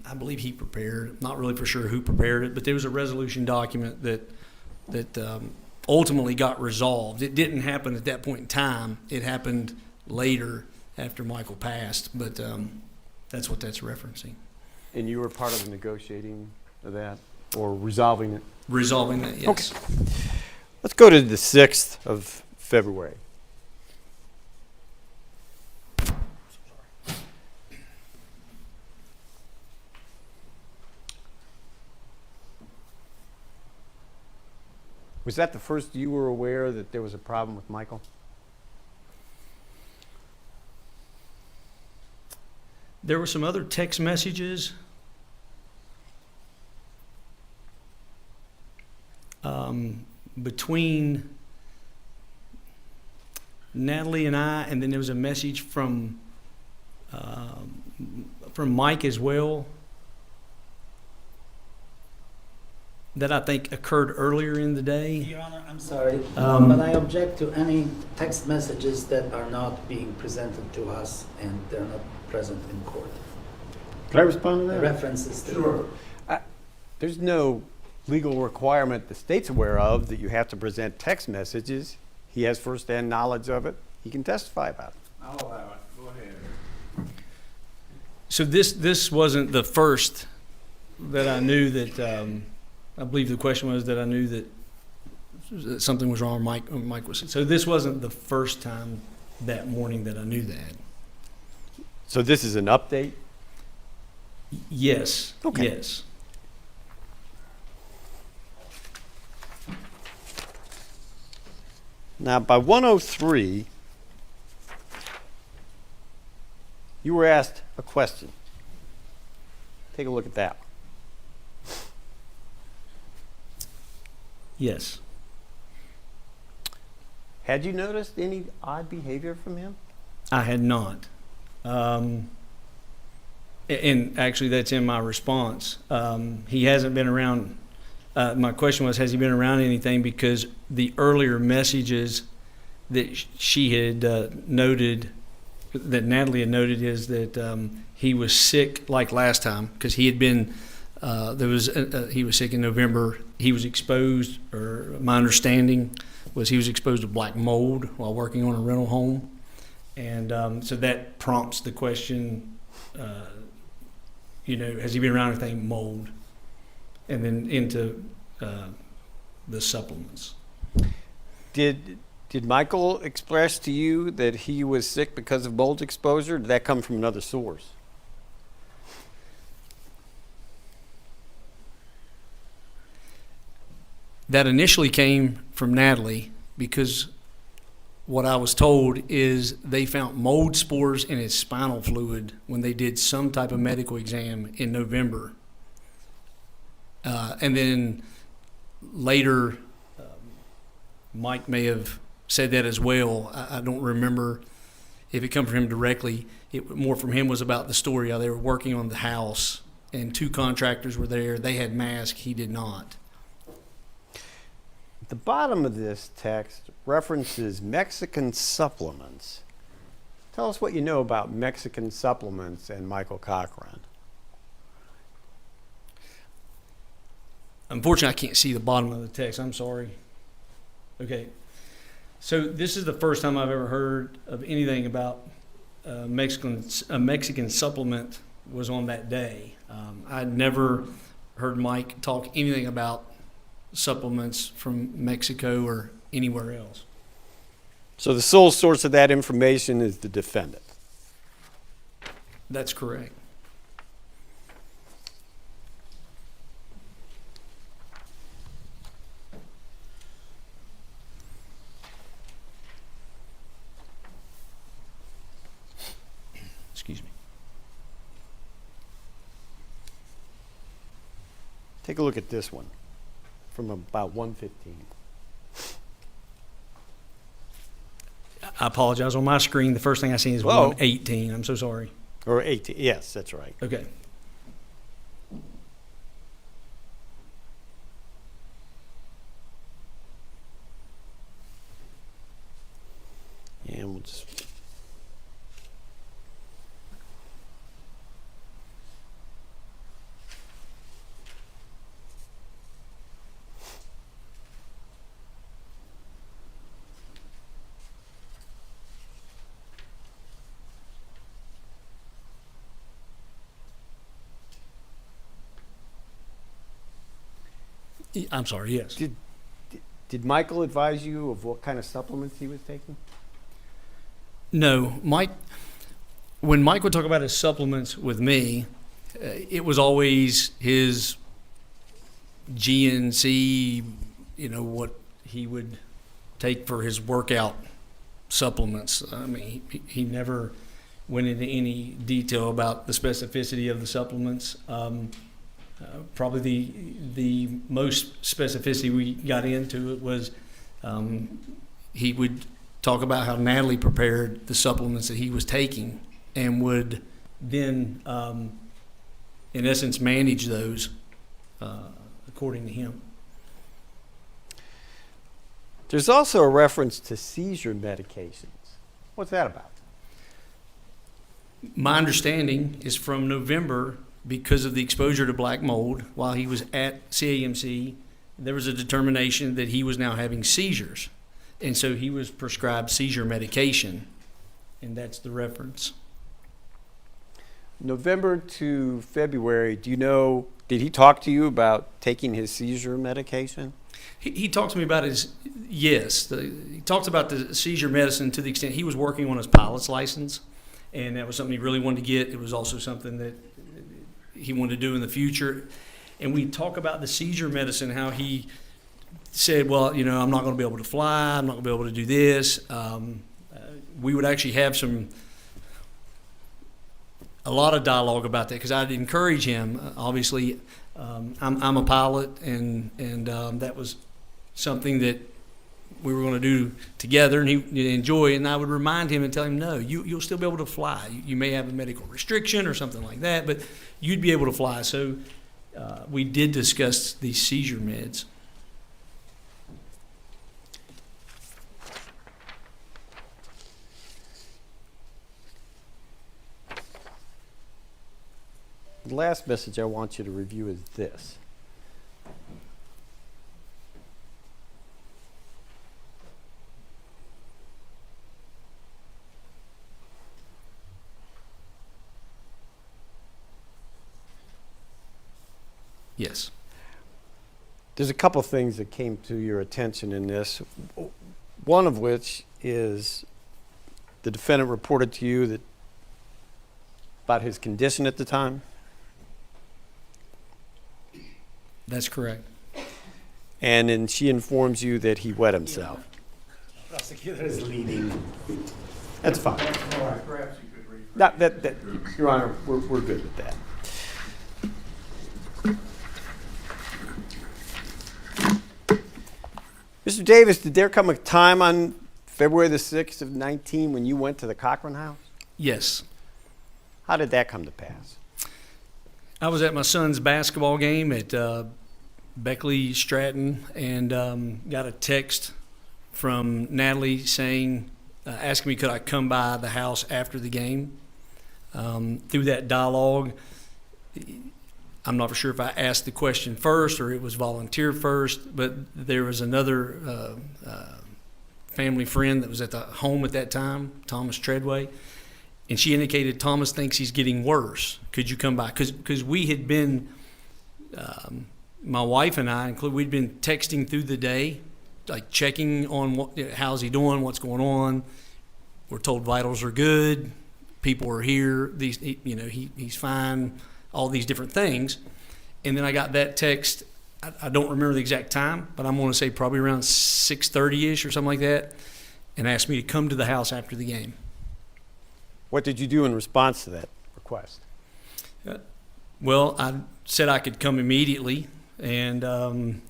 I believe he prepared. Not really for sure who prepared it, but there was a resolution document that ultimately got resolved. It didn't happen at that point in time. It happened later after Michael passed, but that's what that's referencing. And you were part of the negotiating of that, or resolving it? Resolving it, yes. Okay. Let's go to the 6th of February. Was that the first you were aware that there was a problem with Michael? There were some other text messages between Natalie and I, and then there was a message from Mike as well that I think occurred earlier in the day. Your Honor, I'm sorry, but I object to any text messages that are not being presented to us and they're not present in court. Can I respond to The that? references to Sure. There's no legal requirement the state's aware of that you have to present text messages. He has firsthand knowledge of it. He can testify about it. I'll allow it. Go ahead. So this wasn't the first that I knew that, I believe the question was that I knew that something was wrong. Mike was, so this wasn't the first time that morning that I knew that. So this is an update? Yes. Okay. Yes. Now, by 1:03, you were asked a question. Take a look at that. Yes. Had you noticed any odd behavior from him? I had not. And actually, that's in my response. He hasn't been around. My question was, has he been around anything? Because the earlier messages that she had noted, that Natalie had noted, is that he was sick like last time, because he had been, he was sick in November. He was exposed, or my understanding was he was exposed to black mold while working on a rental home. And so that prompts the question, has he been around anything mold? And then into the supplements. Did Michael express to you that he was sick because of mold exposure? Did that come from another source? That initially came from Natalie, because what I was told is they found mold spores in his spinal fluid when they did some type of medical exam in November. And then later, Mike may have said that as well. I don't remember if it come from him directly. It more from him was about the story how they were working on the house and 2 contractors were there. They had masks. He did not. The bottom of this text references Mexican supplements. Tell us what you know about Mexican supplements and Michael Cochran. Unfortunately, I can't see the bottom of the text. I'm sorry. Okay. So this is the first time I've ever heard of anything about a Mexican supplement was on that day. I'd never heard Mike talk anything about supplements from Mexico or anywhere else. So the sole source of that information is the defendant. That's correct. Excuse me. Take a look at this one from about 1:15. I apologize. On my screen, the first thing I see is Whoa. 118. I'm so sorry. Or 18. Yes, that's right. Okay. And we'll just. I'm sorry, yes. Did Michael advise you of what kind of supplements he was taking? No, Mike, when Mike would talk about his supplements with me, it was always his GNC, what he would take for his workout supplements. I mean, he never went into any detail about the specificity of the supplements. Probably the most specificity we got into it was he would talk about how Natalie prepared the supplements that he was taking and would then, in essence, manage those according to him. There's also a reference to seizure medications. What's that about? My understanding is from November, because of the exposure to black mold while he was at CAMC, there was a determination that he was now having seizures. And so he was prescribed seizure medication, and that's the reference. November to February, do you know, did he talk to you about taking his seizure medication? He talked to me about he talked about the seizure medicine to the extent he was working on his pilot's license, and that was something he really wanted to get. It was also something that he wanted to do in the future. And we talk about the seizure medicine, how he said, well, I'm not going to be able to fly, I'm not going to be able to do this. We would actually have a lot of dialogue about that, because I'd encourage him. Obviously, I'm a pilot, and that was something that we were going to do together, and he'd enjoy it. And I would remind him and tell him, no, you'll still be able to fly. You may have a medical restriction or something like that, but you'd be able to fly. So we did discuss these seizure meds. The last message I want you to review is this. Yes. There's a couple things that came to your attention in this. One of which is the defendant reported to you that about his condition at the time. That's correct. And then she informs you that he wet himself. Prosecutor is leading. That's fine. All right, perhaps you could read. That, Your Honor, we're good with that. Mr. Davis, did there come a time on February the 6th of 19 when you went to the Cochran house? Yes. How did that come to pass? I was at my son's basketball game at Beckley Stratton and got a text from Natalie saying, asking me could I come by the house after the game. Through that dialogue, I'm not for sure if I asked the question first or it was volunteer first, but there was another family friend that was at the home at that time, Thomas Treadway, and she indicated Thomas thinks he's getting worse. Could you come by? Because we had been, my wife and I, we'd been texting through the day, like checking on how's he doing, what's going on. We're told vitals are good, people are here, he's fine, all these different things. And then I got that text. I don't remember the exact time, but I'm going to say probably around 6:30ish or something like that, and asked me to come to the house after the game. What did you do in response to that request? Well, I said I could come immediately, and I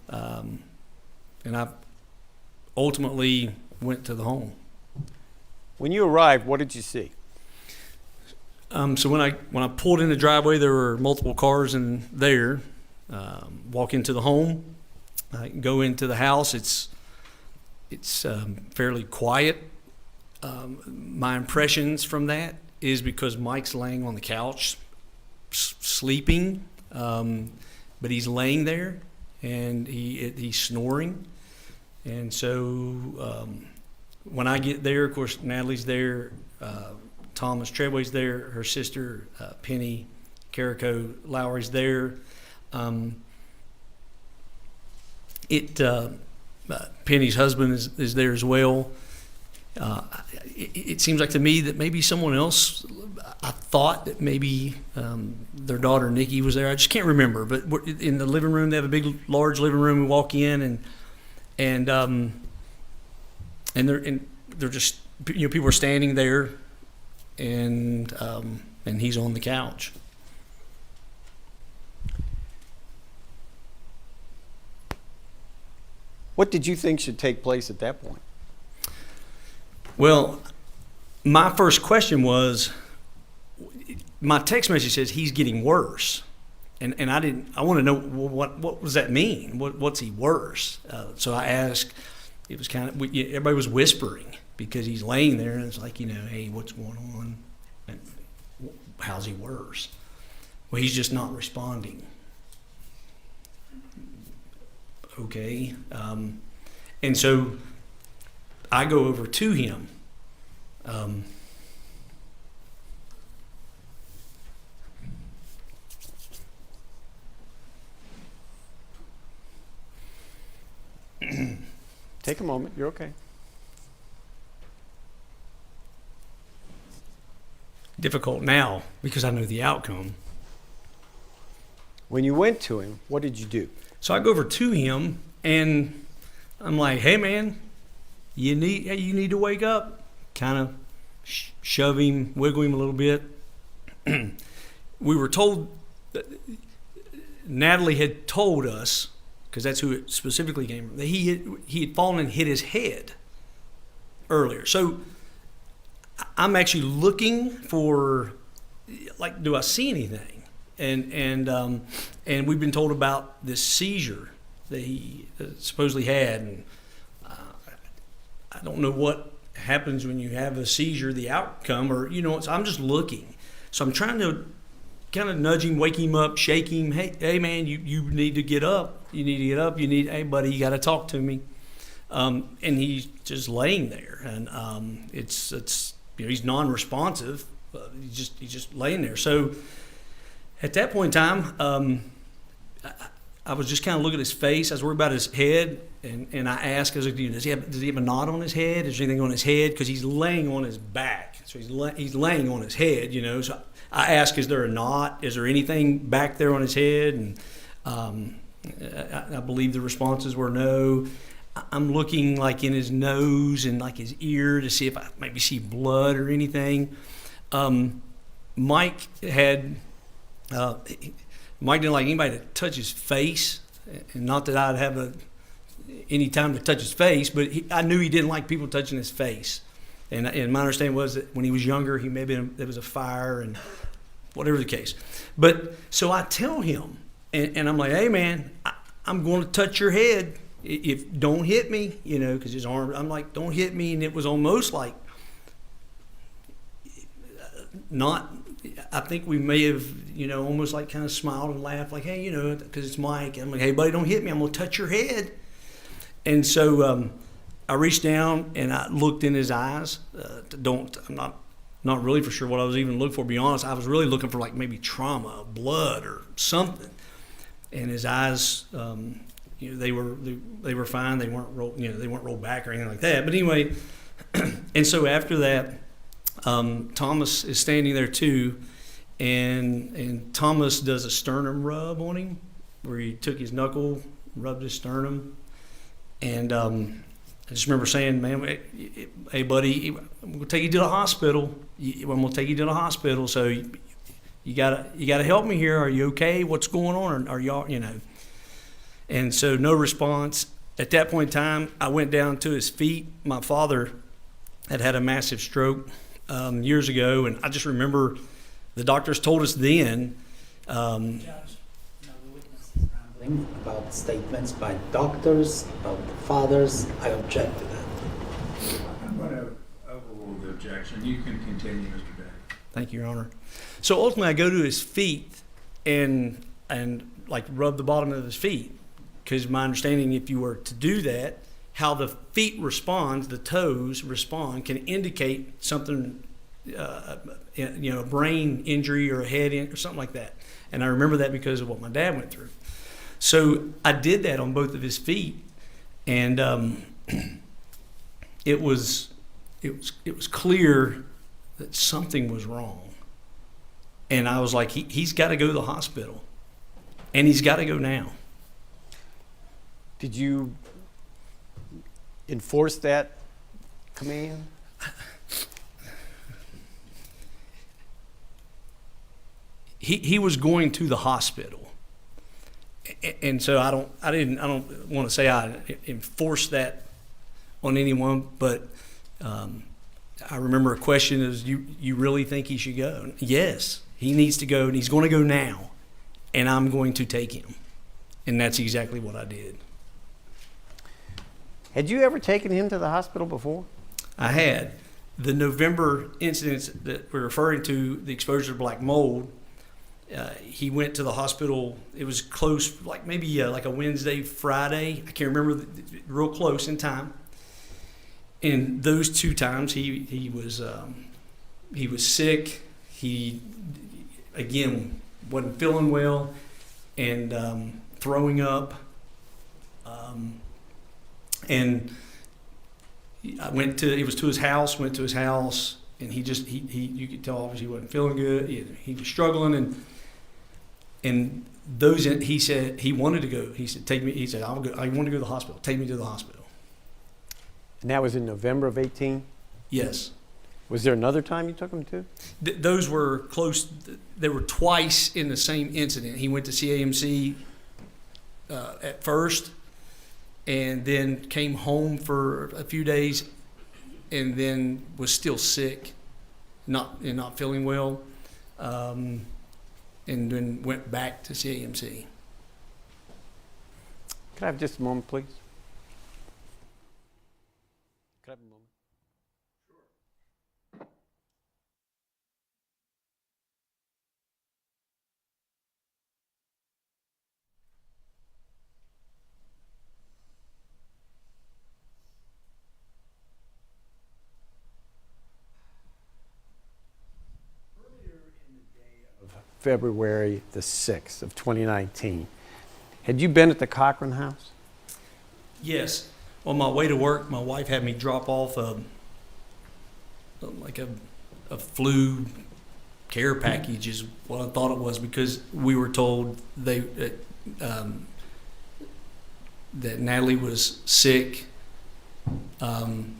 ultimately went to the home. When you arrived, what did you see? So when I pulled in the driveway, there were multiple cars in there. Walk into the home, go into the house. It's fairly quiet. My impressions from that is because Mike's laying on the couch, sleeping, but he's laying there and he's snoring. And so when I get there, of course, Natalie's there. Thomas Treadway's there, her sister Penny Carrico Lowry's there. Penny's husband is there as well. It seems like to me that maybe someone else, I thought that maybe their daughter Nikki was there. I just can't remember, but we're in the living room. They have a big, large living room. We walk in and they're just, people are standing there. And he's on the couch. What did you think should take place at that point? Well, my first question was, my text message says he's getting worse. And I want to know what does that mean? What's he worse? So I asked, it was kind of, everybody was whispering because he's laying there and it's like, hey, what's going on? And how's he worse? Well, he's just not responding. Okay. And so I go over to him. Take a moment. You're okay. Difficult now because I know the outcome. When you went to him, what did you do? So I go over to him and I'm like, "Hey man, you need to wake up." Kind of shove him, wiggle him a little bit. We were told that Natalie had told us, because that's who it specifically came from, that he had fallen and hit his head earlier. So I'm actually looking for, like, do I see anything? And we've been told about this seizure that he supposedly had, and I don't know what happens when you have a seizure, the outcome, or so I'm just looking. So I'm trying to kind of nudge him, wake him up, shake him. Hey man, you need to get up. You need to get up. Hey buddy, you got to talk to me. And he's just laying there, and it's he's non-responsive. He's just laying there. So at that point in time, I was just kind of looking at his face. I was worried about his head, and I asked, I was like, does he have a knot on his head? Is there anything on his head? Because he's laying on his back, so he's laying on his head, So I asked, is there a knot? Is there anything back there on his head? And I believe the responses were no. I'm looking like in his nose and like his ear to see if I maybe see blood or anything. Mike didn't like anybody to touch his face, and not that I'd have any time to touch his face, but I knew he didn't like people touching his face. And my understanding was that when he was younger, he there was a fire and whatever the case. But so I tell him, and I'm like, hey man, I'm going to touch your head. If don't hit me, you know, because his arm. I'm like, don't hit me, and it was almost like not. I think we may have, you know, almost like kind of smiled and laughed, like, hey, you know, because it's Mike. I'm like, hey buddy, don't hit me. I'm gonna touch your head. And so I reached down and I looked in his eyes. I'm not really for sure what I was even looking for. To be honest, I was really looking for like maybe trauma, blood, or something. And his eyes, you know, they were fine. They weren't rolled back or anything like that. But anyway, and so after that, Thomas is standing there too, and Thomas does a sternum rub on him, where he took his knuckle, rubbed his sternum, and I just remember saying, man, hey buddy, I'm gonna take you to the hospital. So you gotta help me here. Are you okay? What's going on? Are y'all, you know? And so no response. At that point in time, I went down to his feet. My father had a massive stroke years ago, and I just remember the doctors told us then. Judge, no, the witness is rambling about statements by doctors, about the fathers. I object to that. I'm going to overrule the objection. You can continue, Mr. Day. Thank you, Your Honor. So ultimately, I go to his feet and like rub the bottom of his feet, because my understanding, if you were to do that, how the feet respond, the toes respond, can indicate something, you know, a brain injury or a head or something like that. And I remember that because of what my dad went through. So I did that on both of his feet, and it was clear that something was wrong. And I was like, he's got to go to the hospital, and he's got to go now. Did you enforce that command? He was going to the hospital, and so I don't want to say I enforced that on anyone, but I remember a question is, you really think he should go? Yes, he needs to go, and he's going to go now, and I'm going to take him, and that's exactly what I did. Had you ever taken him to the hospital before? I had. The November incidents that we're referring to, the exposure to black mold, he went to the hospital. It was close, like maybe like a Wednesday, Friday. I can't remember, real close in time. And those two times he was sick. He, again, wasn't feeling well and throwing up. And I went to his house, and he you could tell obviously he wasn't feeling good. He was struggling, and those, he said he wanted to go. He said, take me, he said, I want to go to the hospital. Take me to the hospital. And that was in November of 18? Yes. Was there another time you took him to? Those were close. They were twice in the same incident. He went to CAMC at first, and then came home for a few days, and then was still sick, not feeling well, and then went back to CAMC. Could I have just a moment, please? Could I have a moment? February the 6th of 2019. Had you been at the Cochran house? Yes. On my way to work, my wife had me drop off a flu care package is what I thought it was, because we were told that Natalie was sick and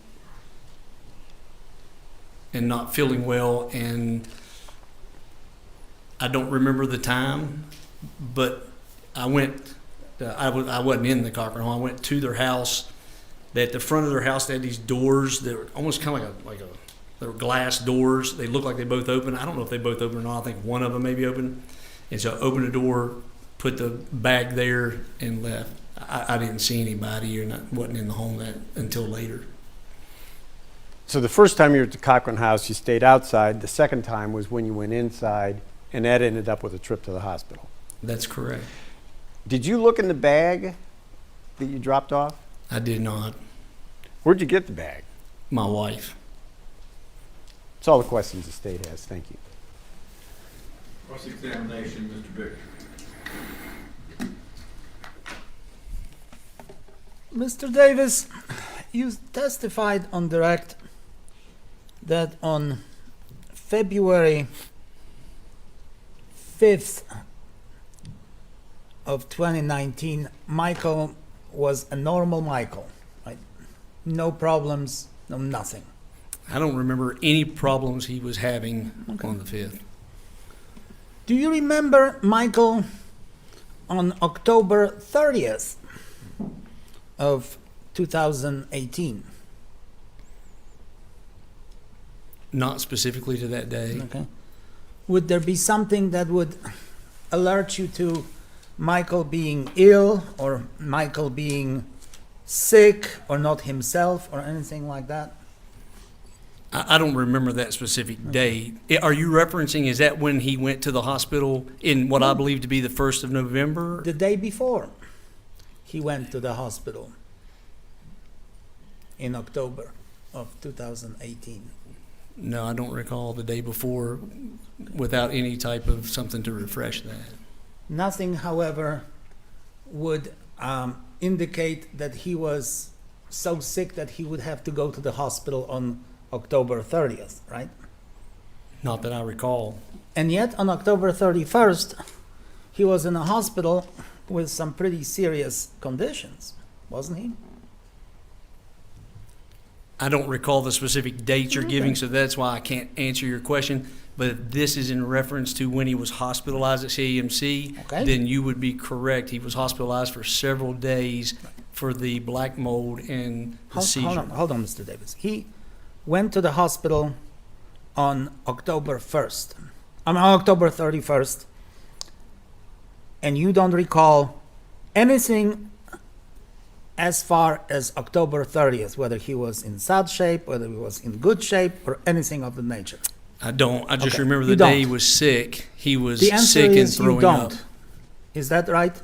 not feeling well, and I don't remember the time, but I went I wasn't in the Cochran home. I went to their house. At the front of their house, they had these doors that were almost kind of they were glass doors. They looked like they both open. I don't know if they both open or not. I think one of them maybe open. And so I opened the door, put the bag there, and left. I didn't see anybody, or wasn't in the home until later. So the first time you were at the Cochran house, you stayed outside. The second time was when you went inside, and that ended up with a trip to the hospital. That's correct. Did you look in the bag that you dropped off? I did not. Where'd you get the bag? My wife. That's all the questions the state has. Thank you. Cross-examination, Mr. Beckley. Mr. Davis, you testified on direct that on February 5th of 2019, Michael was a normal Michael, right? No problems, no nothing. I don't remember any problems he was having on the 5th. Do you remember Michael on October 30th of 2018? Not specifically to that day. Okay. Would there be something that would alert you to Michael being ill or Michael being sick or not himself or anything like that? I don't remember that specific day. Are you referencing, is that when he went to the hospital in what I believe to be the 1st of November? The day before he went to the hospital in October of 2018. No, I don't recall the day before without any type of something to refresh that. Nothing, however, would indicate that he was so sick that he would have to go to the hospital on October 30th, right? Not that I recall. And yet on October 31st, he was in a hospital with some pretty serious conditions, wasn't he? I don't recall the specific dates you're giving, so that's why I can't answer your question. But if this is in reference to when he was hospitalized at CAMC, then you would be correct. He was hospitalized for several days for the black mold and the seizure. Hold on, Mr. Davis. He went to the hospital on October 31st, and you don't recall anything as far as October 30th, whether he was in sad shape, whether he was in good shape, or anything of the nature. I don't. I just Okay. remember You the day he don't. was sick. He was The answer sick and is you throwing don't. up. Is that right?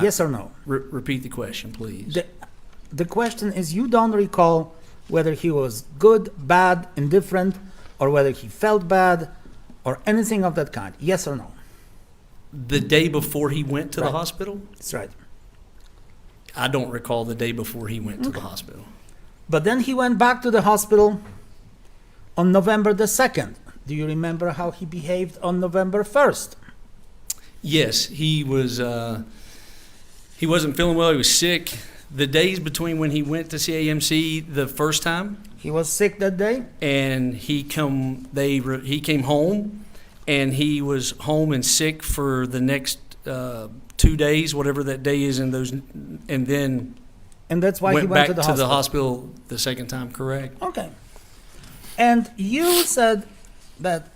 Yes or no? Repeat the question, please. The question is, you don't recall whether he was good, bad, indifferent, or whether he felt bad, or anything of that kind. Yes or no? The day before he went to the hospital? That's right. I don't recall the day before he went to the hospital. But then he went back to the hospital on November the 2nd. Do you remember how he behaved on November 1st? Yes, he was. He wasn't feeling well. He was sick. The days between when he went to CAMC the first time, he was sick that day, and he came home, and he was home and sick for the next 2 days, whatever that day is in those, and then that's why went he went back to the hospital the second time. Correct. Okay. And you said that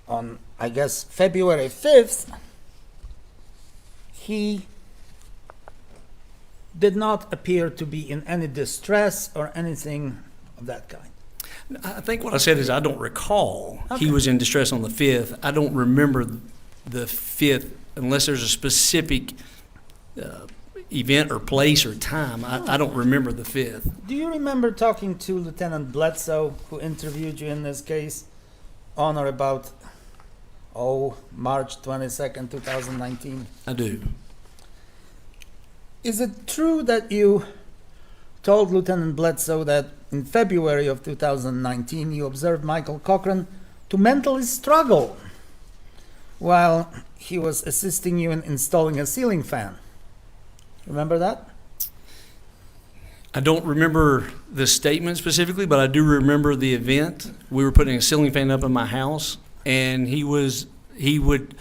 on, I guess, February 5th, he did not appear to be in any distress or anything of that kind. I think what I said is I don't recall Okay. he was in distress on the 5th. I don't remember the 5th unless there's a specific event or place or time. I don't remember the 5th. Do you remember talking to Lieutenant Bledsoe, who interviewed you in this case, on or about, March 22nd, 2019? I do. Is it true that you told Lieutenant Bledsoe that in February of 2019 you observed Michael Cochran to mentally struggle while he was assisting you in installing a ceiling fan? Remember that? I don't remember the statement specifically, but I do remember the event. We were putting a ceiling fan up in my house, and he would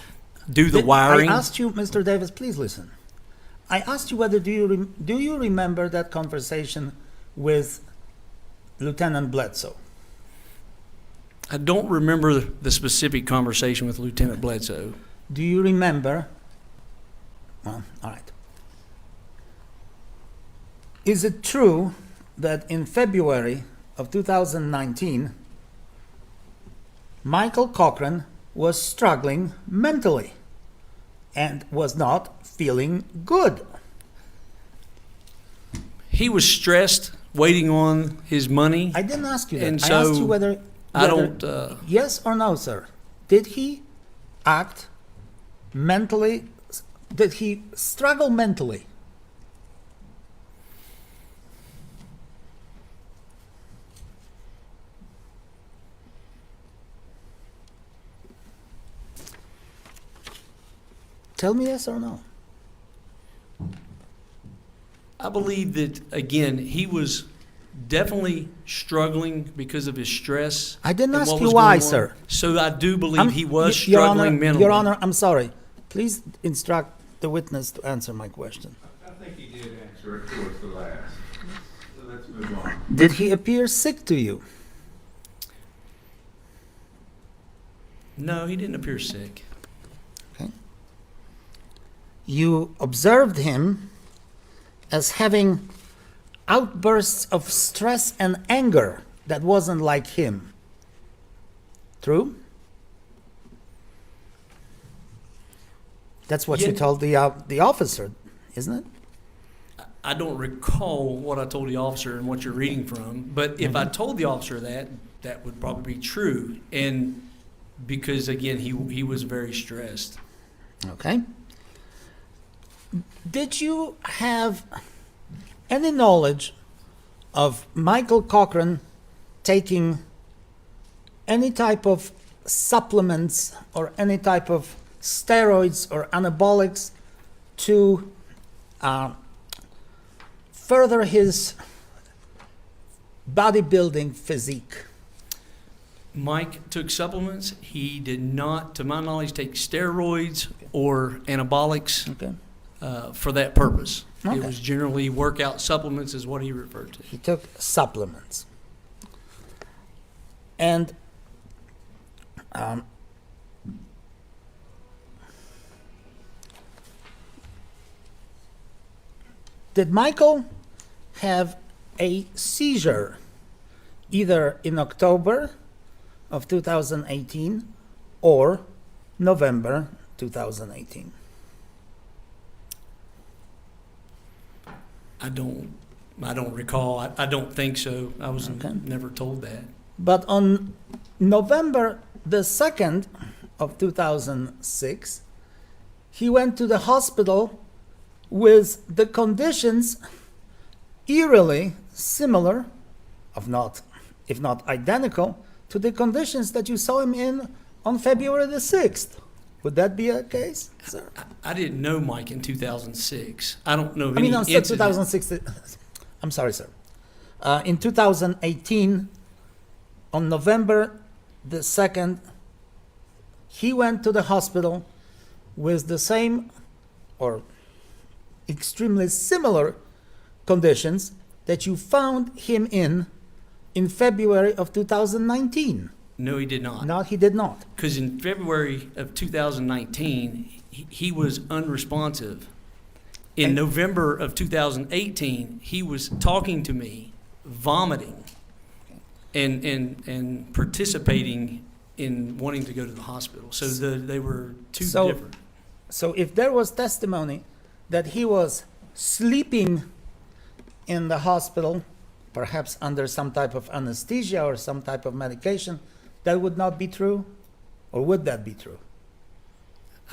do the wiring. I asked you, Mr. Davis, please listen. I asked you whether do you remember that conversation with Lieutenant Bledsoe? I don't remember the specific conversation with Lieutenant Bledsoe. Do you remember? Well, all right. Is it true that in February of 2019, Michael Cochran was struggling mentally and was not feeling good? He was stressed, waiting on his money. I didn't ask you that. And I asked so you whether I don't. yes or no, sir. Did he act mentally? Did he struggle mentally? Tell me yes or no. I believe that, again, he was definitely struggling because of his stress. I didn't and ask what you was why, going on. sir. So I do believe he was Your struggling Honor, mentally. Your Honor, I'm sorry. Please instruct the witness to answer my question. I think he did answer it towards the last. So let's move on. Did he appear sick to you? No, he didn't appear sick. Okay. You observed him as having outbursts of stress and anger that wasn't like him. True? That's what you Yeah. told the officer, isn't it? I don't recall what I told the officer and what you're reading from, but if I told the officer that, that would probably be true. And because, again, he was very stressed. Okay. Did you have any knowledge of Michael Cochran taking any type of supplements or any type of steroids or anabolics to further his bodybuilding physique? Mike took supplements. He did not, to my knowledge, take steroids or anabolics Okay. For that purpose. Okay. It was generally workout supplements is what he referred to. He took supplements. And did Michael have a seizure either in October of 2018 or November 2018? I don't recall. I don't think so. I was Okay. never told that. But on November the 2nd of 2006, he went to the hospital with the conditions eerily similar, if not identical, to the conditions that you saw him in on February the 6th. Would that be a case, sir? I didn't know Mike in 2006. I don't know of I any mean, on incident. 2006. I'm sorry, sir. In 2018, on November the 2nd, he went to the hospital with the same or extremely similar conditions that you found him in February of 2019. No, he did not. No, he did not. Because in February of 2019, he was unresponsive. In November of 2018, he was talking to me, vomiting, and participating in wanting to go to the hospital. So they were two different. So if there was testimony that he was sleeping in the hospital, perhaps under some type of anesthesia or some type of medication, that would not be true? Or would that be true?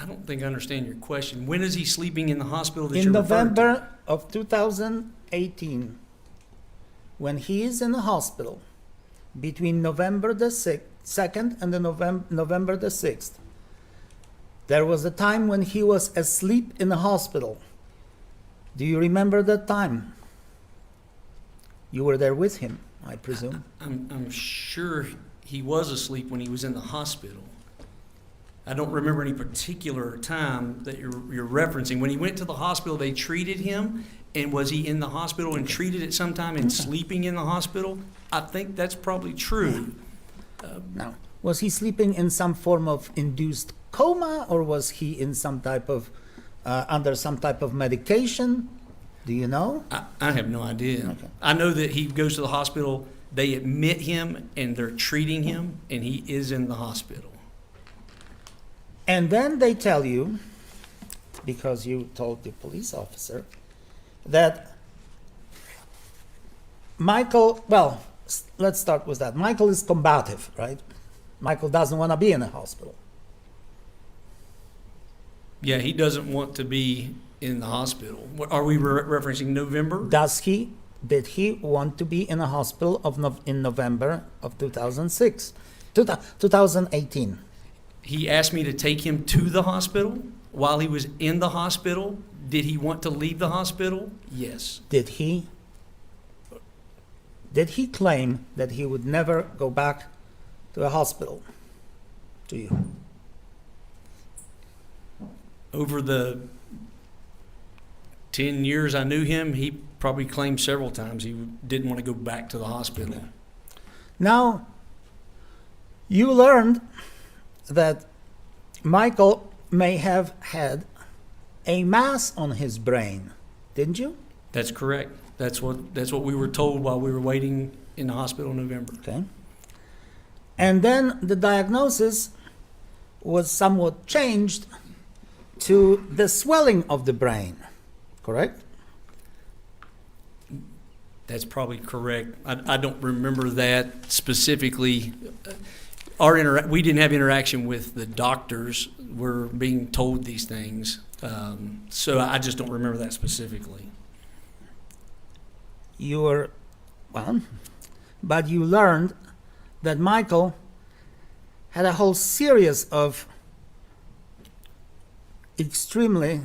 I don't think I understand your question. When is he sleeping in the hospital that In you're referring to? November of 2018, when he is in the hospital, between November the 2nd and the November the 6th, there was a time when he was asleep in the hospital. Do you remember that time? You were there with him, I presume. I'm sure he was asleep when he was in the hospital. I don't remember any particular time that you're referencing. When he went to the hospital, they treated him, and was he in the hospital and treated at some time and sleeping in the hospital? I think that's probably true. Now, was he sleeping in some form of induced coma, or was he in some type of under some type of medication? Do you know? I have no idea. Okay. I know that he goes to the hospital, they admit him, and they're treating him, and he is in the hospital. And then they tell you, because you told the police officer, that Michael, well, let's start with that. Michael is combative, right? Michael doesn't want to be in a hospital. Yeah, he doesn't want to be in the hospital. Are we referencing November? Did he want to be in a hospital in November of 2018? He asked me to take him to the hospital. While he was in the hospital, did he want to leave the hospital? Yes. Did he claim that he would never go back to a hospital to you? Over the 10 years I knew him, he probably claimed several times he didn't want to go back to the hospital. Now, you learned that Michael may have had a mass on his brain, didn't you? That's correct. That's what we were told while we were waiting in the hospital in November. Okay. And then the diagnosis was somewhat changed to the swelling of the brain, correct? That's probably correct. I don't remember that specifically. We didn't have interaction with the doctors. We're being told these things. So I just don't remember that specifically. But you learned that Michael had a whole series of extremely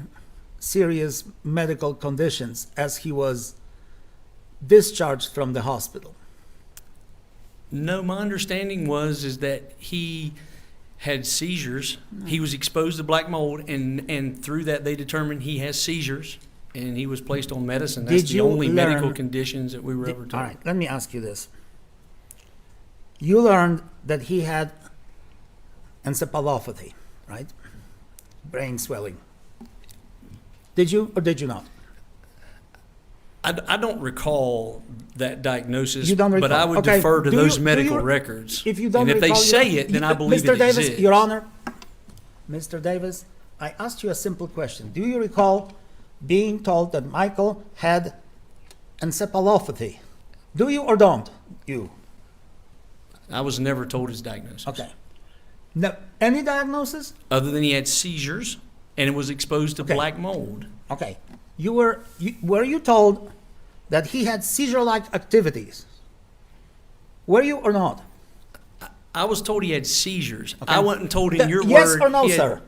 serious medical conditions as he was discharged from the hospital. No, my understanding is that he had seizures. He was exposed to black mold, and through that they determined he has seizures, and he was placed on medicine. That's the only medical conditions that we were ever told. All right, let me ask you this. You learned that he had encephalopathy, right? Brain swelling. Did you or did you not? I don't recall that diagnosis, You don't recall. but I would Okay. defer to Do those you- do medical you- records. If you don't and if they recall, say it, then I believe Mr. it Davis, exists. Your Honor, Mr. Davis, I asked you a simple question. Do you recall being told that Michael had encephalopathy? Do you or don't you? I was never told his diagnosis. Okay. No, any diagnosis? Other than he had seizures and it was exposed to Okay. black mold. Okay. Were you told that he had seizure-like activities? Were you or not? I was told he had seizures. Okay. I wasn't told in your Yes word. or no, he had- sir?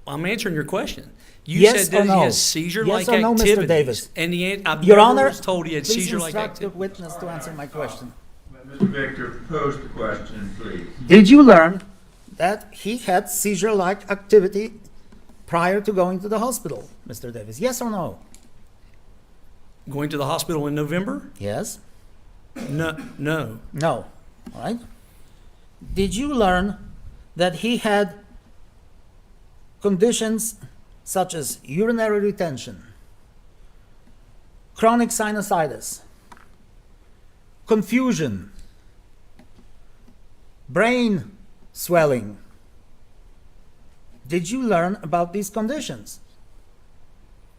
I'm answering your question. You Yes said that or no? he has seizure-like Yes or no, Mr. activities. Davis? And I Your never Honor, was told he had please seizure-like instruct the activities. witness to answer my question. Mr. Victor, pose the question, please. Did you learn that he had seizure-like activity prior to going to the hospital, Mr. Davis? Yes or no? Going to the hospital in November? Yes. No. No. All right. Did you learn that he had conditions such as urinary retention, chronic sinusitis, confusion, brain swelling? Did you learn about these conditions?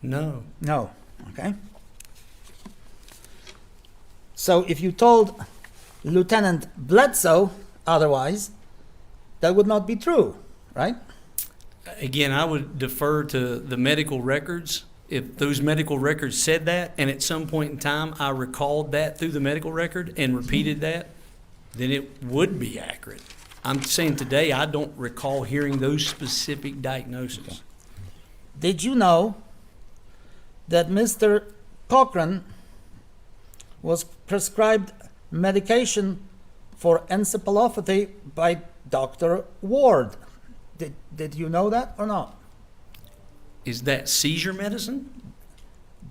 No. No. Okay. So if you told Lieutenant Bledsoe otherwise, that would not be true, right? Again, I would defer to the medical records. If those medical records said that, and at some point in time I recalled that through the medical record and repeated that, then it would be accurate. I'm saying today I don't recall hearing those specific diagnoses. Did you know that Mr. Cochran was prescribed medication for encephalopathy by Dr. Ward? Did you know that or not? Is that seizure medicine?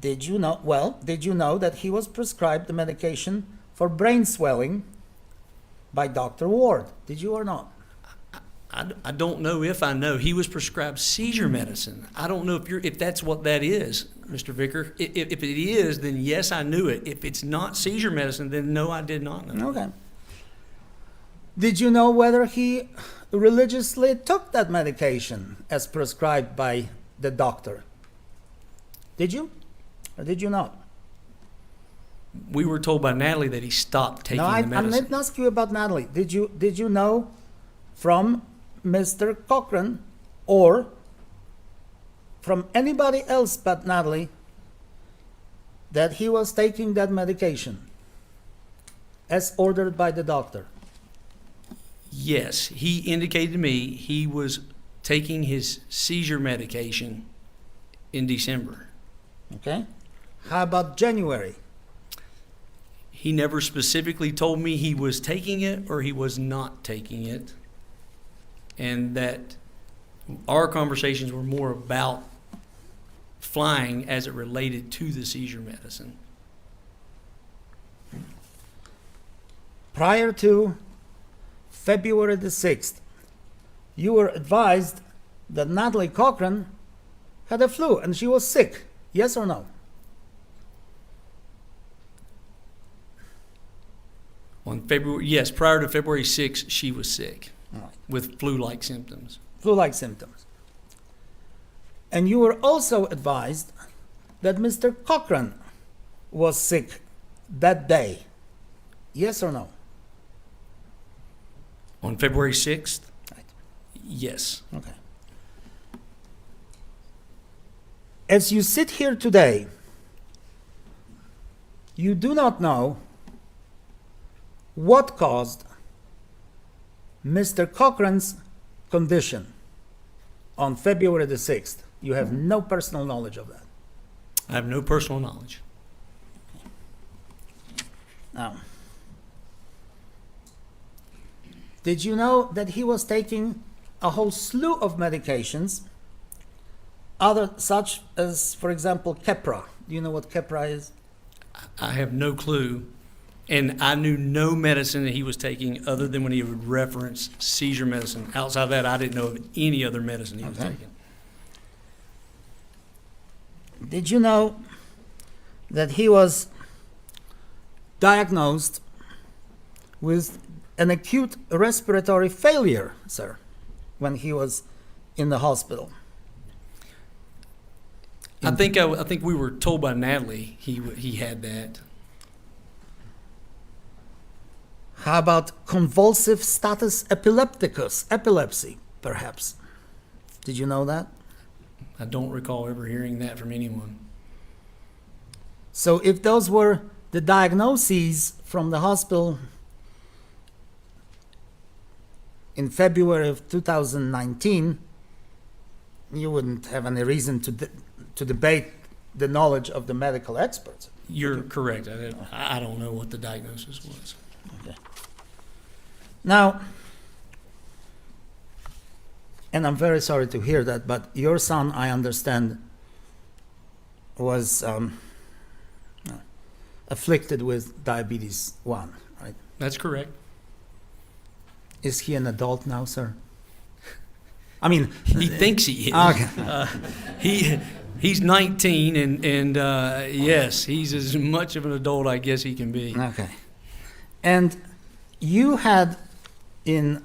Did you know? Well, did you know that he was prescribed the medication for brain swelling by Dr. Ward? Did you or not? I don't know if I know. He was prescribed seizure medicine. I don't know if that's what that is, Mr. Vicker. If it is, then yes, I knew it. If it's not seizure medicine, then no, I did not know. Okay. Did you know whether he religiously took that medication as prescribed by the doctor? Did you? Or did you not? We were told by Natalie that he stopped taking No, the I medicine. didn't ask you about Natalie. Did you know from Mr. Cochran or from anybody else but Natalie that he was taking that medication as ordered by the doctor? Yes, he indicated to me he was taking his seizure medication in December. Okay. How about January? He never specifically told me he was taking it or he was not taking it. And that our conversations were more about flying as it related to the seizure medicine. Prior to February the 6th, you were advised that Natalie Cochran had a flu and she was sick. Yes or no? On February, yes, prior to February 6th, she was sick All right. with flu-like symptoms. Flu-like symptoms. And you were also advised that Mr. Cochran was sick that day. Yes or no? On February 6th? Right. Yes. Okay. As you sit here today, you do not know what caused Mr. Cochran's condition on February the 6th. You have no personal knowledge of that. I have no personal knowledge. Now, did you know that he was taking a whole slew of medications, other such as, for example, Keppra? Do you know what Keppra is? I have no clue. And I knew no medicine that he was taking other than when he would reference seizure medicine. Outside of that, I didn't know of any other medicine he was Okay. taking. Did you know that he was diagnosed with an acute respiratory failure, sir, when he was in the hospital? I think we were told by Natalie he had that. How about convulsive status epilepticus, epilepsy, perhaps? Did you know that? I don't recall ever hearing that from anyone. So if those were the diagnoses from the hospital in February of 2019, you wouldn't have any reason to debate the knowledge of the medical experts. You're correct. I don't know what the diagnosis was. Okay. Now, and I'm very sorry to hear that, but your son, I understand, was afflicted with diabetes 1, right? That's correct. Is he an adult now, sir? I mean, He thinks he is. Okay. He's 19, and yes, he's as much of an adult, I guess, he can be. Okay. And you had in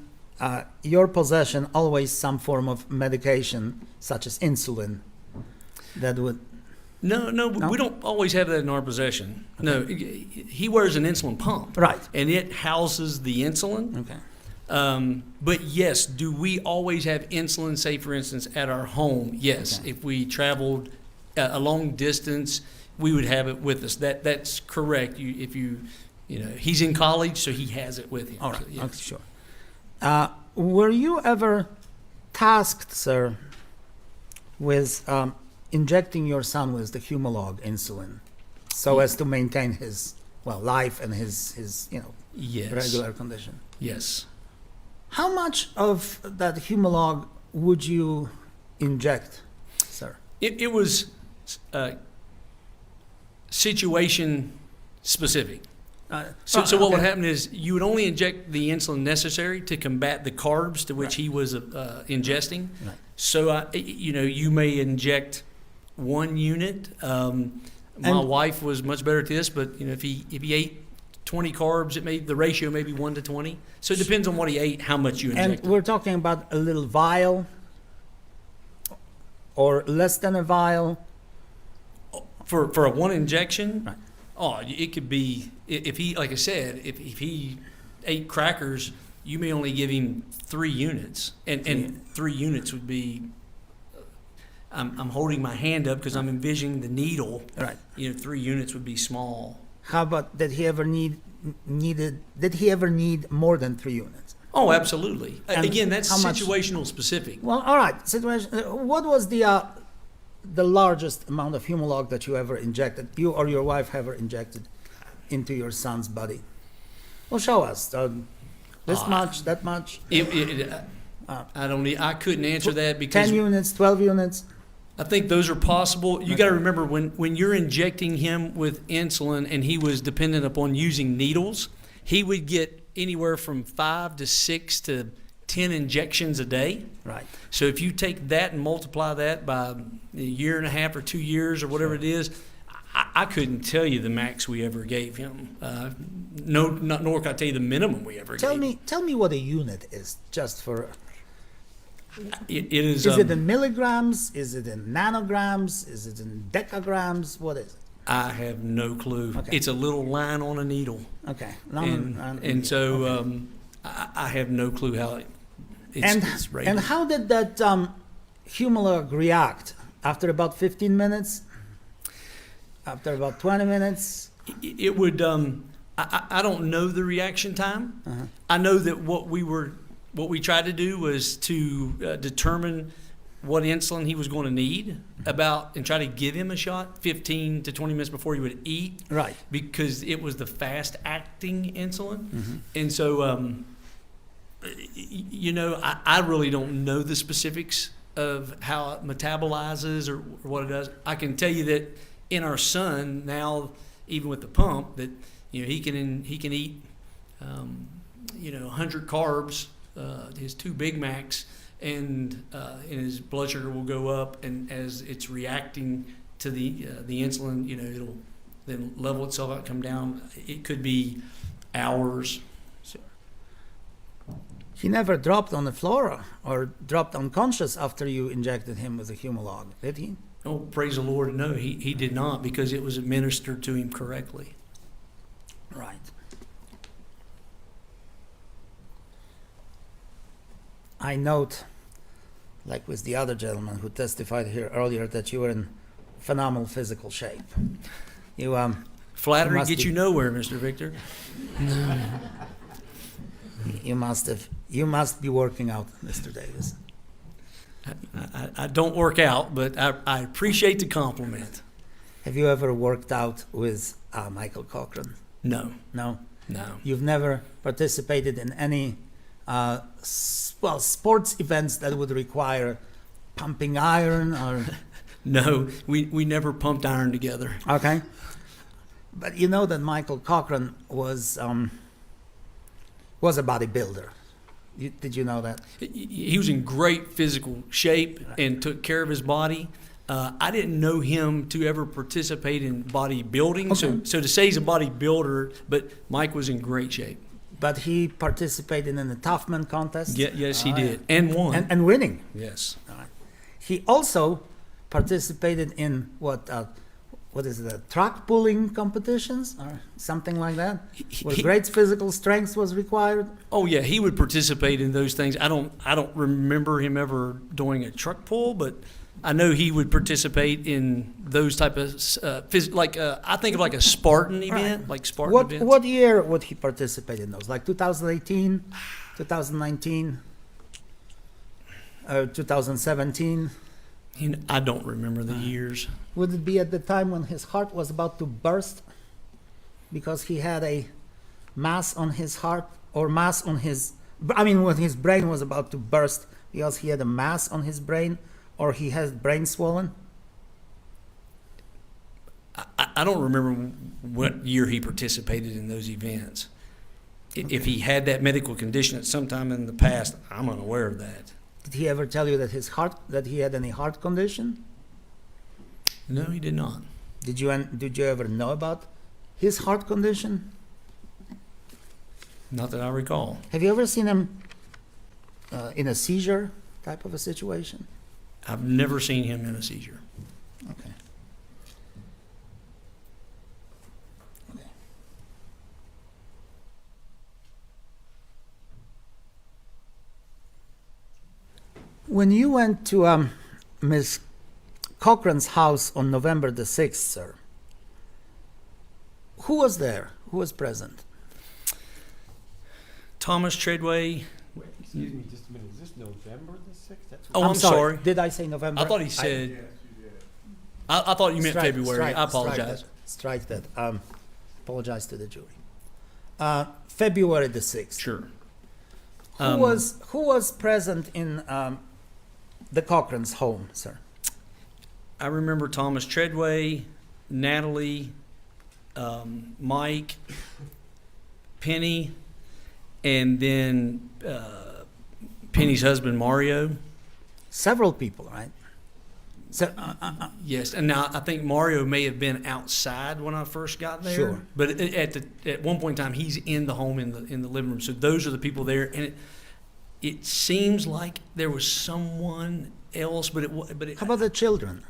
your possession always some form of medication, such as insulin, that would... No, we don't always have that in our possession. Okay. No, he wears an insulin pump. Right. And it houses the insulin. Okay. But yes, do we always have insulin, say, for instance, at our home? Yes. Okay. If we traveled a long distance, we would have it with us. That's correct. He's in college, so he has it with him. All right. So, yes. Okay, sure. Were you ever tasked, sir, with injecting your son with the Humalog insulin so as to maintain his life and his Yes. regular condition? Yes. How much of that Humalog would you inject, sir? It was situation specific. So what would happen is you would only inject the insulin necessary to combat the carbs to which he was ingesting. Right. So you may inject 1 unit. My wife was much better at this, but if he ate 20 carbs, the ratio may be 1 to 20. So it depends on what he ate, how much you inject. And we're talking about a little vial or less than a vial. For a 1 injection. Right. Oh, it could be, if he, like I said, if he ate crackers, you may only give him 3 units. And 3 units would be, I'm holding my hand up because I'm envisioning the needle. Right. 3 units would be small. How about, did he ever need more than 3 units? Oh, absolutely. And Again, that's how much? situational specific. Well, all right. Situation. What was the largest amount of Humalog that you ever injected, you or your wife ever injected into your son's body? Well, show us. This much, that much. I couldn't answer that because 10 units, 12 units. I think those are possible. You got to remember when you're injecting him with insulin and he was dependent upon using needles, he would get anywhere from 5 to 6 to 10 injections a day. Right. So if you take that and multiply that by a year and a half or 2 years or whatever it is, I couldn't tell you the max we ever gave him. Nor can I tell you the minimum we ever gave him. Tell me what a unit is, just for. It is. Is it in milligrams? Is it in nanograms? Is it in decagrams? What is it? I have no clue. Okay. It's a little line on a needle. Okay. I have no clue how it's rated. And how did that Humalog react after about 15 minutes? After about 20 minutes? It would. I don't know the reaction time. Uh-huh. I know that what we tried to do was to determine what insulin he was going to need and try to give him a shot 15 to 20 minutes before he would eat. Right. Because it was the fast acting insulin. Mm-hmm. And so, I really don't know the specifics of how it metabolizes or what it does. I can tell you that in our son now, even with the pump, that he can eat 100 carbs, his 2 Big Macs, and his blood sugar will go up, and as it's reacting to the insulin, it'll then level itself out, come down. It could be hours. He never dropped on the floor or dropped unconscious after you injected him with a Humalog, did he? Oh, praise the Lord, no, he did not, because it was administered to him correctly. Right. I note, like with the other gentleman who testified here earlier, that you were in phenomenal physical shape. Flattery gets you nowhere, Mr. Victor. You must be working out, Mr. Davis. I don't work out, but I appreciate the compliment. Have you ever worked out with Michael Cochran? No. No? No. You've never participated in any sports events that would require pumping iron or? No, we never pumped iron together. Okay. But you know that Michael Cochran was a bodybuilder. Did you know that? He was in great physical shape and took care of his body. I didn't know him to ever participate in bodybuilding. Okay. So to say he's a bodybuilder, but Mike was in great shape. But he participated in the Toughman contest? Yes, he did. And won. And winning? Yes. All right. He also participated in what is it, track pulling competitions or something like that? Where great physical strength was required? Oh yeah, he would participate in those things. I don't remember him ever doing a truck pull, but I know he would participate in those type of I think of like a Spartan event, right. Like Spartan events. What year would he participate in those? Like 2018, 2019, 2017? I don't remember the years. Would it be at the time when his heart was about to burst because he had a mass on his heart, or mass on his, when his brain was about to burst because he had a mass on his brain or he has brain swollen? I don't remember what year he participated in those events. If he had that medical condition at some time in the past, I'm unaware of that. Did he ever tell you that that he had any heart condition? No, he did not. Did you ever know about his heart condition? Not that I recall. Have you ever seen him in a seizure type of a situation? I've never seen him in a seizure. Okay. When you went to Ms. Cochran's house on November the 6th, sir, who was there? Who was present? Thomas Treadway. Excuse me just a minute, is this November the 6th? Oh, I'm sorry. Did I say November? I thought he said. I thought you meant February. I apologize. Strike that. Apologize to the jury. February the 6th. Sure. Who was present in the Cochran's home, sir? I remember Thomas Treadway, Natalie, Mike, Penny, and then Penny's husband, Mario. Several people, right? So, Yes, and now I think Mario may have been outside when I first got there. Sure. But at one point in time, he's in the home in the living room. So those are the people there, and it seems like there was someone else, but it. How about the children?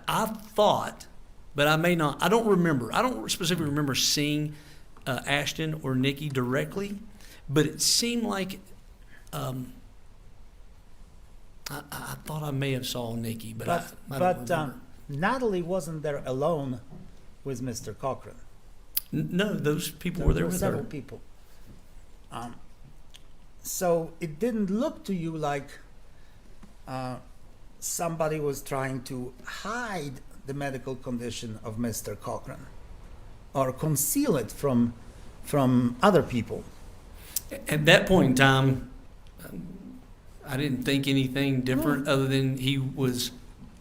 I thought, but I may not. I don't remember. I don't specifically remember seeing Ashton or Nikki directly, but it seemed like. I thought I may have saw Nikki, but I don't remember. Natalie wasn't there alone with Mr. Cochran. No, those people were there with several her. people. So it didn't look to you like somebody was trying to hide the medical condition of Mr. Cochran or conceal it from other people. At that point in time, I didn't think anything different other than he was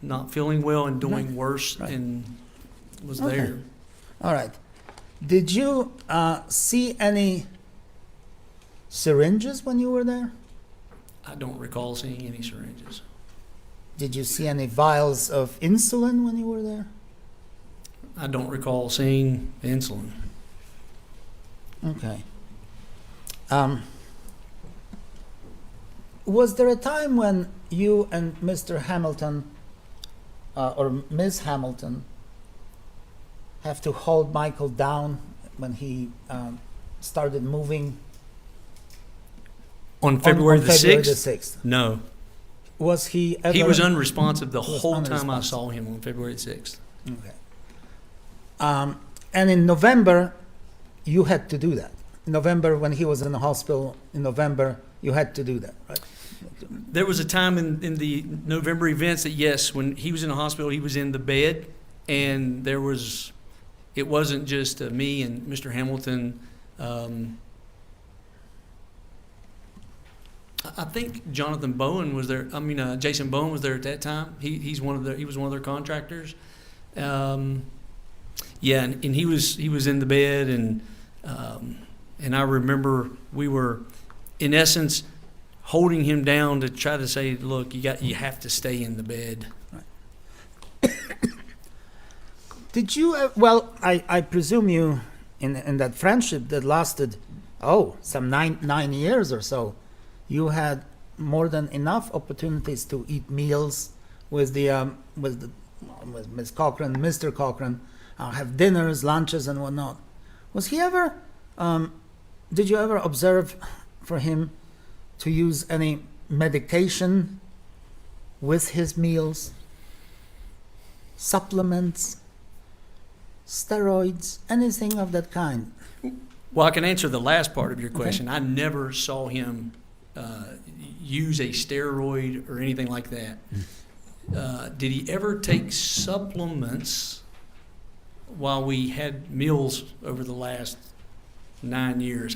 not feeling well and doing worse and was there. All right. Did you see any syringes when you were there? I don't recall seeing any syringes. Did you see any vials of insulin when you were there? I don't recall seeing insulin. Okay. Was there a time when you and Mr. Hamilton or Ms. Hamilton have to hold Michael down when he started moving? On February the 6th? The 6th. No. Was he ever... He was unresponsive the He was whole time I unresponsive. saw him on February 6th. Okay. And in November, you had to do that. In November, when he was in the hospital, in November, you had to do that, right? There was a time in the November events that, yes, when he was in the hospital, he was in the bed, and it wasn't just me and Mr. Hamilton. I think Jonathan Bowen was there. Jason Bowen was there at that time. He was one of their contractors. And he was in the bed, and I remember we were, in essence, holding him down to try to say, look, you have to stay in the bed. Right. Did you, I presume you, in that friendship that lasted, some nine years or so, you had more than enough opportunities to eat meals with Ms. Cochran, Mr. Cochran, have dinners, lunches, and whatnot. Was he ever, did you ever observe for him to use any medication with his meals? Supplements? Steroids? Anything of that kind? Well, I can answer the last part of your question. Okay. I never saw him use a steroid or anything like that. Did he ever take supplements while we had meals over the last 9 years?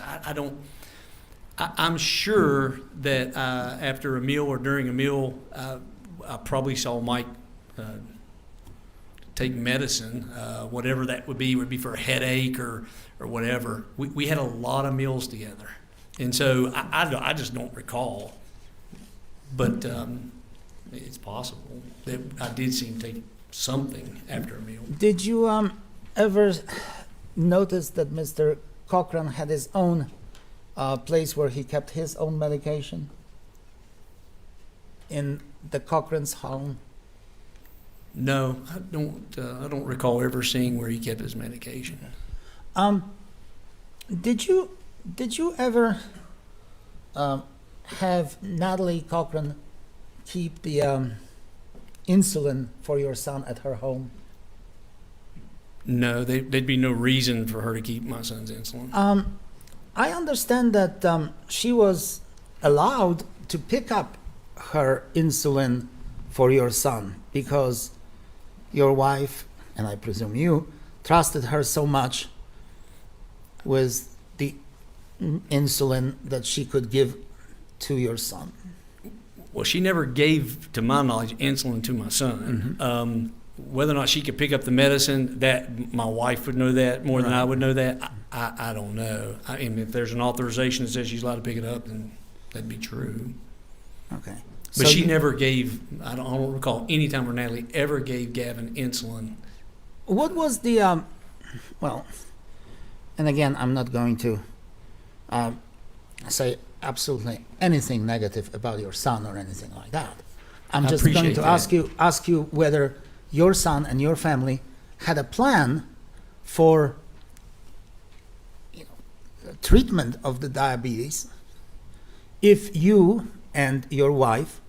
I'm sure that after a meal or during a meal, I probably saw Mike take medicine, whatever that would be for a headache or whatever. We had a lot of meals together. And so I just don't recall. But it's possible that I did see him take something after a meal. Did you ever notice that Mr. Cochran had his own place where he kept his own medication in the Cochran's home? No, I don't recall ever seeing where he kept his medication. Did you ever have Natalie Cochran keep the insulin for your son at her home? No, there'd be no reason for her to keep my son's insulin. I understand that she was allowed to pick up her insulin for your son because your wife, and I presume you, trusted her so much with the insulin that she could give to your son. Well, she never gave, to my knowledge, insulin to my son. Mm-hmm. Whether or not she could pick up the medicine, that my wife would know that more than I would know that. I don't know. I mean, if there's an authorization that says she's allowed to pick it up, then that'd be true. Okay. But she never gave. I don't recall any time where Natalie ever gave Gavin insulin. What was the well? And again, I'm not going to say absolutely anything negative about your son or anything like that. I'm just going to ask you whether your son and your family had a plan for treatment of the diabetes if you and your wife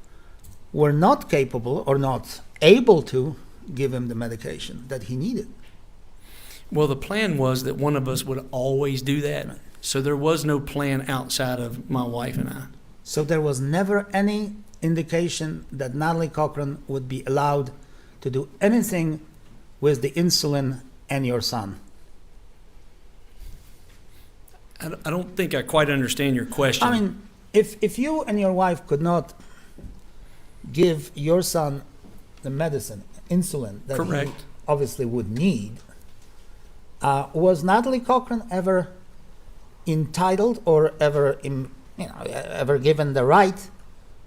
were not capable or not able to give him the medication that he needed. Well, the plan was that one of us would always do that. So there was no plan outside of my wife and I. So there was never any indication that Natalie Cochran would be allowed to do anything with the insulin and your son. I don't think I quite understand your question. I mean, if you and your wife could not give your son the medicine, insulin, that Correct. he obviously would need, was Natalie Cochran ever entitled or ever given the right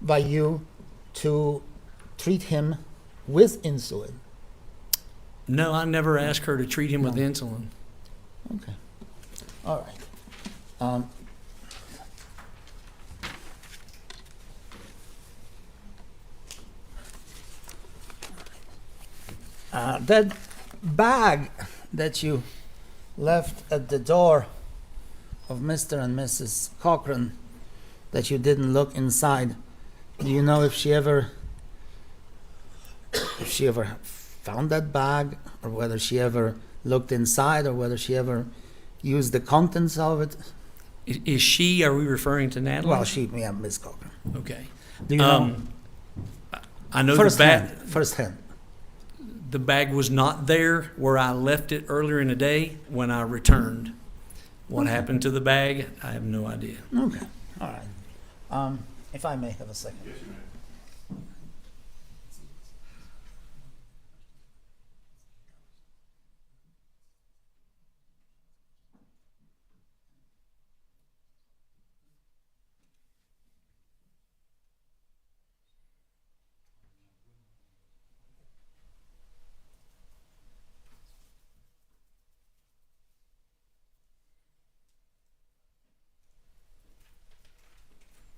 by you to treat him with insulin? No, I never asked her to treat him with insulin. Okay. All right. That bag that you left at the door of Mr. and Mrs. Cochran, that you didn't look inside, do you know if she ever found that bag, or whether she ever looked inside, or whether she ever used the contents of it? Is she, are we referring to Natalie? Well, Miss Cochran. Okay. Do you know? I know First hand. The bag was not there where I left it earlier in the day when I returned. What happened to the bag, I have no idea. Okay, all right. If I may have a second. Yes, ma'am.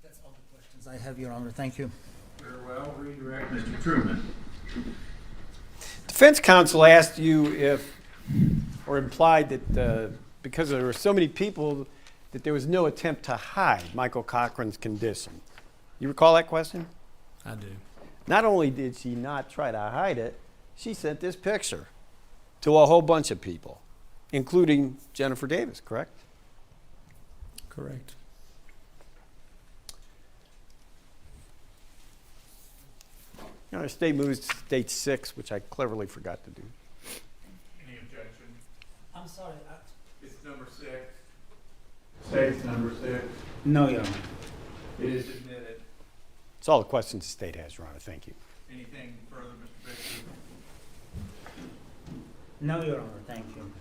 That's all the questions I have, Your Honor. Thank you. Very well. Redirect Mr. Truman. Defense counsel asked you if, or implied that because there were so many people, that there was no attempt to hide Michael Cochran's condition. You recall that question? I do. Not only did she not try to hide it, she sent this picture to a whole bunch of people, including Jennifer Davis, correct? Correct. You know, state moves to state 6, which I cleverly forgot to do. Any objection? I'm sorry. It's number 6. State's number 6. No, Your Honor. It is submitted. That's all the questions the state has, Your Honor. Thank you. Anything further, Mr. Beckley? No, Your Honor, thank you.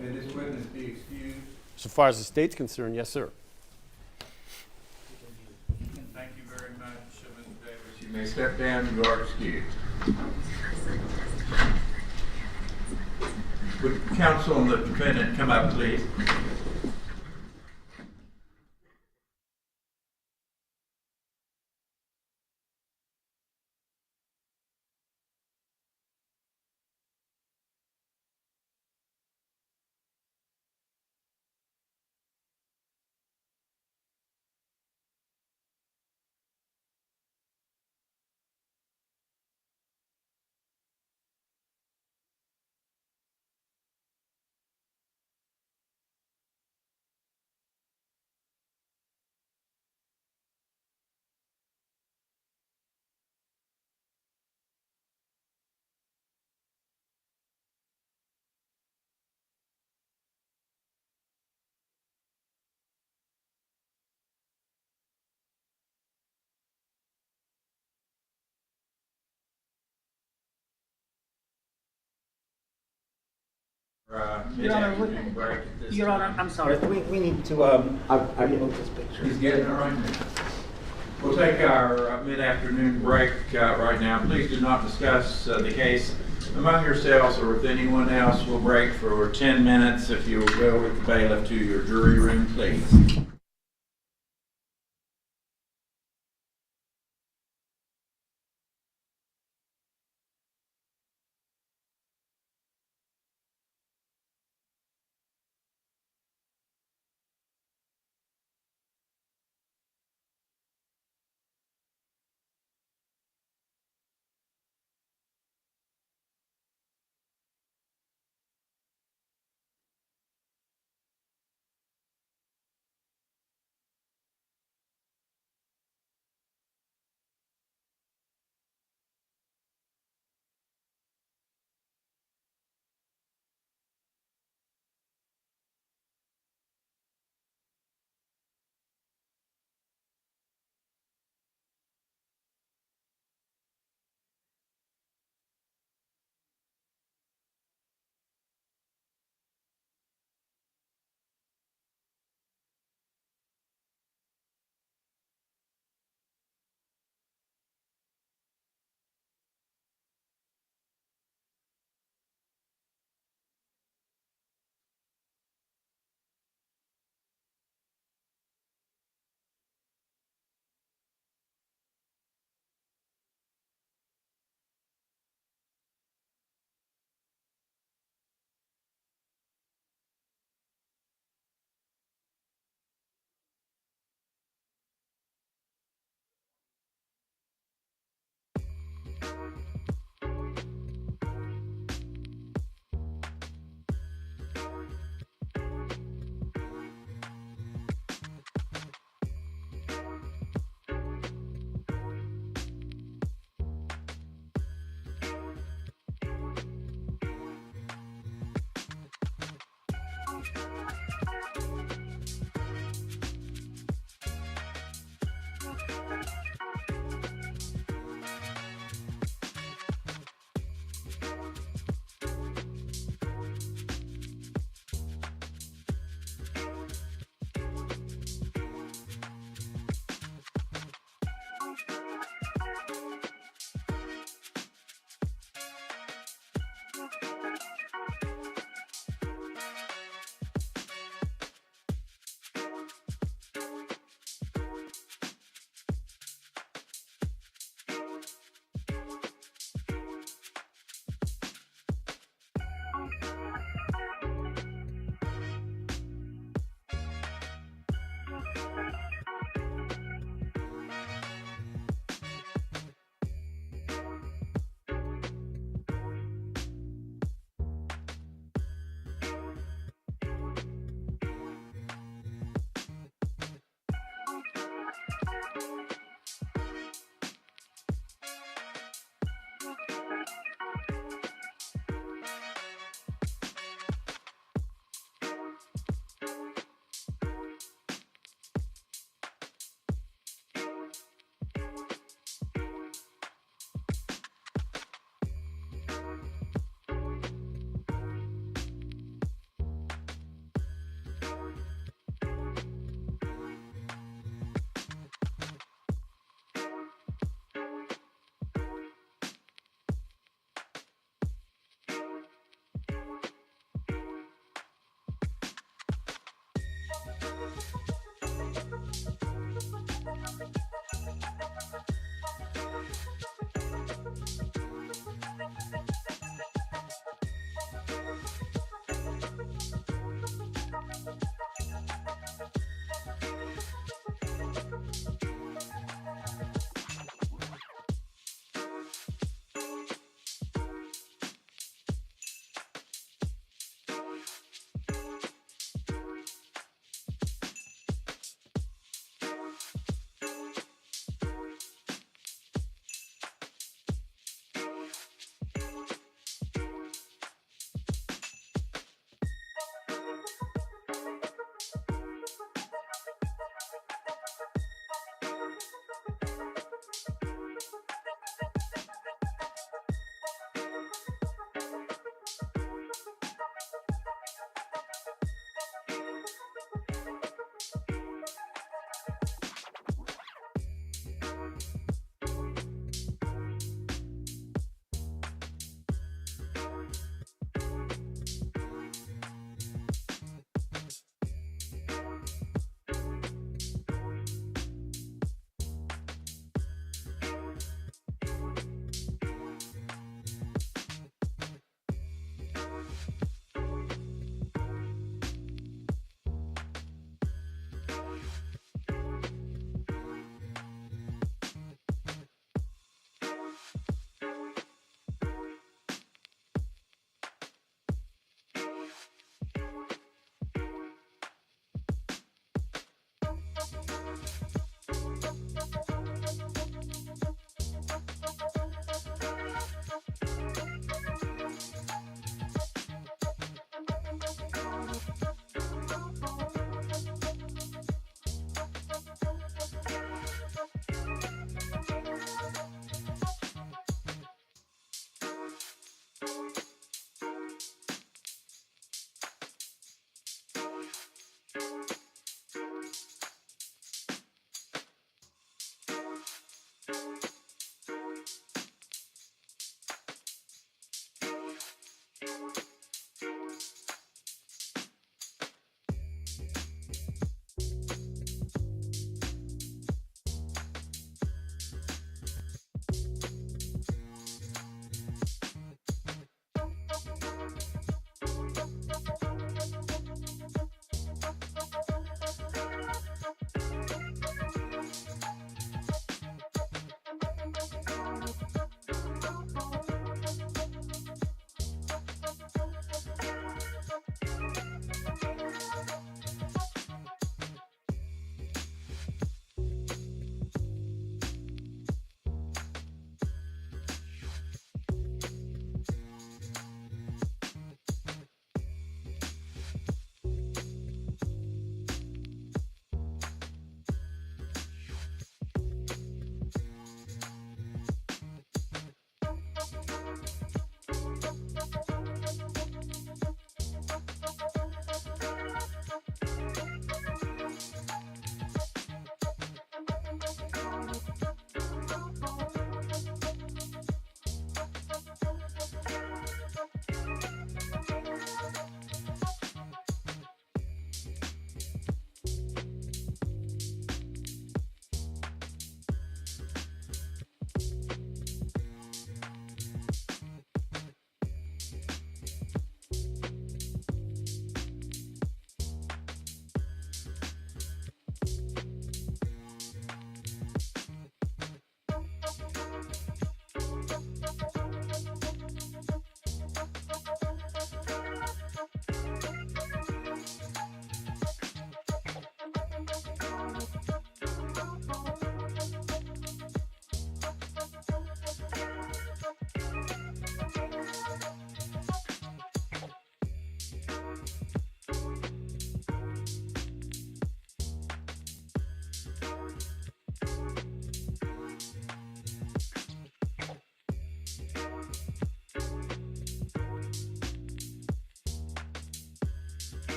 May this witness be excused? So far as the state's concerned, yes, sir. Thank you very much, Mr. Davis. You may step down. You are excused. Would counsel and the defendant come up, please? Your Honor, Mid-afternoon break at this Your Honor, time. I'm sorry, we need to, remove this picture. He's getting it right now. We'll take our mid-afternoon break right now. Please do not discuss the case among yourselves or with anyone else. We'll break for 10 minutes. If you will go with the bailiff to your jury room, please.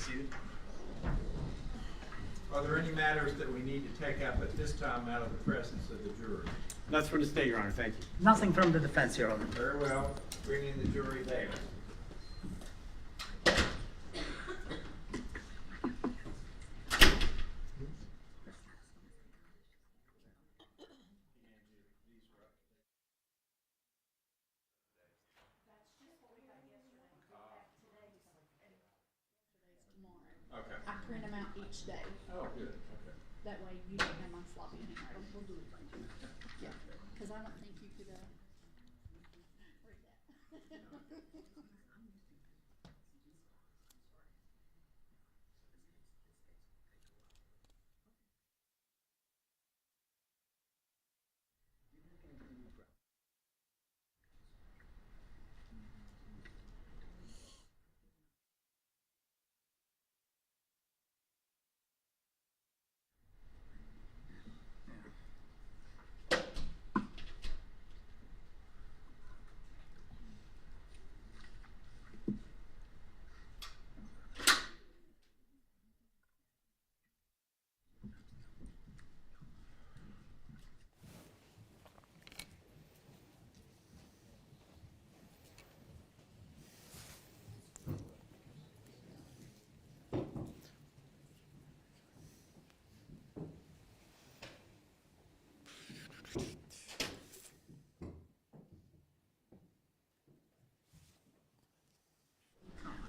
seated. Are there any matters that we need to take up at this time out of the presence of the jury? Nothing from the state, Your Honor. Thank you. Nothing from the defense, Your Honor. Very well. Bring in the jury there. Okay. I print them out each day. Oh, good. Okay. That way you don't have my sloppy handwriting. We'll do it right here. Yeah, because I don't think you could, read that.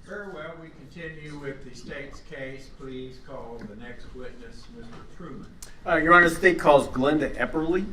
Very well, we continue with the state's case. Please call the next witness, Mr. Truman. Your Honor, the state calls Glenda Epperly.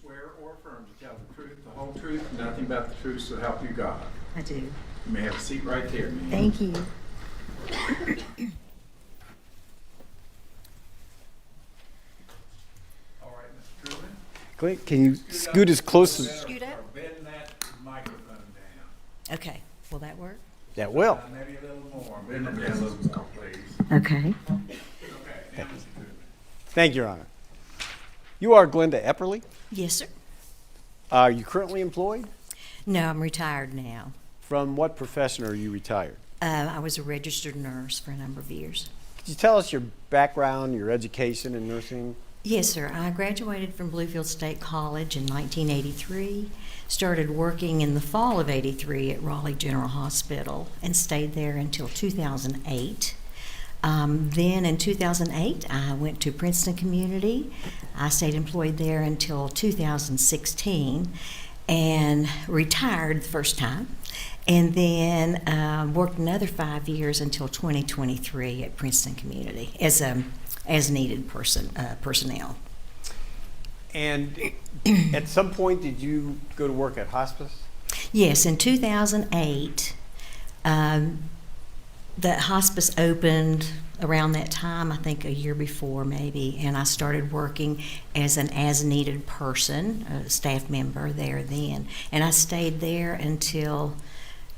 Swear or affirm to tell the truth, the whole truth, and nothing but the truth, so help you God. I do. You may have a seat right there, ma'am. Thank you. All right, Mr. Truman. Glenda, can you scoot as close as... Scoot up? Or bend that microphone down. Okay, will that work? That will. Maybe a little more. Bend it down a little more, please. Okay. Okay, now, Mr. Truman. Thank you, Your Honor. You are Glenda Epperly. Yes, sir. Are you currently employed? No, I'm retired now. From what profession are you retired? I was a registered nurse for a number of years. Could you tell us your background, your education in nursing? Yes, sir. I graduated from Bluefield State College in 1983, started working in the fall of '83 at Raleigh General Hospital, and stayed there until 2008. Then in 2008, I went to Princeton Community. I stayed employed there until 2016 and retired the first time. And then worked another 5 years until 2023 at Princeton Community as needed personnel. And at some point, did you go to work at hospice? Yes, in 2008, the hospice opened around that time, I think a year before maybe, and I started working as an as-needed person, a staff member there then. And I stayed there until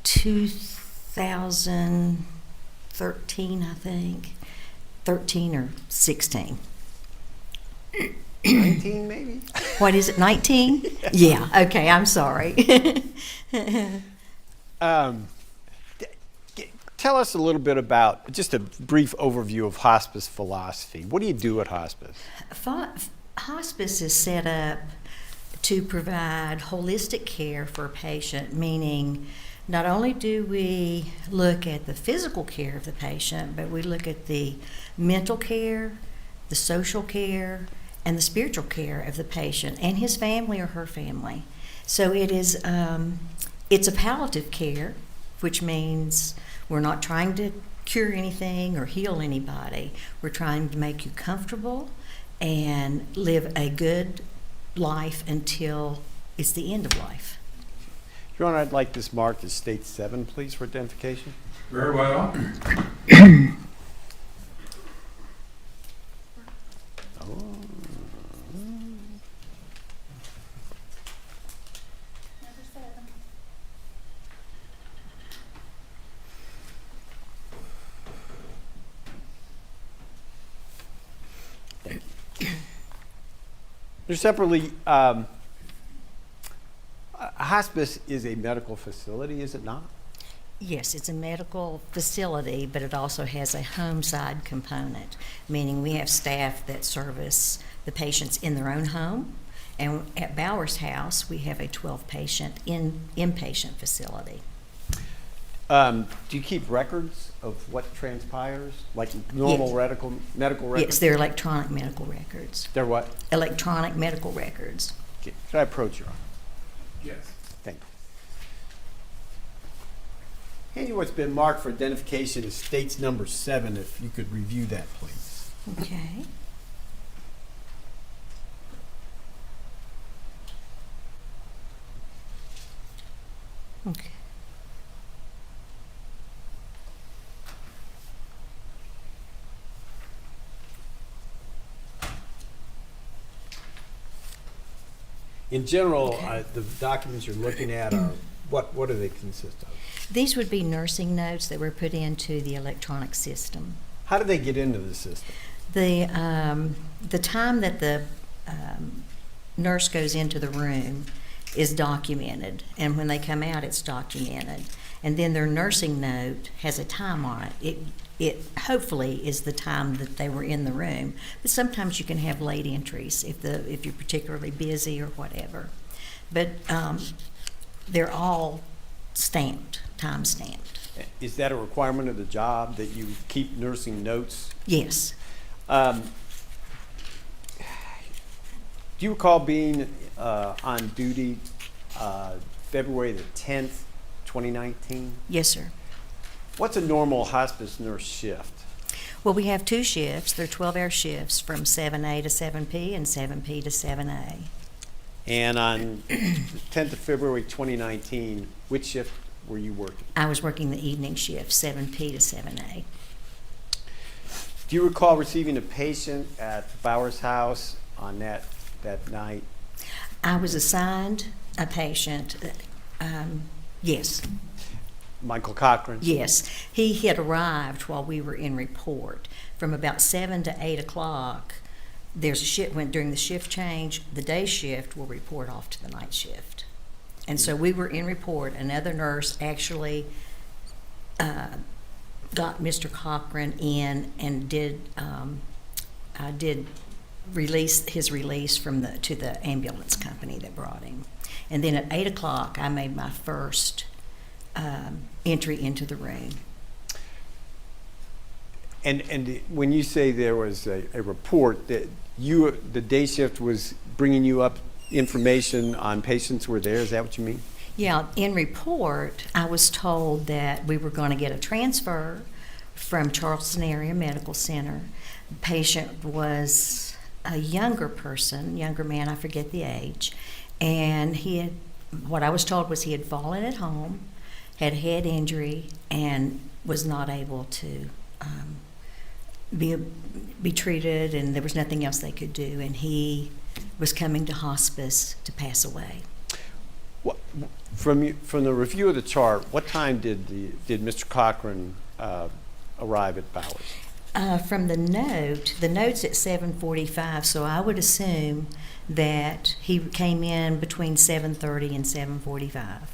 2013, I think, 13 or 16. 19 maybe? What is it, 19? Yeah, okay, I'm sorry. Tell us a little bit about, just a brief overview of hospice philosophy. What do you do at hospice? Hospice is set up to provide holistic care for a patient, meaning not only do we look at the physical care of the patient, but we look at the mental care, the social care, and the spiritual care of the patient and his family or her family. So it is, it's a palliative care, which means we're not trying to cure anything or heal anybody. We're trying to make you comfortable and live a good life until it's the end of life. Your Honor, I'd like this marked as State 7, please, for identification. Very well. Mr. Epperly, a hospice is a medical facility, is it not? Yes, it's a medical facility, but it also has a home side component, meaning we have staff that service the patients in their own home. And at Bowers House, we have a 12-patient inpatient facility. Do you keep records of what transpires, like normal Yes. medical records? Yes, they're electronic medical records. They're what? Electronic medical records. Okay. Could I approach, Your Honor? Yes. Thank you. Hand you what's been marked for identification as States number 7, if you could review that, please. Okay. Okay. In general, Okay. the documents you're looking at are, what do they consist of? These would be nursing notes that were put into the electronic system. How do they get into the system? The time that the nurse goes into the room is documented, and when they come out, it's documented. And then their nursing note has a time on it. It hopefully is the time that they were in the room, but sometimes you can have late entries if you're particularly busy or whatever. But they're all stamped, time stamped. Is that a requirement of the job that you keep nursing notes? Yes. Do you recall being on duty February the 10th, 2019? Yes, sir. What's a normal hospice nurse shift? Well, we have 2 shifts. They're 12-hour shifts from 7A to 7P and 7P to 7A. And on the 10th of February 2019, which shift were you working? I was working the evening shift, 7P to 7A. Do you recall receiving a patient at Bowers House on that night? I was assigned a patient, yes. Michael Cochran? Yes. He had arrived while we were in report. From about 7 to 8 o'clock, there's a shift, during the shift change, the day shift will report off to the night shift. And so we were in report. Another nurse actually got Mr. Cochran in and did release his release to the ambulance company that brought him. And then at 8 o'clock, I made my first entry into the room. And when you say there was a report that the day shift was bringing you up information on patients who were there, is that what you mean? Yeah, in report, I was told that we were going to get a transfer from Charleston Area Medical Center. The patient was a younger man, I forget the age, and what I was told was he had fallen at home, had a head injury, and was not able to be treated, and there was nothing else they could do, and he was coming to hospice to pass away. From the review of the chart, what time did Mr. Cochran arrive at Bowers? From the note's at 7:45, so I would assume that he came in between 7:30 and 7:45.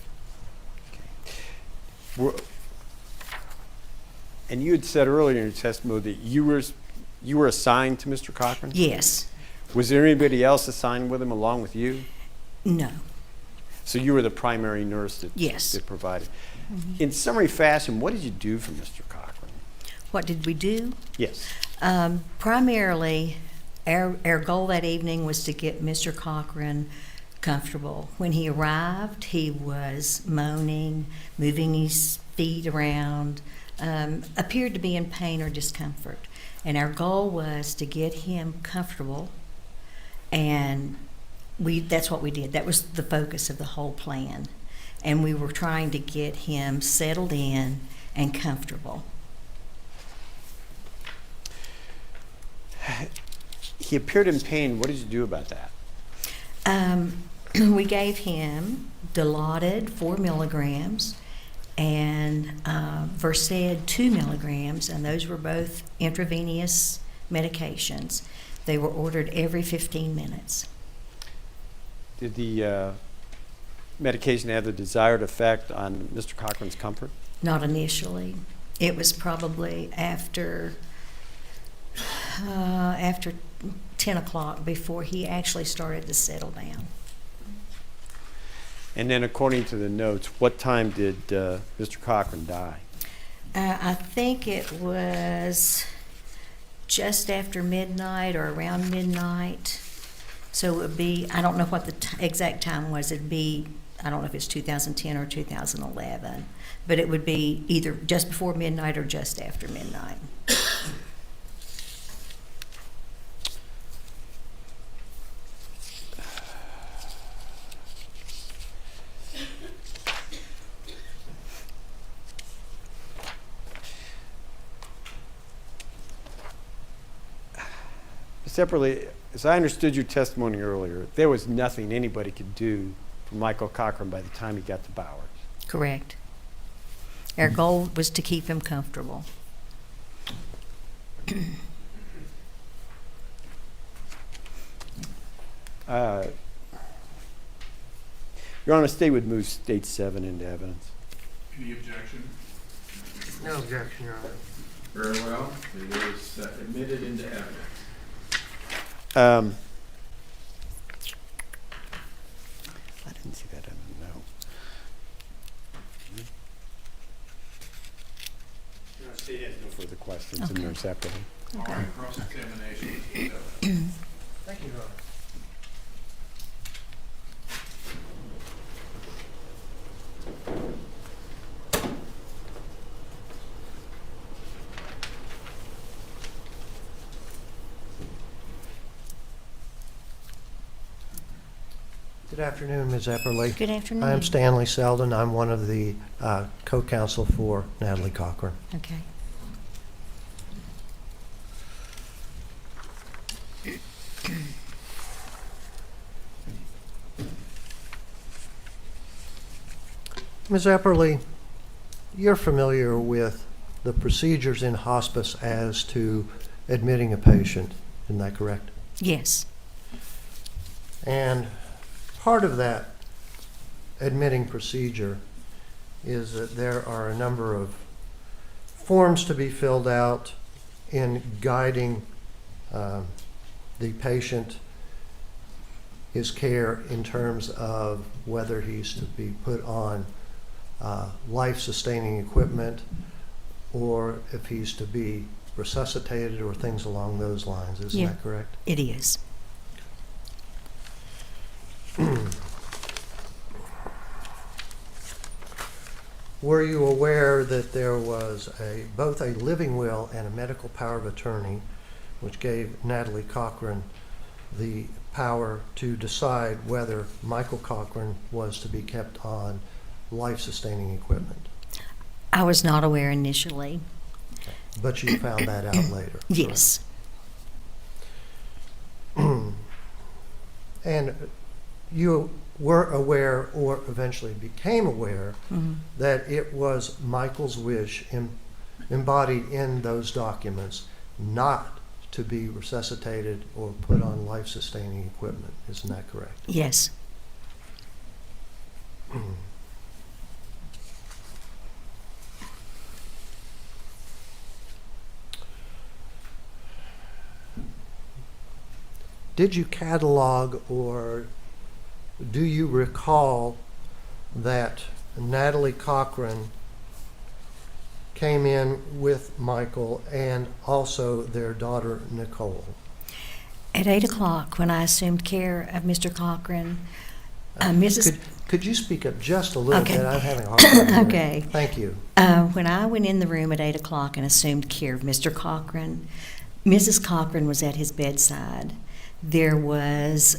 And you had said earlier in your testimony that you were assigned to Mr. Cochran? Yes. Was there anybody else assigned with him along with you? No. So you were the primary nurse that, Yes. that provided. Mm-hmm. In summary fashion, what did you do for Mr. Cochran? What did we do? Yes. Primarily, our goal that evening was to get Mr. Cochran comfortable. When he arrived, he was moaning, moving his feet around, appeared to be in pain or discomfort. And our goal was to get him comfortable, and that's what we did. That was the focus of the whole plan. and we were trying to get him settled in and comfortable. He appeared in pain. What did you do about that? We gave him Dilaudid 4 milligrams and Versed 2 milligrams, and those were both intravenous medications. They were ordered every 15 minutes. Did the medication have the desired effect on Mr. Cochran's comfort? Not initially. It was probably after 10 o'clock before he actually started to settle down. And then according to the notes, what time did Mr. Cochran die? I think it was just after midnight or around midnight. So it would be, I don't know what the exact time was. It'd be, I don't know if it's 2010 or 2011, but it would be either just before midnight or just after midnight. Separately, as I understood your testimony earlier, there was nothing anybody could do for Michael Cochran by the time he got to Bowers. Correct. Our goal was to keep him comfortable. Your Honor, State would move State 7 into evidence. Any objection? No objection, Your Honor. Very well. It is admitted into evidence. I didn't see that in the note. State has no further questions in their separately. All right, cross-examination. Thank you, Your Honor. Good afternoon, Ms. Epperly. Good afternoon. I am Stanley Selden. I'm one of the co-counsel for Natalie Cochran. Okay. Ms. Epperly, you're familiar with the procedures in hospice as to admitting a patient, isn't that correct? Yes. And part of that admitting procedure is that there are a number of forms to be filled out in guiding the patient, his care in terms of whether he's to be put on life-sustaining equipment or if he's to be resuscitated or things along those lines. Isn't that correct? It is. Were you aware that there was both a living will and a medical power of attorney which gave Natalie Cochran the power to decide whether Michael Cochran was to be kept on life-sustaining equipment? I was not aware initially. Okay. But you found that out later? Yes. And you were aware, or eventually became aware, that it was Michael's wish embodied in those documents not to be resuscitated or put on life-sustaining equipment. Isn't that correct? Yes. Did you catalog or do you recall that Natalie Cochran came in with Michael and also their daughter Nicole? At 8 o'clock, when I assumed care of Mr. Cochran, Mrs. Could you speak up just a little Okay. bit? I'm having a hard time hearing. Okay. Thank you. When I went in the room at 8 o'clock and assumed care of Mr. Cochran, Mrs. Cochran was at his bedside. There was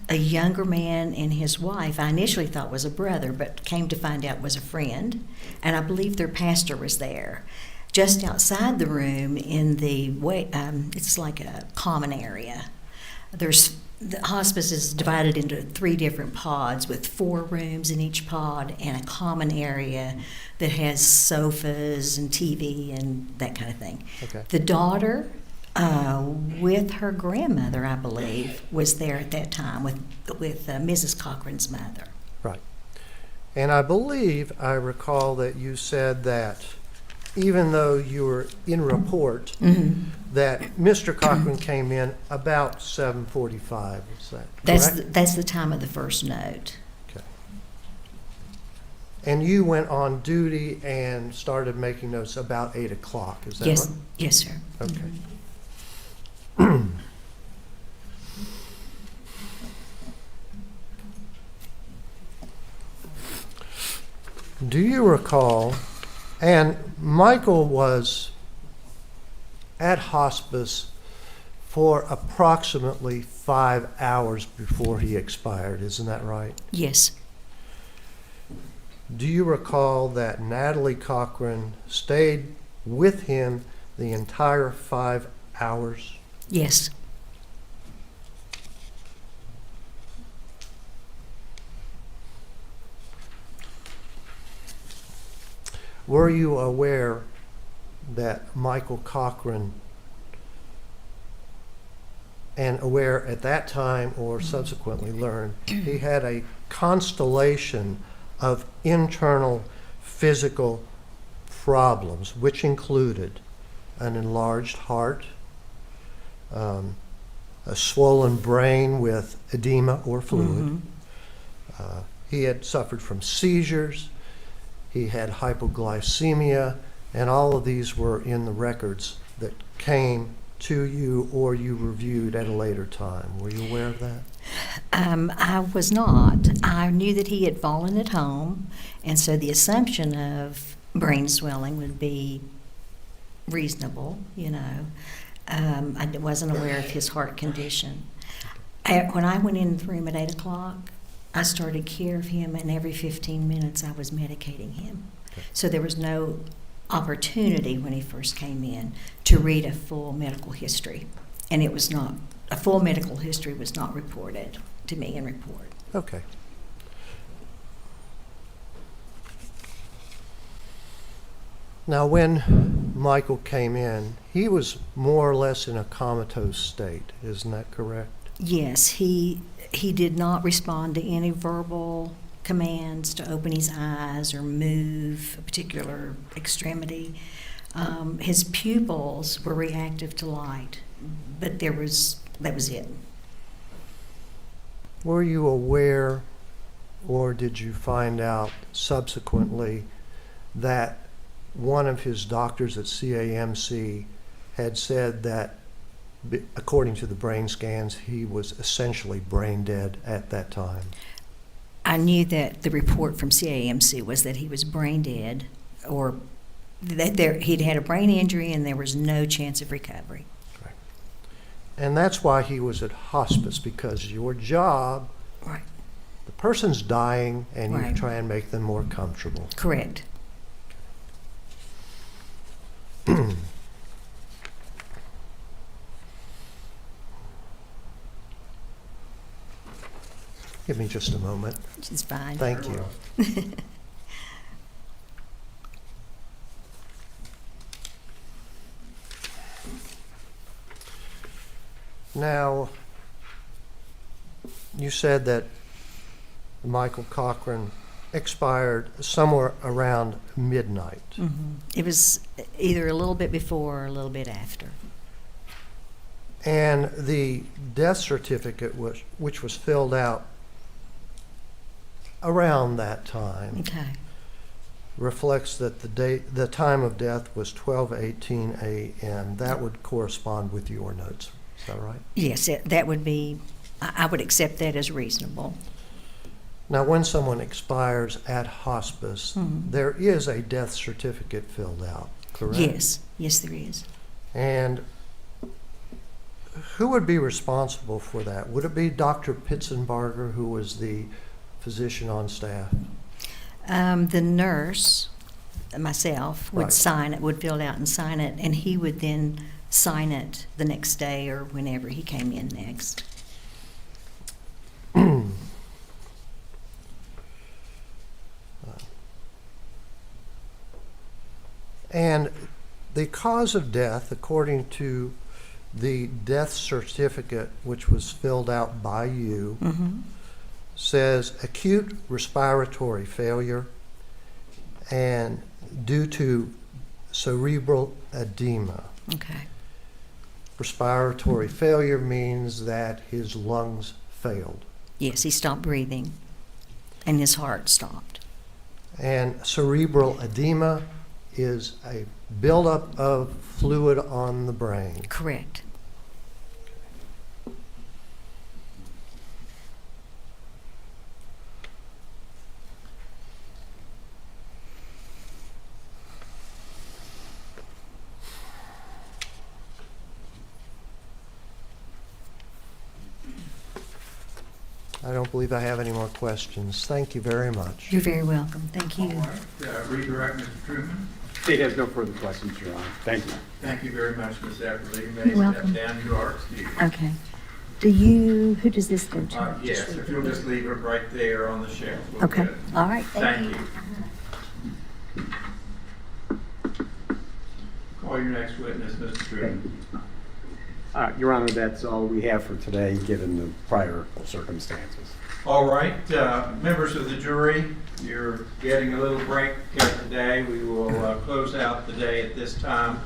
a younger man and his wife, I initially thought was a brother, but came to find out was a friend. And I believe their pastor was there. Just outside the room in the way, it's like a common area. The hospice is divided into 3 different pods with 4 rooms in each pod and a common area that has sofas and TV and that kind of thing. Okay. The daughter, with her grandmother, I believe, was there at that time with Mrs. Cochran's mother. Right. And I believe I recall that you said that even though you were in report, that Mr. Cochran came in about 7:45. Is that correct? That's the time of the first note. Okay. And you went on duty and started making notes about 8 o'clock. Is that Yes, right? yes, sir. Okay. Do you recall, and Michael was at hospice for approximately 5 hours before he expired, isn't that right? Yes. Do you recall that Natalie Cochran stayed with him the entire 5 hours? Yes. Were you aware that Michael Cochran, and aware at that time or subsequently learned, he had a constellation of internal physical problems, which included an enlarged heart, a swollen brain with edema or fluid. He had suffered from seizures. He had hypoglycemia, and all of these were in the records that came to you or you reviewed at a later time. Were you aware of that? I was not. I knew that he had fallen at home, and so the assumption of brain swelling would be reasonable, you know. I wasn't aware of his heart condition. When I went in the room at 8 o'clock, I started care of him, and every 15 minutes I was medicating him. Okay. So there was no opportunity when he first came in to read a full medical history. And it was not, a full medical history was not reported to me in report. Okay. Now, when Michael came in, he was more or less in a comatose state, isn't that correct? Yes, he did not respond to any verbal commands to open his eyes or move a particular extremity. His pupils were reactive to light, but that was it. Were you aware, or did you find out subsequently, that one of his doctors at CAMC had said that, according to the brain scans, he was essentially brain dead at that time? I knew that the report from CAMC was that he was brain dead, or that he'd had a brain injury and there was no chance of recovery. Right. And that's why he was at hospice, because your job, Right. the person's dying and you Right. try and make them more comfortable. Correct. Give me just a moment. Which is fine. Thank you. Now, you said that Michael Cochran expired somewhere around midnight. It was either a little bit before or a little bit after. And the death certificate, which was filled out around that time, Okay. reflects that the time of death was 12:18 a.m. That would correspond with your notes. Is that right? Yes, that would be, I would accept that as reasonable. Now, when someone expires at hospice, there is a death certificate filled out, correct? Yes, yes there is. And Who would be responsible for that? Would it be Dr. Pitzenbarger, who was the physician on staff? The nurse, myself, would Right. sign it, would fill it out and sign it, and he would then sign it the next day or whenever he came in next. And the cause of death, according to the death certificate, which was filled out by you, says acute respiratory failure and due to cerebral edema. Okay. Respiratory failure means that his lungs failed. Yes, he stopped breathing, and his heart stopped. And cerebral edema is a buildup of fluid on the brain. Correct. I don't believe I have any more questions. Thank you very much. You're very welcome. Thank you. All right, redirect Mr. Truman. State has no further questions, Your Honor. Thank you. Thank you very much, Ms. Epperly. You may You're welcome. step down. You are excused. Okay. Who does this go to? Yes, if you'll just leave it right there on the shelf. we'll Okay. get it. All right. Thank you. Call your next witness, Mr. Truman. Your Honor, that's all we have for today, given the prior circumstances. All right, members of the jury, you're getting a little break today. We will close out the day at this time.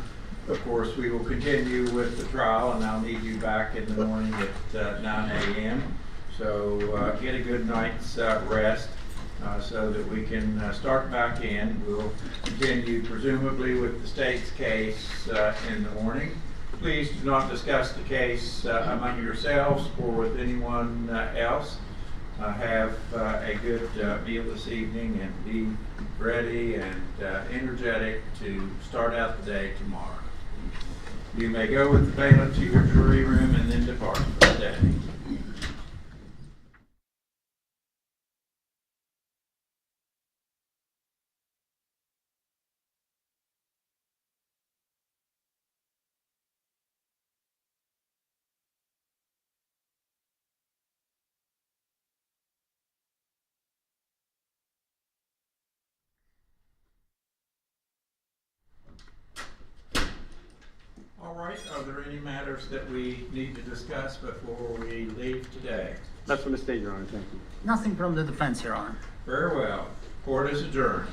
Of course, we will continue with the trial, and I'll need you back in the morning at 9 a.m. So get a good night's rest so that we can start back in. We'll continue presumably with the state's case in the morning. Please do not discuss the case among yourselves or with anyone else. Have a good meal this evening and be ready and energetic to start out the day tomorrow. You may go with the bailiff to your jury room and then depart for the day. All right, are there any matters that we need to discuss before we leave today? That's from the state, Your Honor. Thank you. Nothing from the defense, Your Honor. Very well. Court is adjourned.